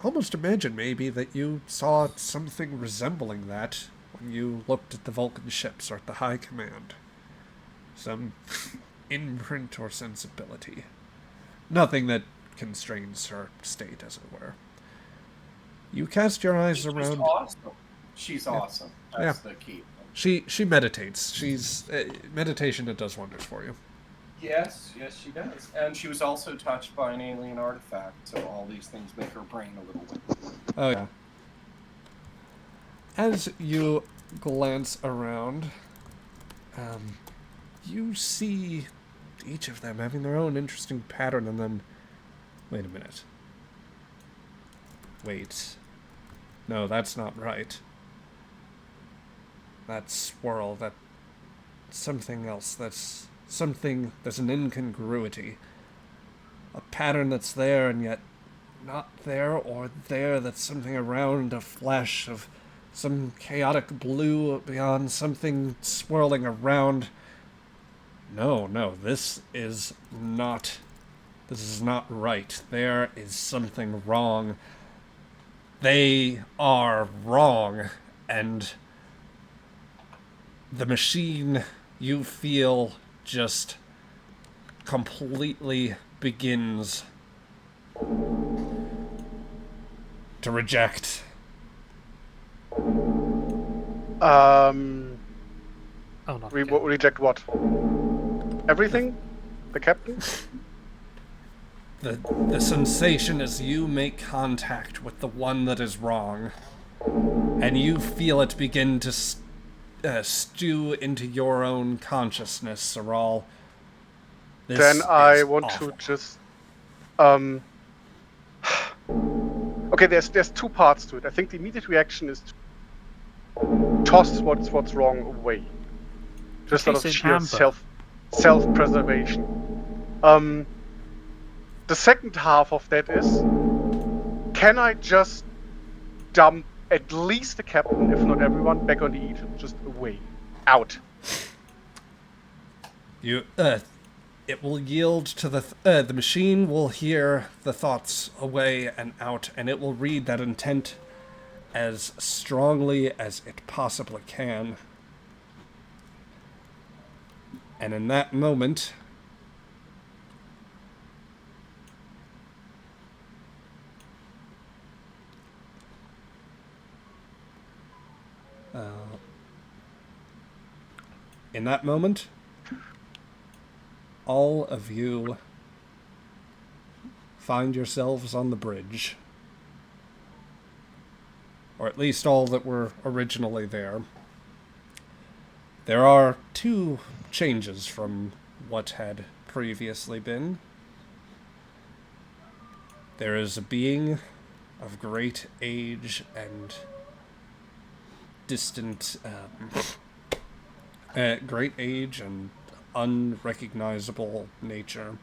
almost imagine, maybe, that you saw something resembling that when you looked at the Vulcan ships or at the High Command. Some imprint or sensibility. Nothing that constrains her state, as it were. You cast your eyes around... She's awesome. She's awesome. That's the key. She meditates. She's meditation. It does wonders for you. Yes, she does. And she was also touched by an alien artifact, so all these things make her brain a little bit. Oh yeah. As you glance around, you see each of them having their own interesting pattern, and then wait a minute. Wait. No, that's not right. That swirl, that something else, that's something, there's an incongruity. A pattern that's there and yet not there, or there, that's something around, a flash of some chaotic blue beyond, something swirling around. No, this is not right. There is something wrong. They are wrong, and the machine, you feel, just completely begins to reject. Oh, not again. Reject what? Everything? The captain? The sensation as you make contact with the one that is wrong, and you feel it begin to stew into your own consciousness, Sorrel. Then I want to just... Okay, there's two parts to it. I think the immediate reaction is to toss what's wrong away. Just out of sheer self-preservation. The second half of that is, can I just dump at least the captain, if not everyone, back on the Egypt, just away, out? It will yield to the machine will hear the thoughts away and out, and it will read that intent as strongly as it possibly can. And in that moment, all of you find yourselves on the bridge. Or at least all that were originally there. There are two changes from what had previously been. There is a being of great age and great age and unrecognizable nature.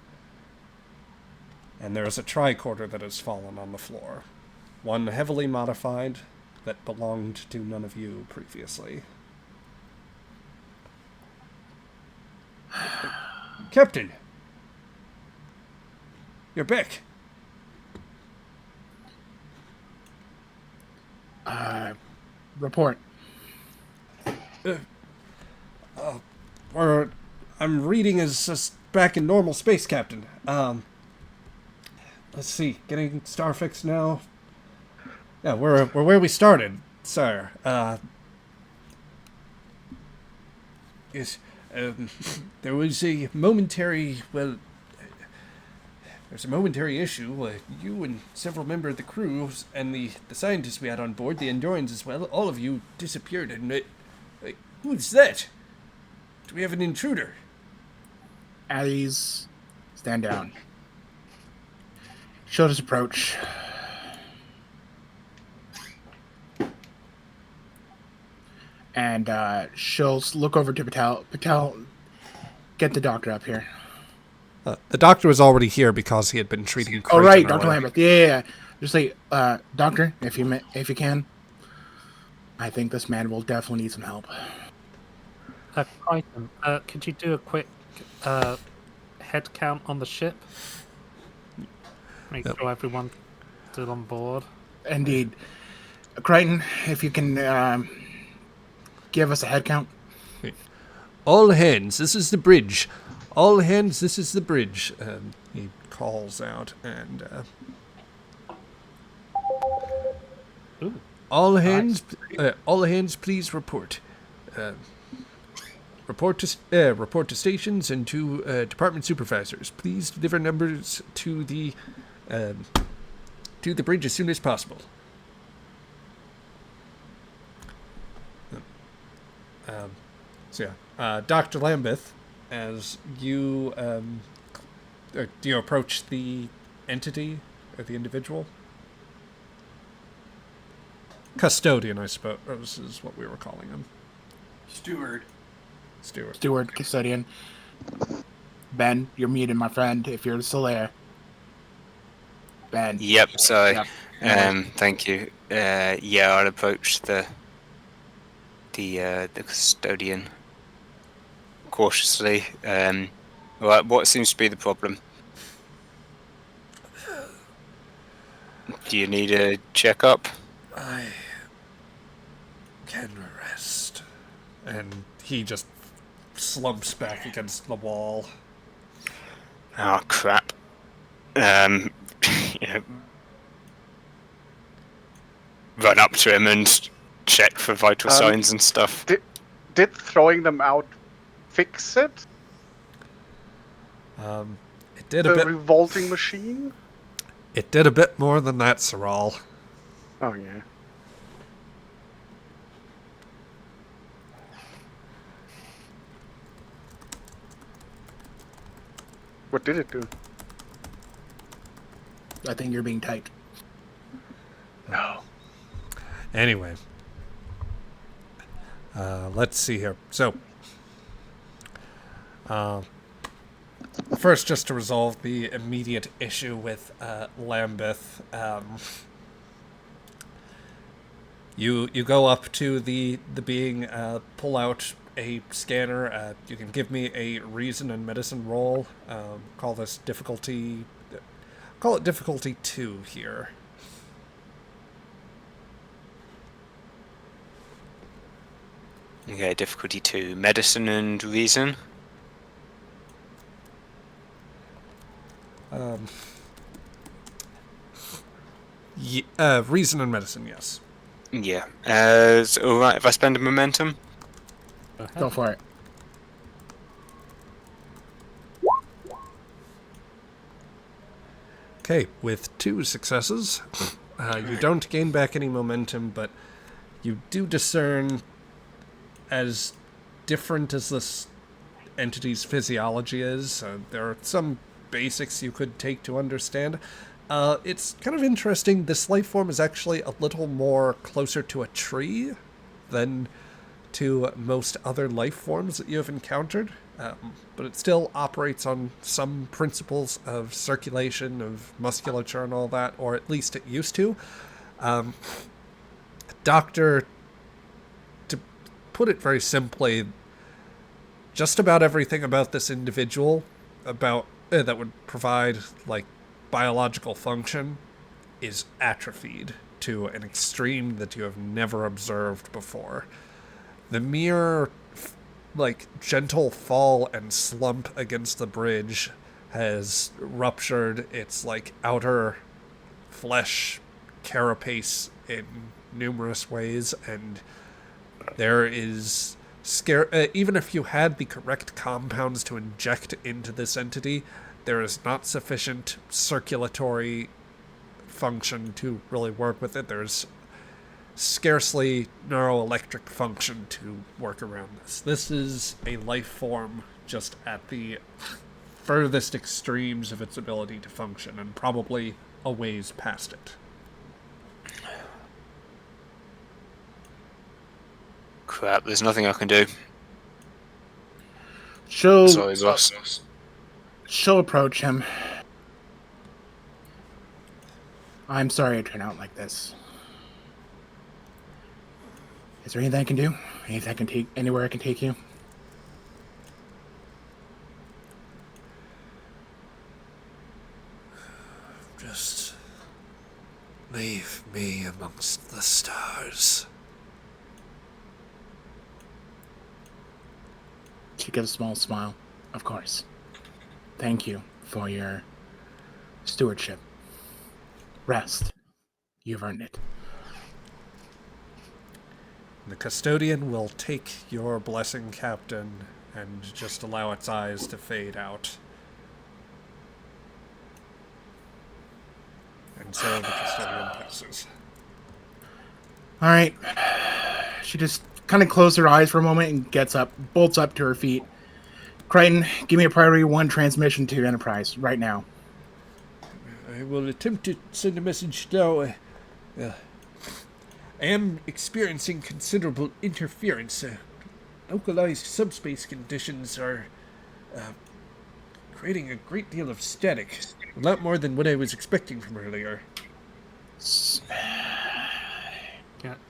And there is a tricorder that has fallen on the floor. One heavily modified that belonged to none of you previously. Captain! You're back. Report. I'm reading as just back in normal space, Captain. Let's see. Getting star fixed now. Yeah, we're where we started, sir. Yes. There was a momentary, there's a momentary issue. You and several members of the crew and the scientists we had on board, the Andorians as well, all of you disappeared. And who's that? Do we have an intruder? At ease. Stand down. Shoulders approach. And she'll look over to Patel. Patel, get the doctor up here. The doctor was already here because he had been treating Creighton. Oh, right, Dr. Lambert. Yeah. Just say, doctor, if you can. I think this man will definitely need some help. Crichton, could you do a quick head count on the ship? Make sure everyone's still on board. Indeed. Crichton, if you can give us a head count. All hands, this is the bridge. All hands, this is the bridge. He calls out and... all hands, please report. Report to stations and to department supervisors. Please deliver numbers to the bridge as soon as possible. Dr. Lambeth, as you do you approach the entity or the individual? Custodian, I suppose, is what we were calling him. Steward, custodian. Ben, you're muted, my friend, if you're still there. Ben. Yep, sorry. Yep. Thank you. I'll approach the custodian cautiously. Right, what seems to be the problem? Do you need a checkup? I can rest. And he just slumps back against the wall. Oh, crap. Run up to him and check for vital signs and stuff. Did throwing them out fix it? It did a bit. The revolting machine? It did a bit more than that, Saral. Oh, yeah. What did it do? I think you're being typed. No. Anyway. Let's see here. So, first, just to resolve the immediate issue with Lambeth, you go up to the being, pull out a scanner. You can give me a reason and medicine roll. Call it difficulty 2 here. Okay, difficulty 2. Medicine and reason. Reason and medicine, yes. Yeah. Is it alright if I spend a momentum? Go for it. Okay, with 2 successes, you don't gain back any momentum, but you do discern, as different as this entity's physiology is, there are some basics you could take to understand. It's kind of interesting. This life form is actually a little more closer to a tree than to most other life forms that you have encountered. But it still operates on some principles of circulation, of musculature and all that, or at least it used to. Doctor, to put it very simply, just about everything about this individual that would provide like biological function is atrophied to an extreme that you have never observed before. The mere like gentle fall and slump against the bridge has ruptured its like outer flesh carapace in numerous ways, and there is even if you had the correct compounds to inject into this entity, there is not sufficient circulatory function to really work with it. There's scarcely neuroelectric function to work around this. This is a life form just at the furthest extremes of its ability to function, and probably a ways past it. Crap, there's nothing I can do. She'll approach him. I'm sorry it turned out like this. Is there anything I can do? Anything I can take? Anywhere I can take you? Just leave me amongst the stars. She gives a small smile. Of course. Thank you for your stewardship. Rest. You've earned it. The custodian will take your blessing, Captain, and just allow its eyes to fade out. And so the custodian passes. All right. She just kind of closed her eyes for a moment and gets up, bolts up to her feet. Crichton, give me a priority 1 transmission to Enterprise right now. I will attempt to send a message now. I am experiencing considerable interference. Localized subspace conditions are creating a great deal of static. A lot more than what I was expecting from earlier.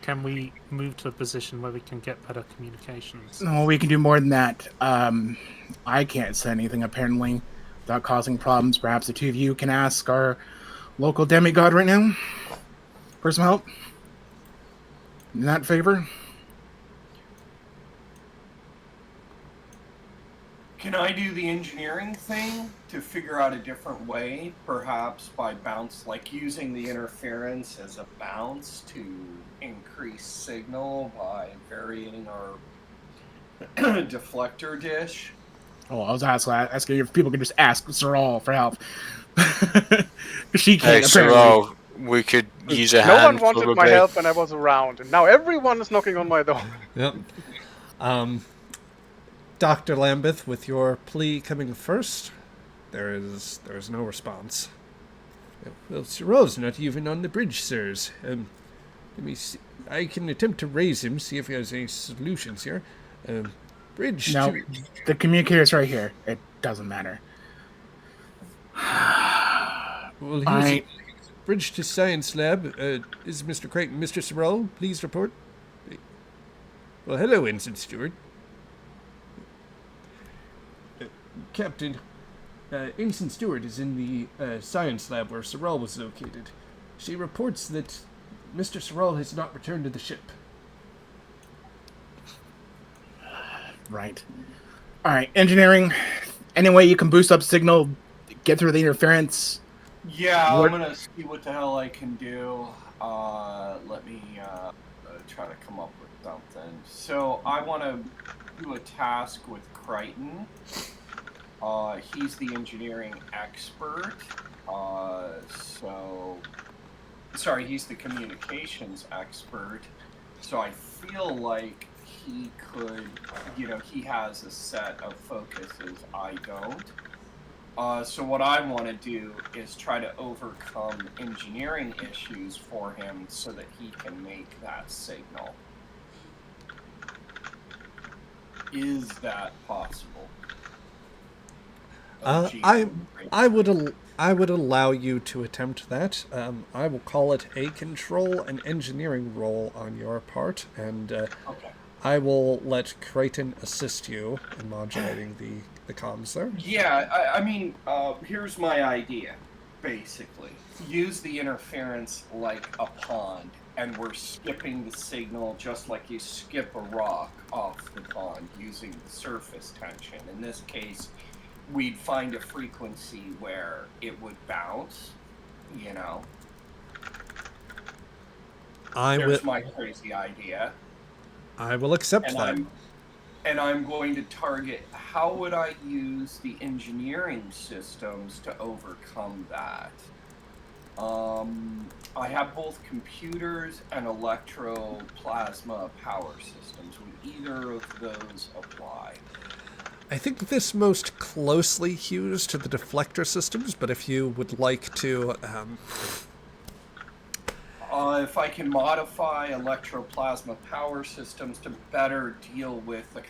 Can we move to a position where we can get better communications? No, we can do more than that. I can't say anything, apparently, without causing problems. Perhaps the two of you can ask our local demigod right now for some help. In that favor? Can I do the engineering thing to figure out a different way, perhaps by using the interference as a bounce to increase signal by varying our deflector dish? Oh, I was asking if people could just ask Saral for help. She Hey, can't, apparently. so we could use a No hand. one wanted my help when I was around, and now everyone is knocking on my door. Yep. Dr. Lambeth, with your plea coming first, there is no response. Well, Cyril's not even on the bridge, sirs. Let me see. I can attempt to raise him, see if he has any solutions here. Bridge No, to... the communicator's right here. It doesn't matter. Well, here's bridge to science lab. Is Mr. Crichton, Mr. Cyril, please report. Well, hello, Ensign Stewart. Captain, Ensign Stewart is in the science lab where Cyril was located. She reports that Mr. Cyril has not returned to the ship. Right. All right, engineering. Any way you can boost up signal, get through the interference? Yeah, I'm gonna see what the hell I can do. Let me try to come up with something. So I want to do a task with Crichton. He's the engineering expert. He's the communications expert. So I feel like he could, he has a set of focuses I don't. So what I want to do is try to overcome engineering issues for him so that he can make that signal. Is that possible? I would allow you to attempt that. I will call it a control and engineering role on your part, and Okay. I will let Crichton assist you in modulating the the comms there. Yeah, I mean, here's my idea, basically. Use the interference like a pond, and we're skipping the signal just like you skip a rock off the pond using the surface tension. In this case, we'd find a frequency where it would bounce, you know. There's my crazy idea. I will accept that. I'm going to target how would I use the engineering systems to overcome that. I have both computers and electroplasma power systems. Would either of those apply? I think this most closely hews to the deflector systems, but if you would like to... if I can modify electroplasma power systems to better deal with the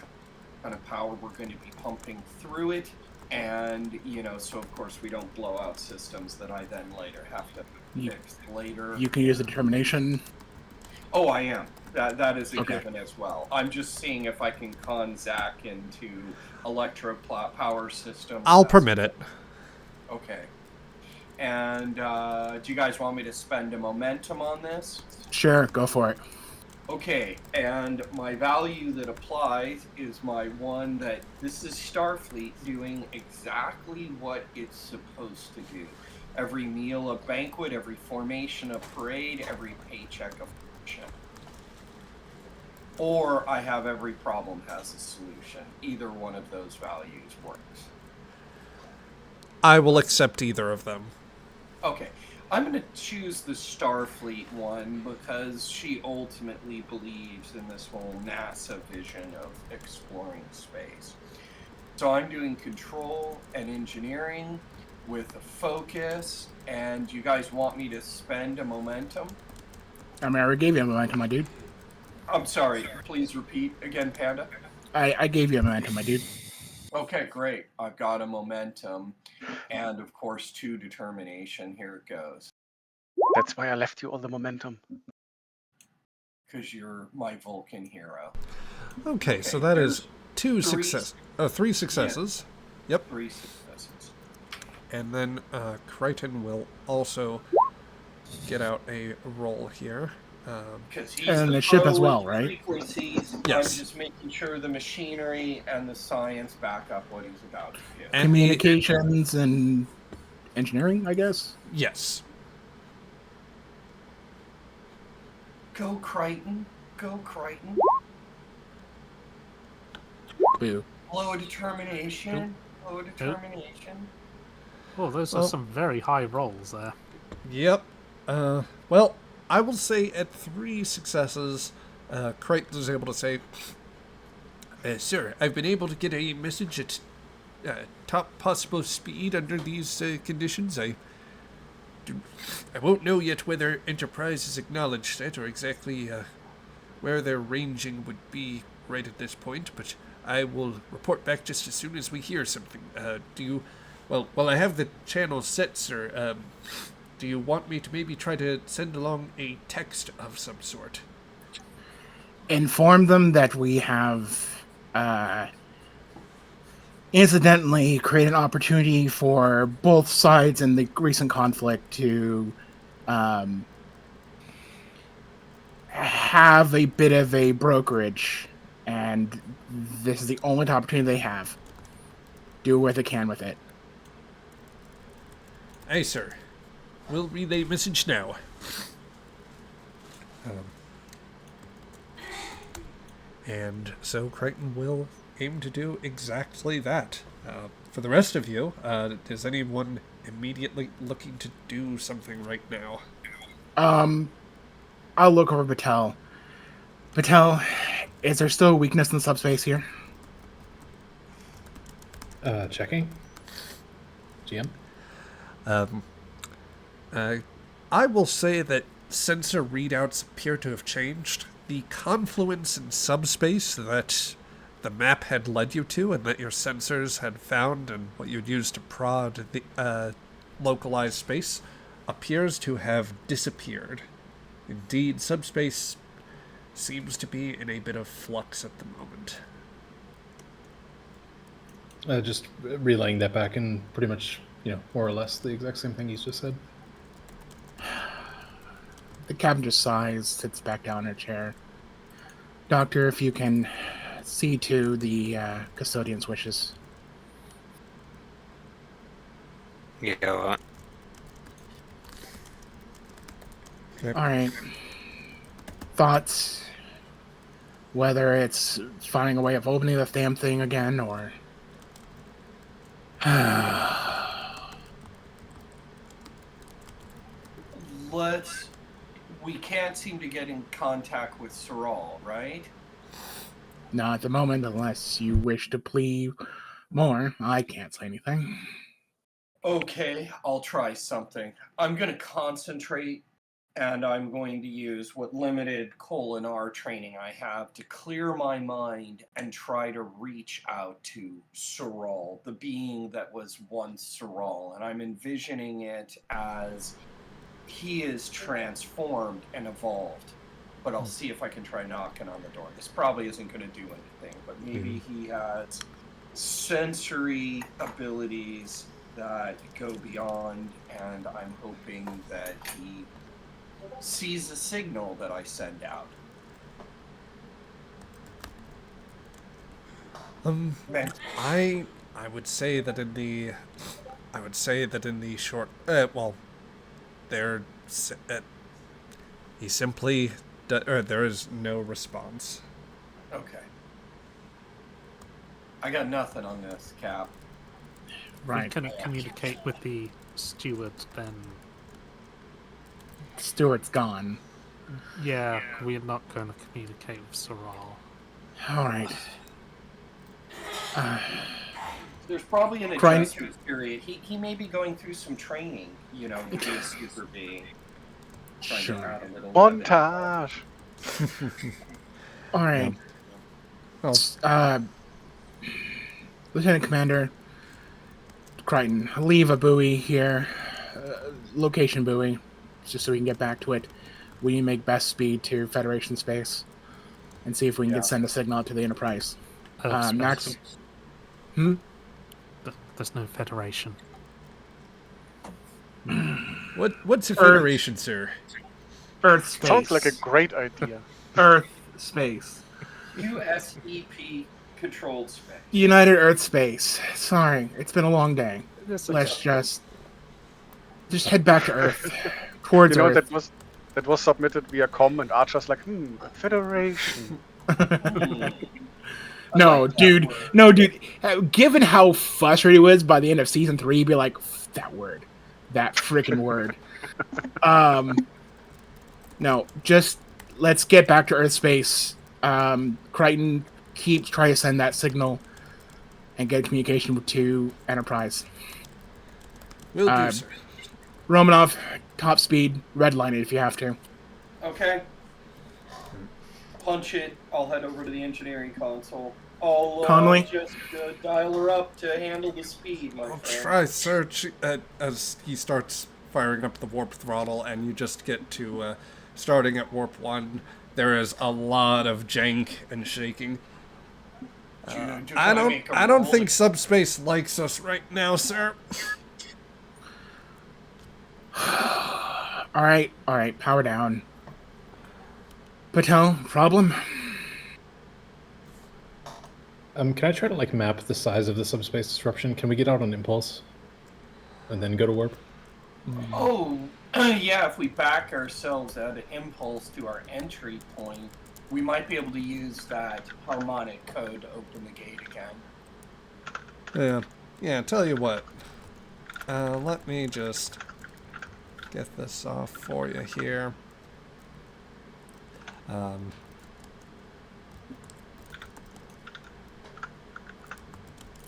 kind of power we're going to be pumping through it, and, you know, so of course we don't blow out systems that I then later have to fix later. You can use the determination. Oh, I am. That is a given as well. I'm just seeing if I can con Zach into power systems. I'll permit it. Okay. And do you guys want me to spend a momentum on this? Sure, go for it. Okay, and my value that applies is my one that this is Starfleet doing exactly what it's supposed to do. Every meal a banquet, every formation a parade, every paycheck a function. Or I have every problem has a solution. Either one of those values works. I will accept either of them. Okay. I'm going to choose the Starfleet one because she ultimately believes in this whole NASA vision of exploring space. So I'm doing control and engineering with a focus, and you guys want me to spend a momentum? I mean, I already gave you a momentum, my dude. I'm sorry, please repeat again, Panda. I gave you a momentum, my dude. Okay, great. I've got a momentum, and of course 2 determination. Here it goes. That's why I left you all the momentum. Because you're my Vulcan hero. Okay, so that is 3 successes. Yeah. Yep. 3 successes. And then Crichton will also get out a roll here. And the ship as well, right? Frequencies. Yes. I'm just making sure the machinery and the science back up what he's about to do. And communications and engineering, I guess? Yes. Go Crichton. Go Crichton. Boo. Blow a determination. Blow a determination. Oh, those are some very high rolls there. Yep. Well, I will say at 3 successes, Crichton is able to say, Sir, I've been able to get a message at top possible speed under these conditions. I won't know yet whether Enterprise has acknowledged it or exactly where their ranging would be right at this point, but I will report back just as soon as we hear something. Well, I have the channel set, sir. Do you want me to maybe try to send along a text of some sort? Inform them that we have incidentally create an opportunity for both sides in the recent conflict to have a bit of a brokerage, and this is the only opportunity they have. Do what they can with it. Aye, sir. We'll relay message now. And so Crichton will aim to do exactly that. For the rest of you, is anyone immediately looking to do something right now? I'll look over Patel. Patel, is there still a weakness in the subspace here? Checking. GM. I will say that sensor readouts appear to have changed. The confluence in subspace that the map had led you to and that your sensors had found and what you'd used to prod the localized space appears to have disappeared. Indeed, subspace seems to be in a bit of flux at the moment. Just relaying that back and pretty much, more or less the exact same thing he's just said. The captain just sighs, sits back down in her chair. Doctor, if you can see to the custodian's wishes. Yeah, all right. Okay. All right. Thoughts? Whether it's finding a way of opening the damn thing again, or We can't seem to get in contact with Soral, right? not at the moment, unless you wish to plead more. I can't say anything. Okay, I'll try something. I'm going to concentrate, and I'm going to use what limited R training I have to clear my mind and try to reach out to Soral, the being that was once Soral. And I'm envisioning it as he is transformed and evolved. But I'll see if I can try knocking on the door. This probably isn't going to do anything, but maybe he has sensory abilities that go beyond, and I'm hoping that he sees the signal that I send out. I would say that in the short he simply there is no response. Okay. I got nothing on this, Cap. Right. We can communicate with the steward then. Stuart's gone. Yeah, we're not going to communicate with Soral. All right. There's probably an adjustment period. He may be going through some training, to be a super being. Sure. Montage. All right. Well, Lieutenant Commander Crichton, leave a buoy here, location buoy, just so we can get back to it. We make best speed to Federation space and see if we can send a signal out to the Enterprise. Max. There's no Federation. What's a Federation, sir? Earth space. Sounds like a great idea. Earth space. USEP controlled space. United Earth Space. Sorry, it's been a long day. Okay. Let's just head back to Earth. Towards Earth. that was submitted via com, and Archer's like, Federation. No, dude. Given how frustrated he was by the end of season 3, he'd be like, that word. That freaking word. No, just let's get back to Earth space. Crichton, try to send that signal and get communication to Enterprise. Will do, sir. Romanov, top speed, redline it if you have to. Okay. Punch it. I'll head over to the engineering console. I'll Conley? Just dial her up to handle the speed, my I'll friend. try, sir. As he starts firing up the warp throttle, and you just get to starting at warp 1, there is a lot of jank and shaking. I don't think subspace likes us right now, sir. All right, power down. Patel, problem? Can I try to map the size of the subspace disruption? Can we get out on impulse and then go to warp? Oh, yeah, if we back ourselves at an impulse to our entry point, we might be able to use that harmonic code to open the gate again. Yeah, tell you what. Let me just get this off for you here.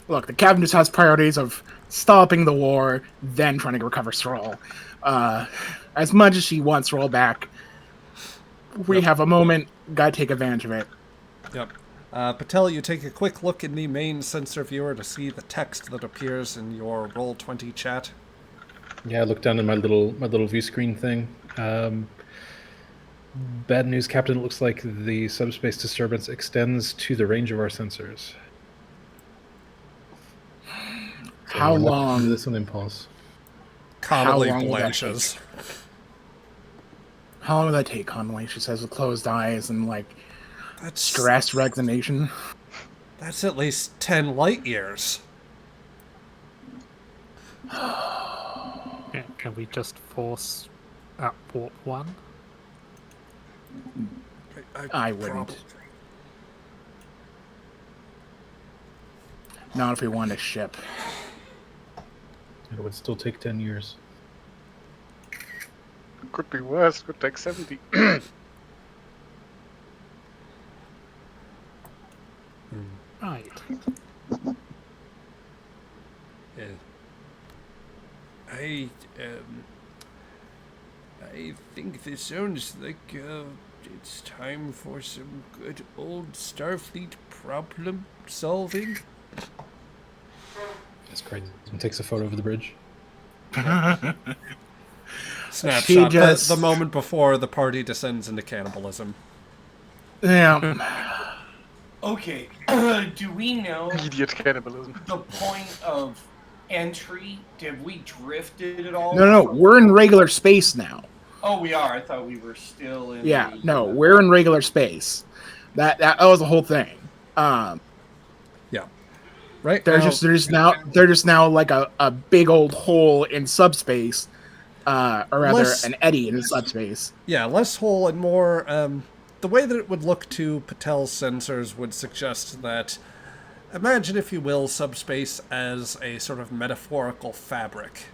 Look, the captain just has priorities of stopping the war, then trying to recover Soral. As much as she wants Soral back, we have a moment, gotta take advantage of it. Yep. Patel, you take a quick look in the main sensor viewer to see the text that appears in your Roll20 chat. Yeah, I looked down in my little view screen thing. Bad news, Captain. It looks like the subspace disturbance extends to the range of our sensors. How we're not gonna long? do this on impulse. Conley long will that blanches. How long will that take, Conway? She says with closed eyes and like That's stressed resignation. That's at least 10 light years. Can we just force at warp 1? I wouldn't. Not if we want a ship. It would still take 10 years. Could be worse. Could take 70. Right. I think this sounds like it's time for some good old Starfleet problem solving. That's crazy. And takes a photo of the bridge. Snapshot. just- The moment before the party descends into cannibalism. Yeah. Okay, do we know Idiot cannibalism. the point of entry? Did we drift it at all? No, we're in regular space now. Oh, we are. I thought we were still in. Yeah, the, no, we're in regular space. That was the whole thing. Yeah. Right. They're now, just now like a big old hole in subspace, or rather an eddy in subspace. Yeah, less whole and more. The way that it would look to Patel's sensors would suggest that, imagine, if you will, subspace as a sort of metaphorical fabric.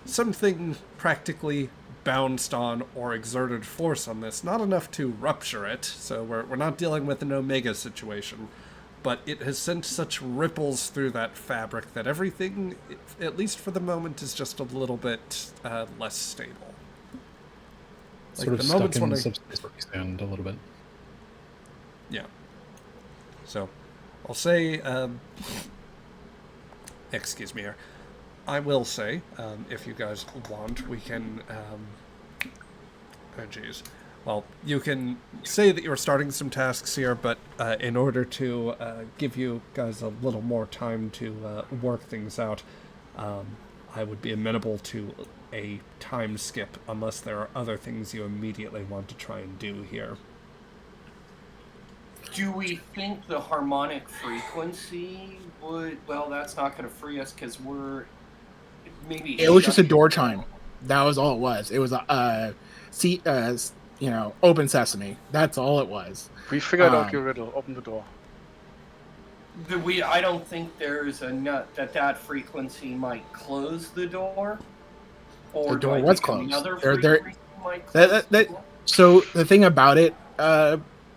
Something practically bounced on or exerted force on this. Not enough to rupture it, so we're not dealing with an Omega situation. But it has sent such ripples through that fabric that everything, at least for the moment, is just a little bit less stable. Sort of stuck in subspace stand a little bit. Yeah. So, I'll say, excuse me here. I will say, if you guys want, we can, oh geez. Well, you can say that you're starting some tasks here, but in order to give you guys a little more time to work things out, I would be amenable to a time skip unless there are other things you immediately want to try and do here. Do we think the harmonic frequency would? Well, that's not going to free us because we're maybe. It was just a door chime. That was all it was. It was open sesame. That's all it was. We figured out your riddle. Open the door. I don't think there's a nut that frequency might close the door. Or The door do I was think closed. another There- frequency might close the door? So the thing about it,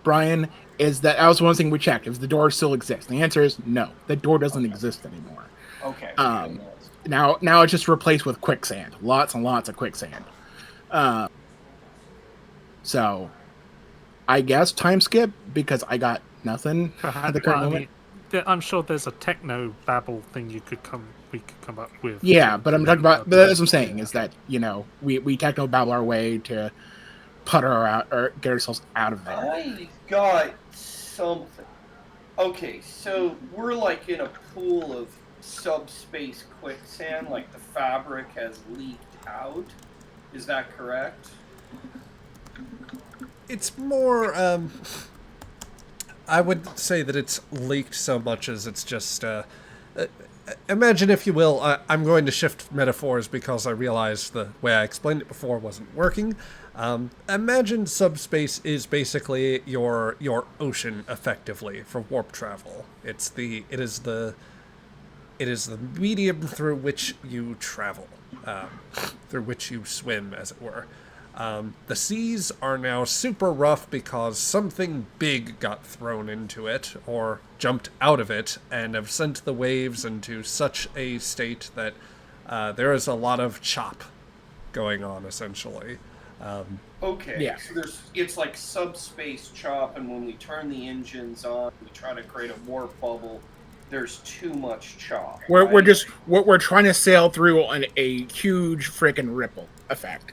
Brian, is that was one thing we checked. If the door still exists, the answer is no. The door doesn't exist anymore. Okay. Now it's just replaced with quicksand. Lots and lots of quicksand. So, I guess time skip because I got nothing at the current moment. I'm sure there's a techno babble thing we could come up with. Yeah, but I'm talking about. But that's what I'm saying is that we techno babble our way to putter out or get ourselves out of there. I got something. Okay, so we're like in a pool of subspace quicksand, like the fabric has leaked out. Is that correct? It's more, I would say that it's leaked so much as it's just, imagine, if you will, I'm going to shift metaphors because I realized the way I explained it before wasn't working. Imagine subspace is basically your ocean, effectively, for warp travel. It is the medium through which you travel, through which you swim, as it were. The seas are now super rough because something big got thrown into it, or jumped out of it, and have sent the waves into such a state that there is a lot of chop going on, essentially. Okay, Yeah. so it's like subspace chop, and when we turn the engines on, we try to create a warp bubble, there's too much chop. We're trying to sail through a huge freaking ripple effect.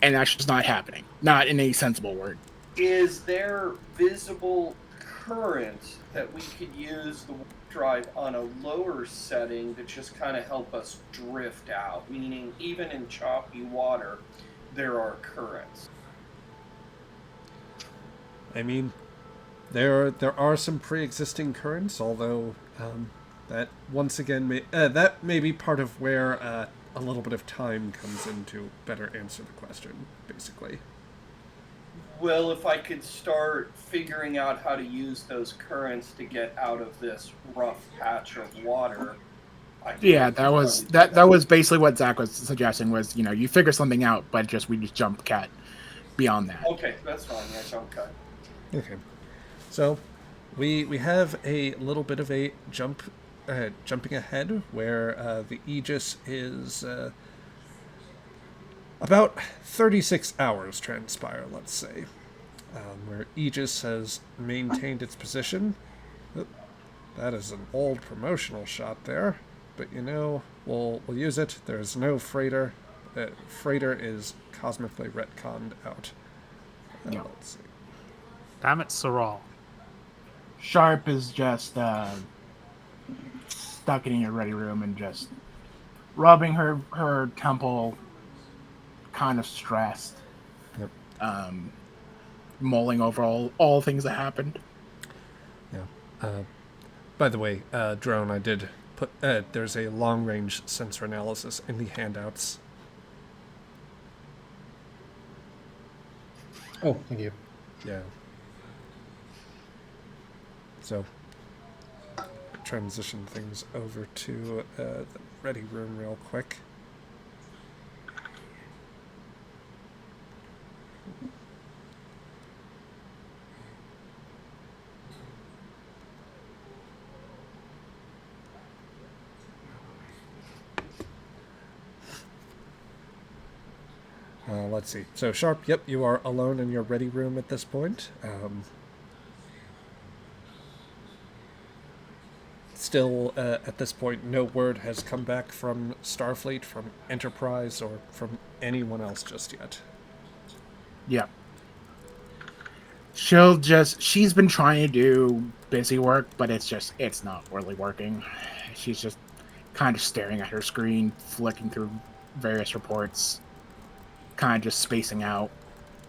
And that's just not happening. Not in a sensible word. Is there visible current that we could use drive on a lower setting that just kind of help us drift out, meaning even in choppy water, there are currents. I mean, there are some pre-existing currents, although that once again that may be part of where a little bit of time comes in to better answer the question, basically. Well, if I could start figuring out how to use those currents to get out of this rough patch of water. Yeah, that was basically what Zach was suggesting was, you figure something out, but we just jump cut beyond that. Okay, that's fine. Yeah, jump cut. Okay. So we have a little bit of a jumping ahead where the Aegis is about 36 hours transpire, let's say, where Aegis has maintained its position. That is an old promotional shot there, but we'll use it. There's no freighter. Freighter is cosmically retconned out. Let's see. Damn it, Soral. Sharp is just stuck in your ready room and just rubbing her temple, kind of stressed. Yep. Mulling over all things that happened. Yeah. By the way, Drone, I did put there's a long-range sensor analysis in the handouts. Oh, thank you. Yeah. So, transition things over to the ready room real quick. Let's see. So, Sharp, yep, you are alone in your ready room at this point. Still, at this point, no word has come back from Starfleet, from Enterprise, or from anyone else just yet. Yeah. She's been trying to do busy work, but it's not really working. She's just kind of staring at her screen, flicking through various reports, kind of just spacing out,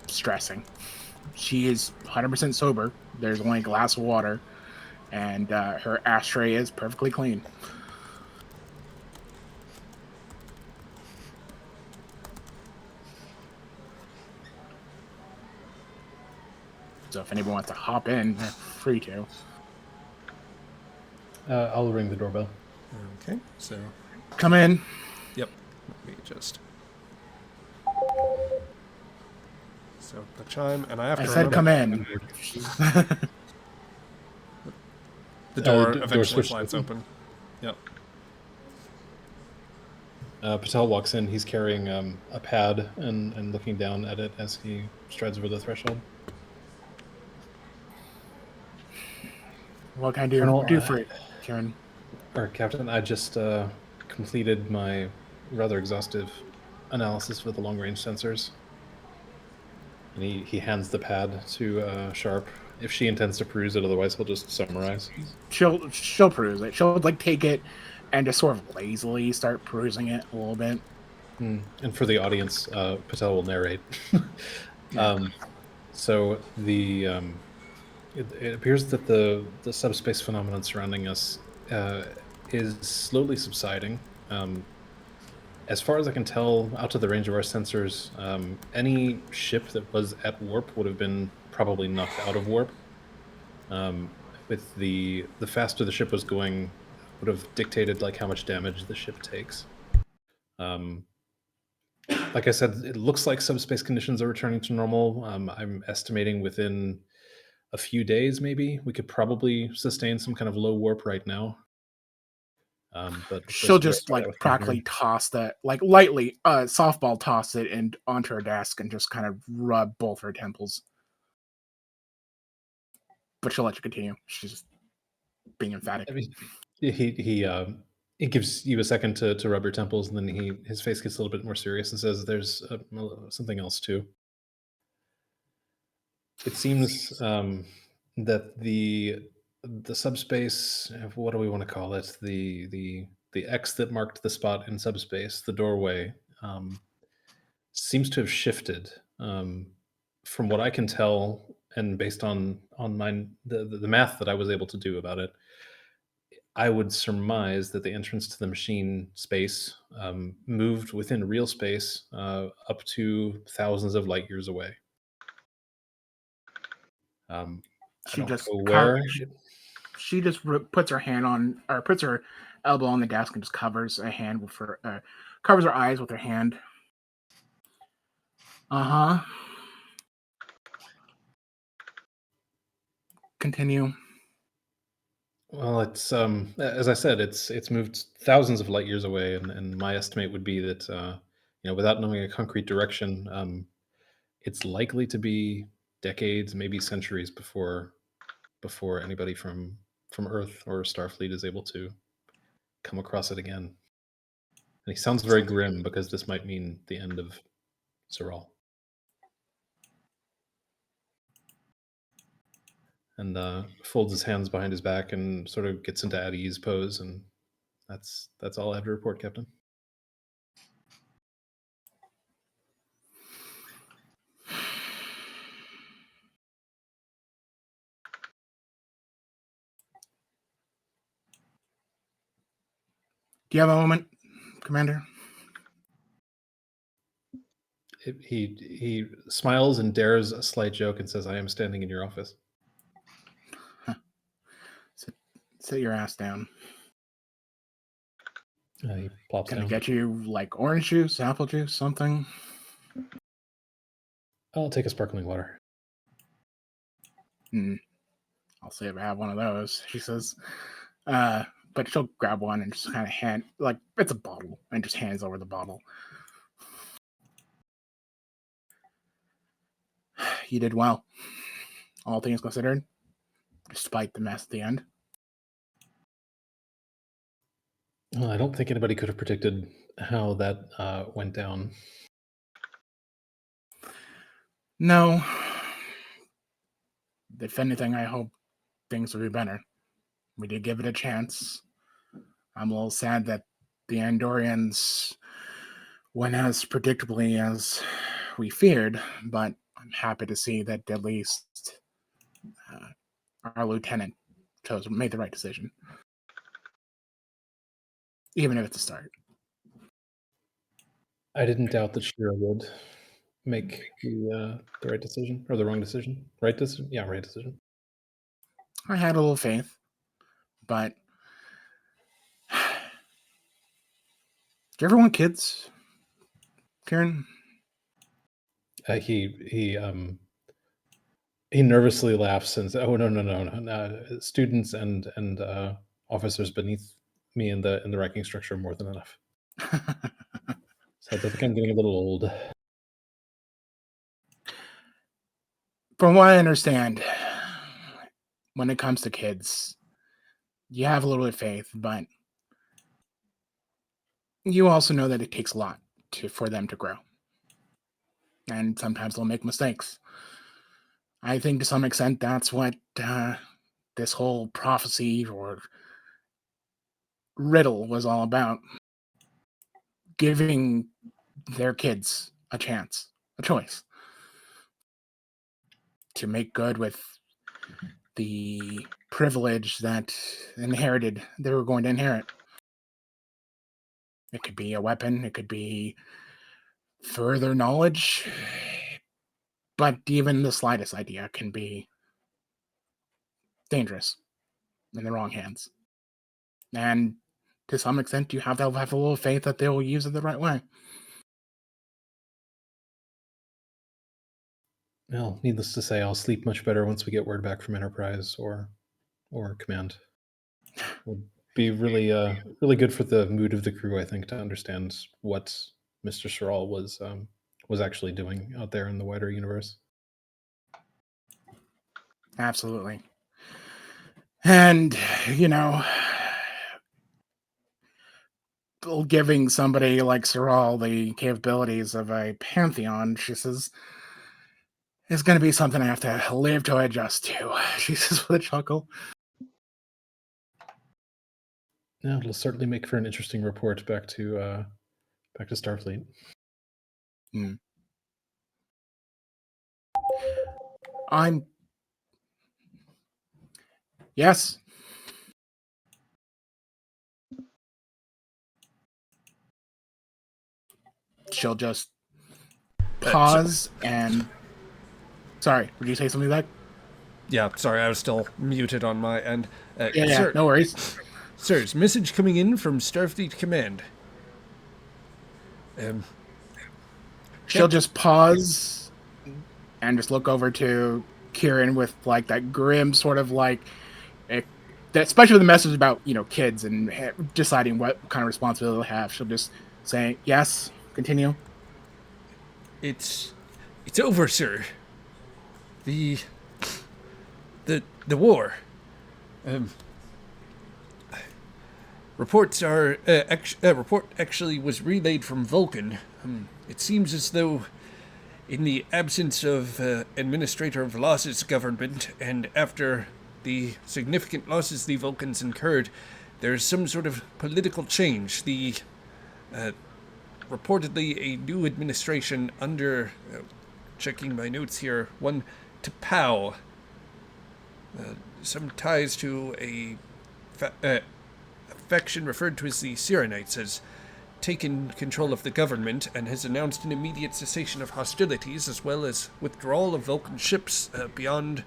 stressing. She is 100% sober. There's only a glass of water, and her ashtray is perfectly clean. So if anyone wants to hop in, they're free to. I'll ring the doorbell. Okay, so... Come in. Yep, let me just... So, the chime, and I have to said come in. The door door eventually switched slides open. Yep. Patel walks in. He's carrying a pad and looking down at it as he strides over the threshold. What can I do, for you, Kieran? Or Captain, I just completed my rather exhaustive analysis with the long-range sensors. And he hands the pad to Sharp. If she intends to peruse it, otherwise he'll just summarize. She'll peruse it. She'll take it and just sort of lazily start perusing it a little bit. And for the audience, Patel will narrate. So the it appears that the subspace phenomenon surrounding us is slowly subsiding. As far as I can tell, out to the range of our sensors, any ship that was at warp would have been probably knocked out of warp. With the faster the ship was going, would have dictated how much damage the ship takes. Like I said, it looks like subspace conditions are returning to normal. I'm estimating within a few days, maybe we could probably sustain some kind of low warp right now. But she'll just practically toss that, lightly softball toss it and onto her desk and just kind of rub both her temples. But she'll let you continue. She's just being emphatic. I mean, he gives you a second to rub your temples, and then his face gets a little bit more serious and says, "There's something else too. It seems that the the subspace. What do we want to call it? The X that marked the spot in subspace, the doorway, seems to have shifted. From what I can tell, and based on the math that I was able to do about it, I would surmise that the entrance to the machine space moved within real space up to thousands of light years away. I She don't just know where. she just puts her hand on, or puts her elbow on the desk and just covers a hand with her, covers her eyes with her hand. Continue. Well, it's as I said, it's moved thousands of light years away, and my estimate would be that without knowing a concrete direction, it's likely to be decades, maybe centuries before anybody from Earth or Starfleet is able to come across it again. And he sounds very grim because this might mean the end of Soral. And folds his hands behind his back and sort of gets into at ease pose, and that's all I have to report, Captain. Do you have a moment, Commander? He smiles and dares a slight joke and says, "I am standing in your office." Sit your ass down. He plops Can I down. get you like orange juice, apple juice, something? I'll take a sparkling water. I'll say if I have one of those, she says. But she'll grab one and just kind of hand, like, it's a bottle, and just hands over the bottle. You did well, all things considered, despite the mess at the end. Well, I don't think anybody could have predicted how that went down. No. If anything, I hope things will be better. We did give it a chance. I'm a little sad that the Andorians went as predictably as we feared, but I'm happy to see that at least our lieutenant made the right decision. Even if it's a start. I didn't doubt that Shira would make the right decision, or the wrong decision. Right decision? Yeah, right decision. I had a little faith, but do you ever want kids, Karen? He nervously laughs and says, "Oh no! Students and officers beneath me in the ranking structure are more than enough." So I think I'm getting a little old. From what I understand, when it comes to kids, you have a little bit of faith, but you also know that it takes a lot for them to grow. And sometimes they'll make mistakes. I think to some extent that's what this whole prophecy or riddle was all about. Giving their kids a chance, a choice to make good with the privilege that they were going to inherit. It could be a weapon, it could be further knowledge, but even the slightest idea can be dangerous in the wrong hands. And to some extent, you have to have a little faith that they will use it the right way. Well, needless to say, I'll sleep much better once we get word back from Enterprise or Command. Would be really really good for the mood of the crew, I think, to understand what Mr. Soral was actually doing out there in the wider universe. Absolutely. And, giving somebody like Soral the capabilities of a pantheon, she says, is going to be something I have to live to adjust to. She says with a chuckle. Yeah, it'll certainly make for an interesting report back to Starfleet. Yes. She'll just pause and. Sorry, would you say something back? Yeah, sorry, I was still muted on my end. Yeah, sir, no worries. Sirs, message coming in from Starfleet Command. She'll just pause and just look over to Kieran with like that grim sort of like, especially with the message about kids and deciding what kind of responsibility they have. She'll just say, "Yes, continue." It's over, sir. The war. Reports are report actually was relayed from Vulcan. It seems as though, in the absence of Administrator Velas's government, and after the significant losses the Vulcans incurred, there's some sort of political change. The reportedly a new administration under, checking my notes here, one T'Pau, some ties to a faction referred to as the Sirenites, has taken control of the government and has announced an immediate cessation of hostilities, as well as withdrawal of Vulcan ships beyond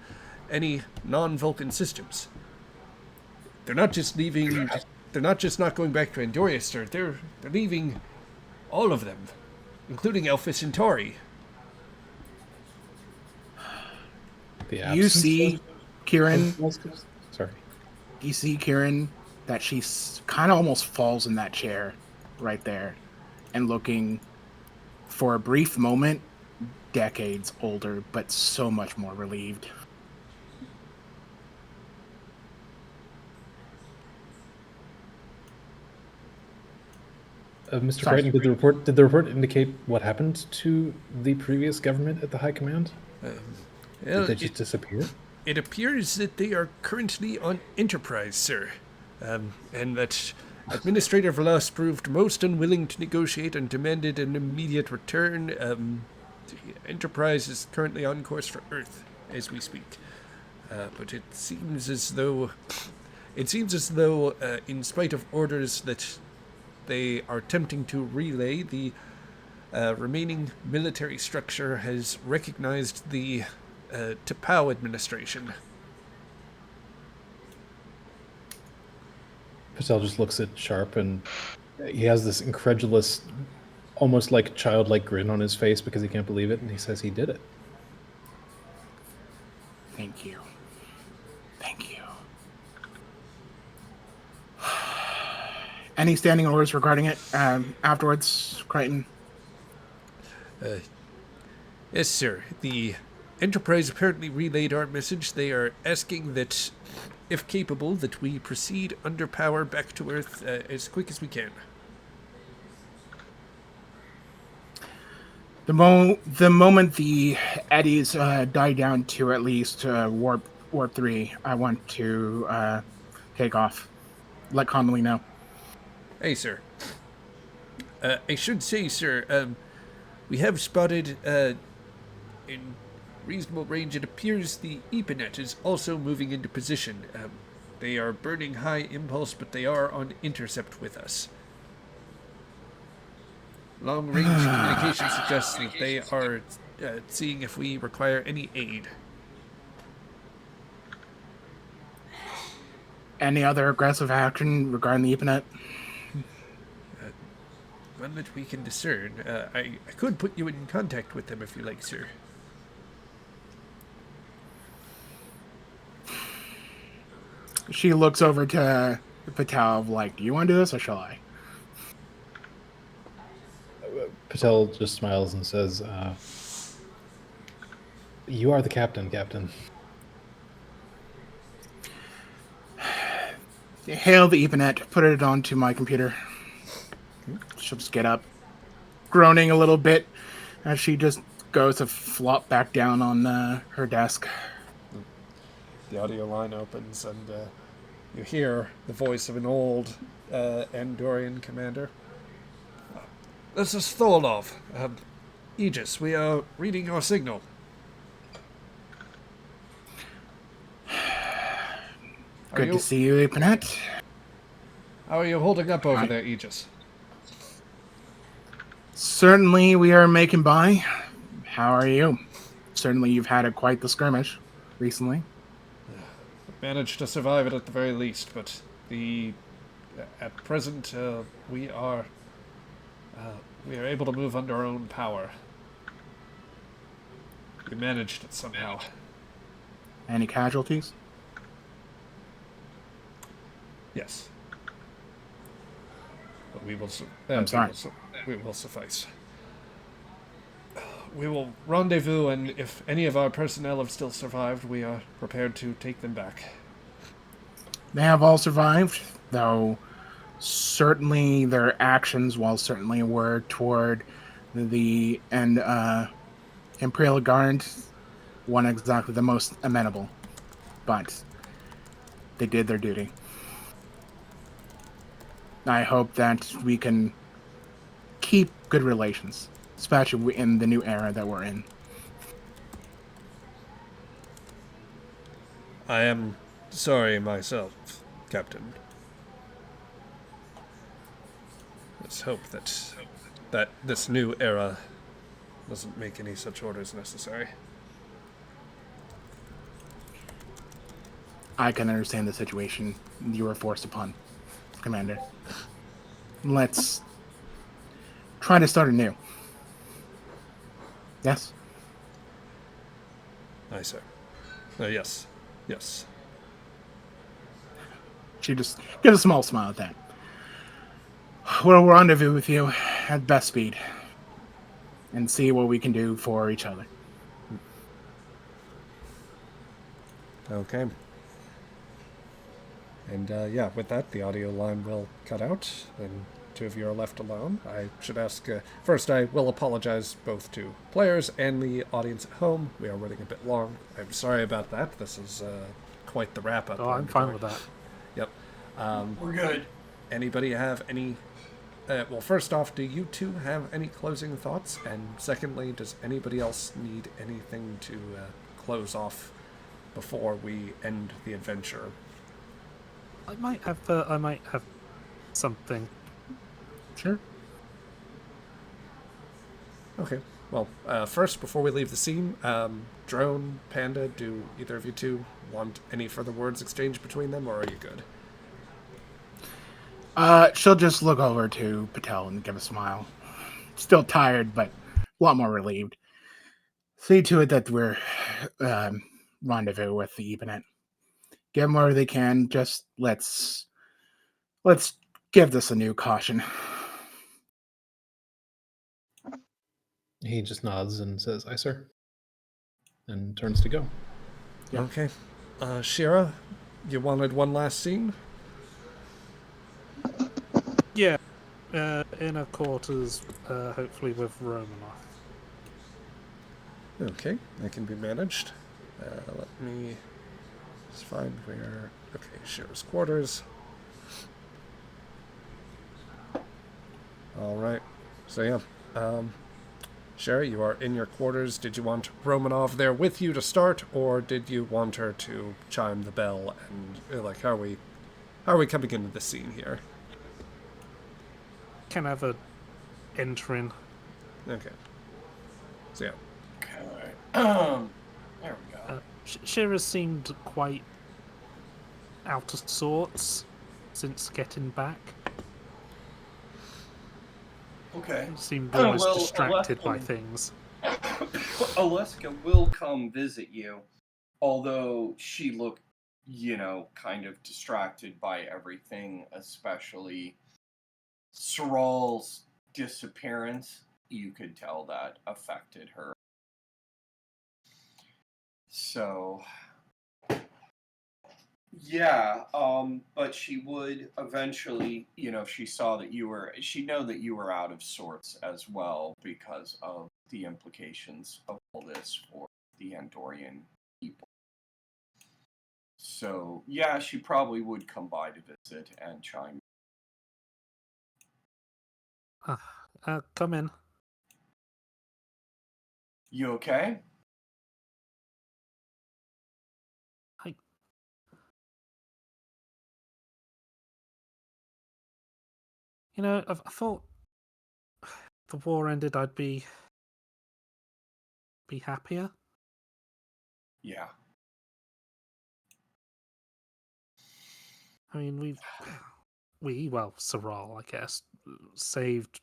any non-Vulcan systems. They're not just leaving. They're not just not going back to Andoria, sir. They're leaving all of them, including Alpha Centauri. You see, Kieran. Sorry. You see, Kieran, that she kind of almost falls in that chair right there and looking for a brief moment, decades older, but so much more relieved. Mr. Crichton, did the report indicate what happened to the previous government at the High Command? Did they just disappear? It appears that they are currently on Enterprise, sir, and that Administrator Velas proved most unwilling to negotiate and demanded an immediate return. The Enterprise is currently on course for Earth as we speak, but it seems as though, in spite of orders that they are attempting to relay, the remaining military structure has recognized the T'Pau administration. Patel just looks at Sharp, and he has this incredulous, almost like childlike grin on his face because he can't believe it, and he says he did it. Thank you. Thank you. Any standing orders regarding it afterwards, Crichton? Yes, sir. The Enterprise apparently relayed our message. They are asking that, if capable, that we proceed under power back to Earth as quick as we can. The moment the eddies die down to at least warp 3, I want to take off. Let Connolly know. Hey, sir. I should say, sir, we have spotted, in reasonable range, it appears the Epinet is also moving into position. They are burning high impulse, but they are on intercept with us. Long-range communication suggests that they are seeing if we require any aid. Any other aggressive action regarding the Epinet? None that we can discern. I could put you in contact with them if you like, sir. She looks over to Patel like, do you want to do this or shall I? Patel just smiles and says, you are the captain, Captain. Hail the Epinet, put it onto my computer. She'll just get up, groaning a little bit as she just goes to flop back down on her desk. The audio line opens, and You hear the voice of an old Andorian commander. This is Thorlov. Aegis, we are reading your signal. Good to see you, Ipanet. How are you holding up over there, Aegis? Certainly, we are making by. How are you? Certainly, you've had quite the skirmish recently. Managed to survive it at the very least, but at present we are able to move under our own power. We managed it somehow. Any casualties? Yes. But we will. I'm sorry. We will suffice. We will rendezvous, and if any of our personnel have still survived, we are prepared to take them back. They have all survived, though certainly their actions, while certainly were toward the Imperial Guard, weren't exactly the most amenable. But they did their duty. I hope that we can keep good relations, especially in the new era that we're in. I am sorry myself, Captain. Let's hope that this new era doesn't make any such orders necessary. I can understand the situation you were forced upon, Commander. Let's try to start anew. Yes? Aye, sir. Yes. Yes. She just gives a small smile at that. We'll rendezvous with you at best speed and see what we can do for each other. Okay. And with that, the audio line will cut out, and two of you are left alone. I should ask, first I will apologize both to players and the audience at home. We are running a bit long. I'm sorry about that. This is quite the wrap-up. Oh, I'm fine with that. Yep. We're good. Anybody have any... well, first off, do you two have any closing thoughts? And secondly, does anybody else need anything to close off before we end the adventure? I might have something. Sure. Okay. Well, first, before we leave the scene, Drone, Panda, do either of you two want any further words exchanged between them, or are you good? She'll just look over to Patel and give a smile. Still tired, but a lot more relieved. See to it that we're rendezvous with the Eponet. Give them whatever they can. Just let's give this a new caution. He just nods and says, "Aye, sir," and turns to go. Yep. Okay. Shira, you wanted one last scene? Yeah. Inner quarters, hopefully with Romanov. Okay, that can be managed. Let me just find where... Okay, Shira's quarters. Alright. So yeah. Shira, you are in your quarters. Did you want Romanov there with you to start, or did you want her to chime the bell and how are we coming into the scene here? Can have a entering. Okay. So yeah. Okay. There we go. Shira seemed quite out of sorts since getting back. Okay. Seemed almost well, distracted by Aleska- things. Alaska will come visit you, although she looked, kind of distracted by everything, especially Soral's disappearance. You could tell that affected her. So, yeah, but she would eventually, if she saw that she'd know that you were out of sorts as well because of the implications of all this for the Andorian people. So, yeah, she probably would come by to visit and chime. Come in. You okay? You know, I thought the war ended, I'd be happier. Yeah. I mean, well, Saral, I guess, saved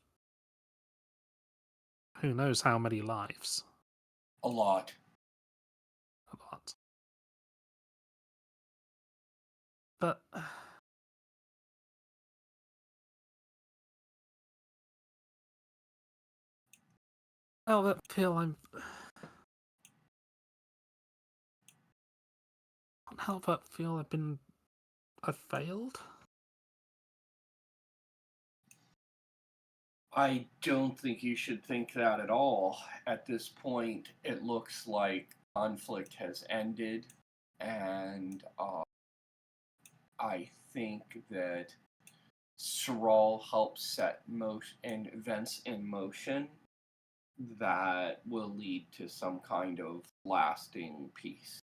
who knows how many lives. A lot. A lot. But oh, that feel I can't help but feel I've failed. I don't think you should think that at all. At this point, it looks like conflict has ended, and I think that Saral helps set events in motion that will lead to some kind of lasting peace.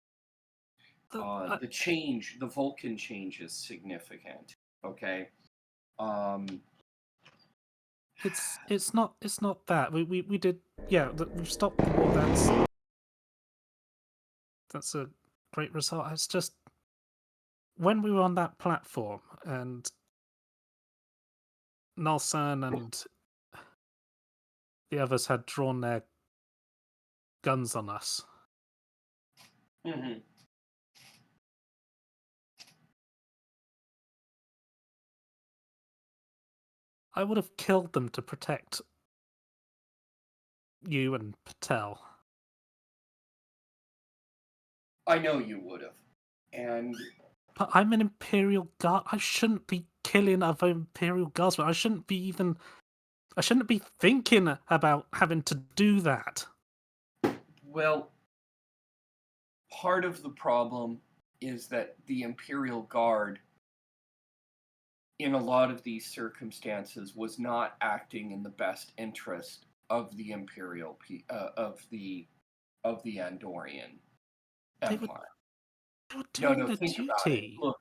The Vulcan change is significant. Okay. It's not that we did we've stopped the war. That's a great result. It's just when we were on that platform and Nalsan and the others had drawn their guns on us. Mm-hmm. I would have killed them to protect you and Patel. I know you would have. And but I'm an Imperial Guard. I shouldn't be killing other Imperial Guardsmen. I shouldn't be thinking about having to do that. Well, part of the problem is that the Imperial Guard, in a lot of these circumstances, was not acting in the best interest of the of the Andorian Empire. They were doing their think duty. about it. Look,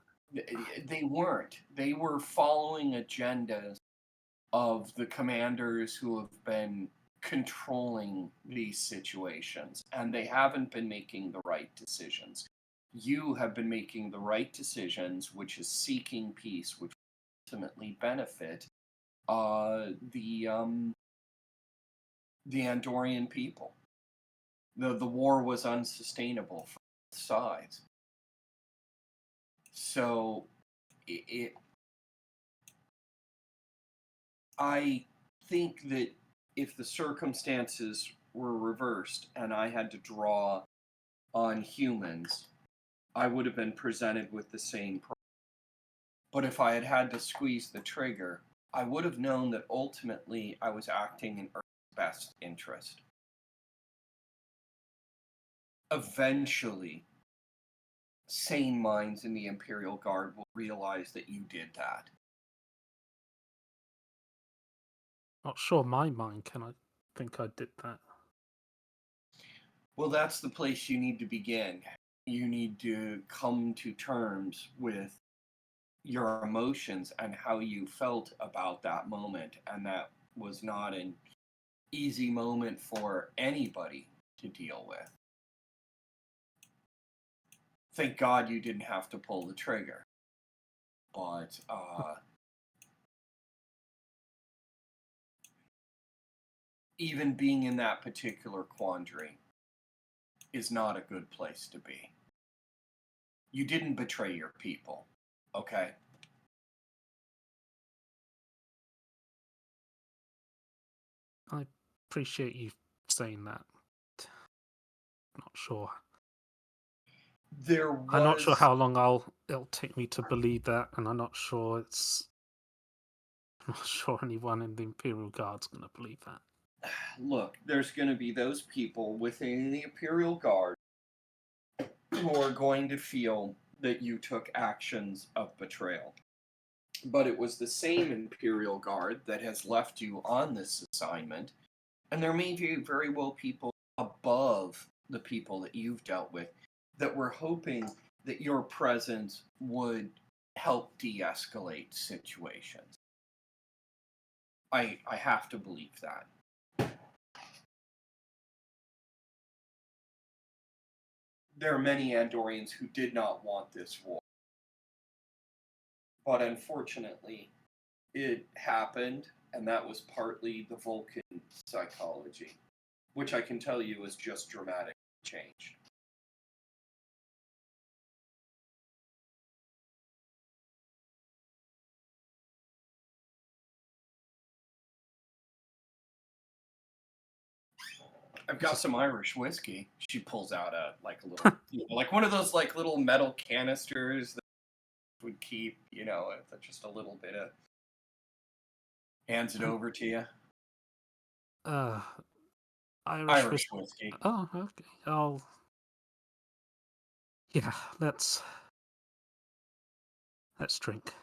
they weren't. They were following agendas of the commanders who have been controlling these situations, and they haven't been making the right decisions. You have been making the right decisions, which is seeking peace, which will ultimately benefit the Andorian people. The war was unsustainable for both sides. So I think that if the circumstances were reversed and I had to draw on humans, I would have been presented with the same problem. But if I had had to squeeze the trigger, I would have known that ultimately I was acting in Earth's best interest. Eventually, sane minds in the Imperial Guard will realize that you did that. Not sure my mind can. I think I did that. Well, that's the place you need to begin. You need to come to terms with your emotions and how you felt about that moment. And that was not an easy moment for anybody to deal with. Thank God you didn't have to pull the trigger. But, even being in that particular quandary is not a good place to be. You didn't betray your people, okay? I appreciate you saying that. Not sure. I'm not sure how long it'll take me to believe that, and I'm not sure anyone in the Imperial Guard's going to believe that. Look, there's going to be those people within the Imperial Guard who are going to feel that you took actions of betrayal. But it was the same Imperial Guard that has left you on this assignment, and there may be very well people above the people that you've dealt with that were hoping that your presence would help de-escalate situations. I have to believe that. There are many Andorians who did not want this war. But unfortunately, it happened, and that was partly the Vulcan psychology, which I can tell you is just dramatically changed. I've got some Irish whiskey. She pulls out a little, like one of those little metal canisters that would keep, just a little bit of. Hands it over to you. Irish whiskey. Oh, okay. Yeah, let's drink.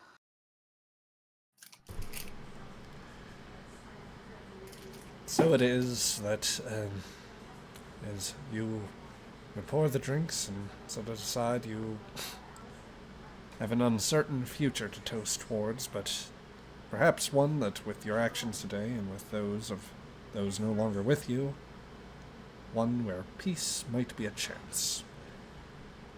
So it is that as you pour the drinks and set it aside, you have an uncertain future to toast towards, but perhaps one that, with your actions today and with those of those no longer with you, one where peace might be a chance.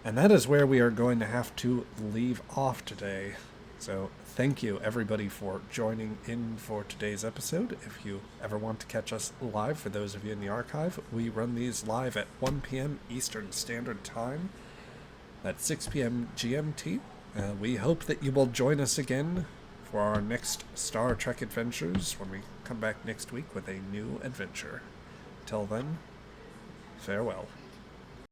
And that is where we are going to have to leave off today. So thank you, everybody, for joining in for today's episode. If you ever want to catch us live, for those of you in the archive, we run these live at 1 p.m. Eastern Standard Time. That's 6 p.m. GMT. We hope that you will join us again for our next Star Trek adventures when we come back next week with a new adventure. Till then, farewell.